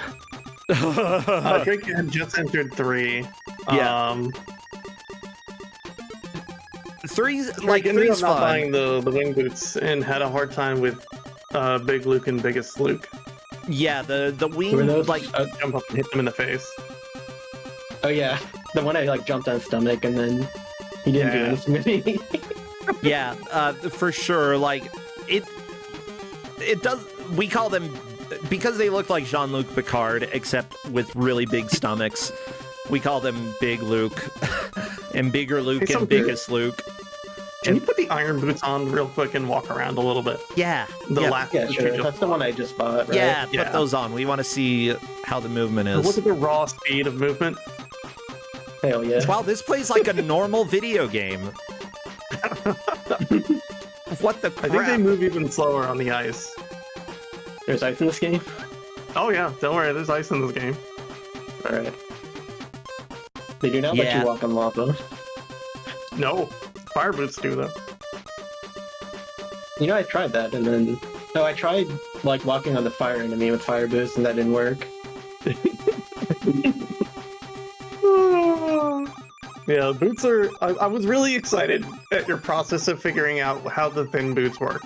Drake had just entered 3.
Yeah. Three's
Like, ended
three's
up not
fun.
buying the wing boots and had a hard time with Big Luke and Biggest Luke.
Yeah, the
Were
wing,
those?
like,
Jump up and hit them in the face.
Oh yeah, the one I like jumped on his stomach and then he didn't do
Yeah.
anything to me.
yeah, for sure. Like, it does, we call them, because they look like Jean-Luc Picard, except with really big stomachs, we call them Big Luke, and Bigger Luke,
Hey,
and
so
Biggest Luke.
Can you put the iron boots on real quick and walk around a little bit?
Yeah,
The
yeah,
last
Yeah,
that
sure.
you just
That's the one I just bought, right?
yeah,
Yeah.
put those on. We want to see how the movement
Look
is.
at the raw speed of movement.
Hell yeah.
Wow, this plays like a normal video game. What the
I think they
crap?
move even slower on the ice.
There's ice in this game?
Oh yeah, don't worry, there's ice in this game.
Alright. They do not let
Yeah.
you walk on lava.
No, fire boots do though.
You know, I tried that and then... No, I tried, like, walking on the fire enemy with fire boost and that didn't work.
Yeah, boots are... I was really excited at your process of figuring out how the thin boots work.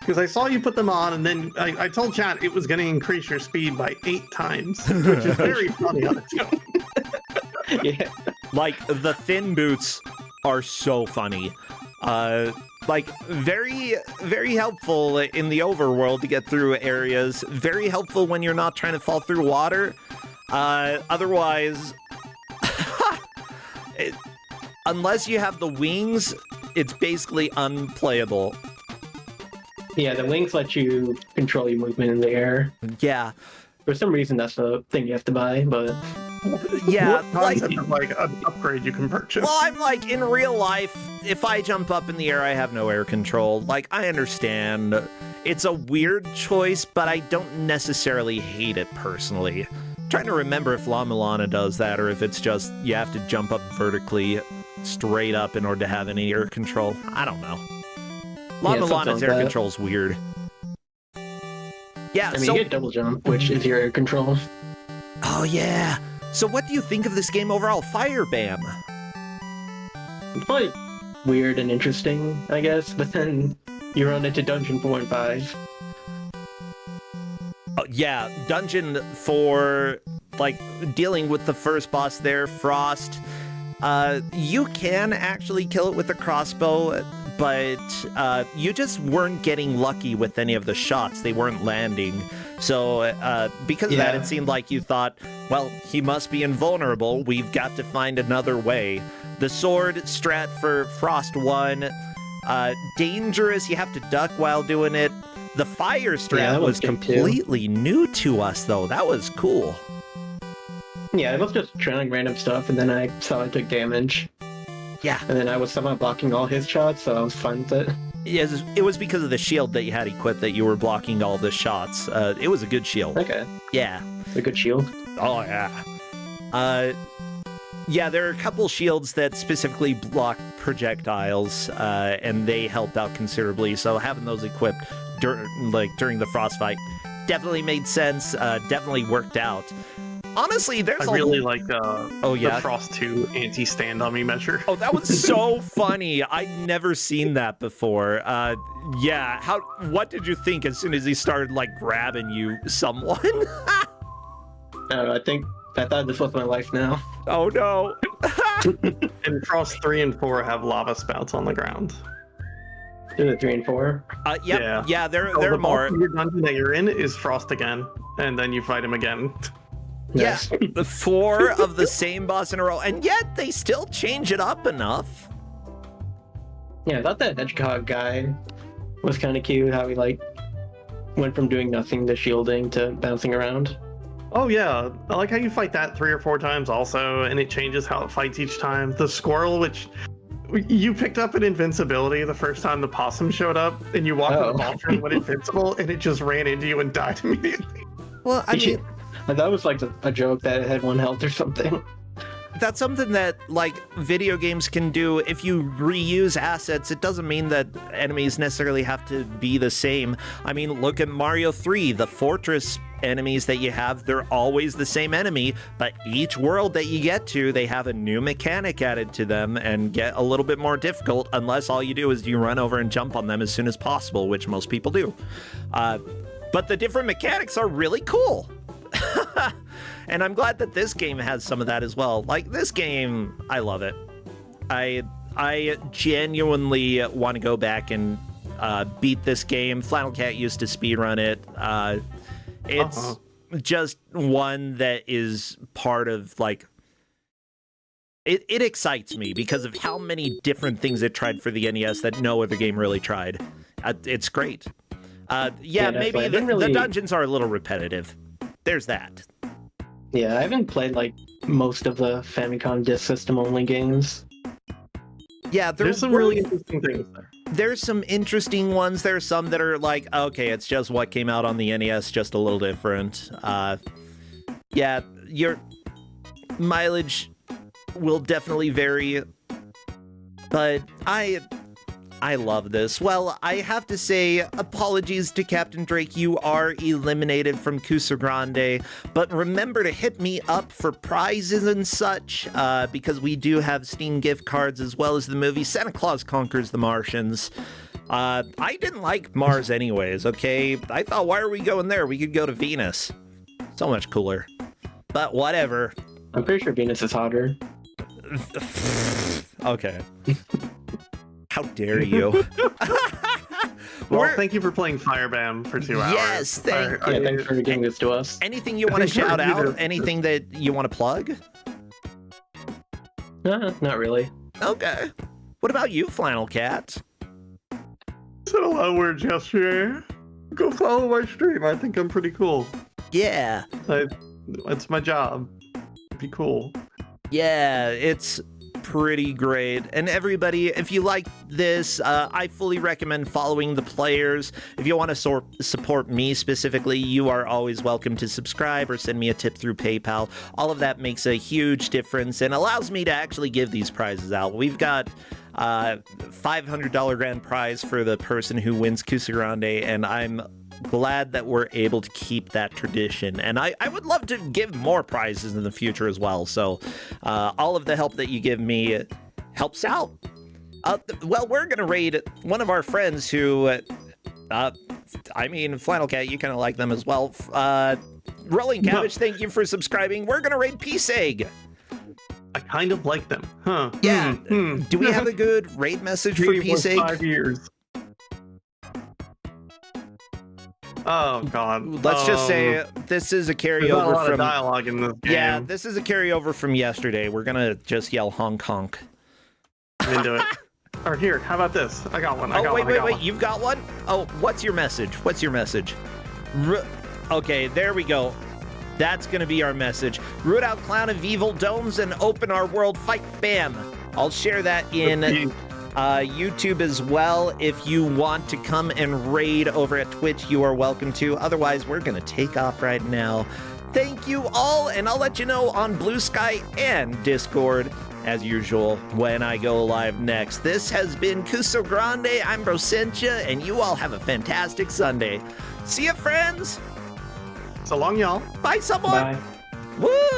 because I saw you put them on, and then I told chat it was going to increase your speed by 8 times, which is very funny on its own.
Yeah.
Like, the thin boots are so funny. Like, very, very helpful in the overworld to get through areas. Very helpful when you're not trying to fall through water. Otherwise, unless you have the wings, it's basically unplayable.
Yeah, the wings let you control your movement in the air.
Yeah.
For some reason, that's the thing you have to buy, but...
Yeah,
What concept of like an upgrade you can purchase?
Well, I'm like, in real life, if I jump up in the air, I have no air control. Like, I understand. It's a weird choice, but I don't necessarily hate it personally. I'm trying to remember if La Milana does that, or if it's just you have to jump up vertically, straight up, in order to have any air control. I don't know. La
Yeah, something
Milana's
like
air
that.
control's weird. Yeah,
I mean,
so...
you get double jump, which is your air control.
Oh, yeah. So what do you think of this game overall? Firebam.
It's probably weird and interesting, I guess, but then you run into Dungeon 4 and 5.
Oh, yeah, Dungeon 4, like, dealing with the first boss there, Frost. You can actually kill it with a crossbow, but you just weren't getting lucky with any of the shots. They weren't landing. So because of that,
Yeah.
it seemed like you thought, well, he must be invulnerable. We've got to find another way. The sword strat for Frost 1, dangerous. You have to duck while doing it. The fire strat
Yeah, that
was
was good, too.
completely new to us, though. That was cool.
Yeah, I was just trying random stuff, and then I saw I took damage.
Yeah.
And then I was somehow blocking all his shots, so I was fine with it.
Yes, it was because of the shield that you had equipped that you were blocking all the shots. It was a good shield.
Okay,
Yeah.
it's a good shield.
Oh, yeah. Yeah, there are a couple shields that specifically block projectiles, and they helped out considerably. So having those equipped during the frost fight definitely made sense. Definitely worked out. Honestly, there's
I really like the Frost 2 anti-stand on me measure.
Oh, that was so funny. I'd never seen that before. Yeah, what did you think as soon as he started, like, grabbing you, someone?
I don't know, I thought this was my life now.
Oh, no.
And Frost 3 and 4 have lava spouts on the ground.
Is it 3 and 4?
Yep. Yeah, there
So
are
the
more.
boss of your dungeon that you're in is Frost again, and then you fight him again.
Yeah, the 4 of the same boss in a row, and yet they still change it up enough.
Yeah, I thought that Hedgehog guy was kind of cute, how he, like, went from doing nothing to shielding to bouncing around.
Oh yeah, I like how you fight that 3 or 4 times also, and it changes how it fights each time. The squirrel, which you picked up an invincibility the first time the possum showed up, and you walked to the boss room when invincible, and it just ran into you and died immediately.
Well, I mean,
I thought it was like a joke that it had 1 health or something.
that's something that, like, video games can do. If you reuse assets, it doesn't mean that enemies necessarily have to be the same. I mean, look at Mario 3, the fortress enemies that you have, they're always the same enemy, but each world that you get to, they have a new mechanic added to them and get a little bit more difficult, unless all you do is you run over and jump on them as soon as possible, which most people do. But the different mechanics are really cool. And I'm glad that this game has some of that as well. Like, this game, I love it. I genuinely want to go back and beat this game. Flannel Cat used to speedrun it. It's just one that is part of, like, it excites me because of how many different things it tried for the NES that no other game really tried. It's great. Maybe the dungeons are a little repetitive. There's that.
Yeah, I haven't played, like, most of the Famicom Disk System only games.
Yeah,
there's some really interesting things there.
There's some interesting ones. There's some that are like, okay, it's just what came out on the NES, just a little different. Yeah, your mileage will definitely vary, but I love this. Well, I have to say, apologies to Capndrake, you are eliminated from Kusogrande, but remember to hit me up for prizes and such, because we do have Steam gift cards as well as the movie Santa Claus Conquers the Martians. I didn't like Mars anyways, okay? I thought, why are we going there? We could go to Venus. So much cooler. But whatever.
I'm pretty sure Venus is hotter.
Okay. How dare you?
Well, thank you for playing Firebam for 2 hours.
Yes, thank
Yeah, thanks for giving this to us.
Anything you want to shout out? Anything that you want to plug?
Not really.
Okay. What about you, Flannel Cat?
Said a lot of words yesterday. Go follow my stream. I think I'm pretty cool.
Yeah.
It's my job. Be cool.
Yeah, it's pretty great. And everybody, if you like this, I fully recommend following the players. If you want to support me specifically, you are always welcome to subscribe or send me a tip through PayPal. All of that makes a huge difference and allows me to actually give these prizes out. We've got $500 grand prize for the person who wins Kusogrande, and I'm glad that we're able to keep that tradition. And I would love to give more prizes in the future as well. So all of the help that you give me helps out. Well, we're going to raid one of our friends who, I mean, Flannel Cat, you kind of like them as well. Rolling Cabbage, thank you for subscribing. We're going to raid Peace Egg.
I kind of like them. Huh.
Yeah. Do we have a good raid message for Peace Egg?
5 years. Oh God.
Let's just say this is a
There's
carryover
not a lot
from
of dialogue in this game.
Yeah, this is a carryover from yesterday. We're gonna just yell honk honk.
I'm into it. Or here, how about this? I got one.
Wait, you've got one? Oh, what's your message? What's your message? Okay, there we go. That's gonna be our message. Root out clown of evil domes and open our world fight. Bam. I'll share that in YouTube as well. If you want to come and raid over at Twitch, you are welcome to. Otherwise, we're gonna take off right now. Thank you all, and I'll let you know on Blue Sky and Discord, as usual, when I go live next. This has been Kusogrande. I'm Brosentia, and you all have a fantastic Sunday. See ya, friends.
So long, y'all.
Bye, someone.
Bye.
Woo!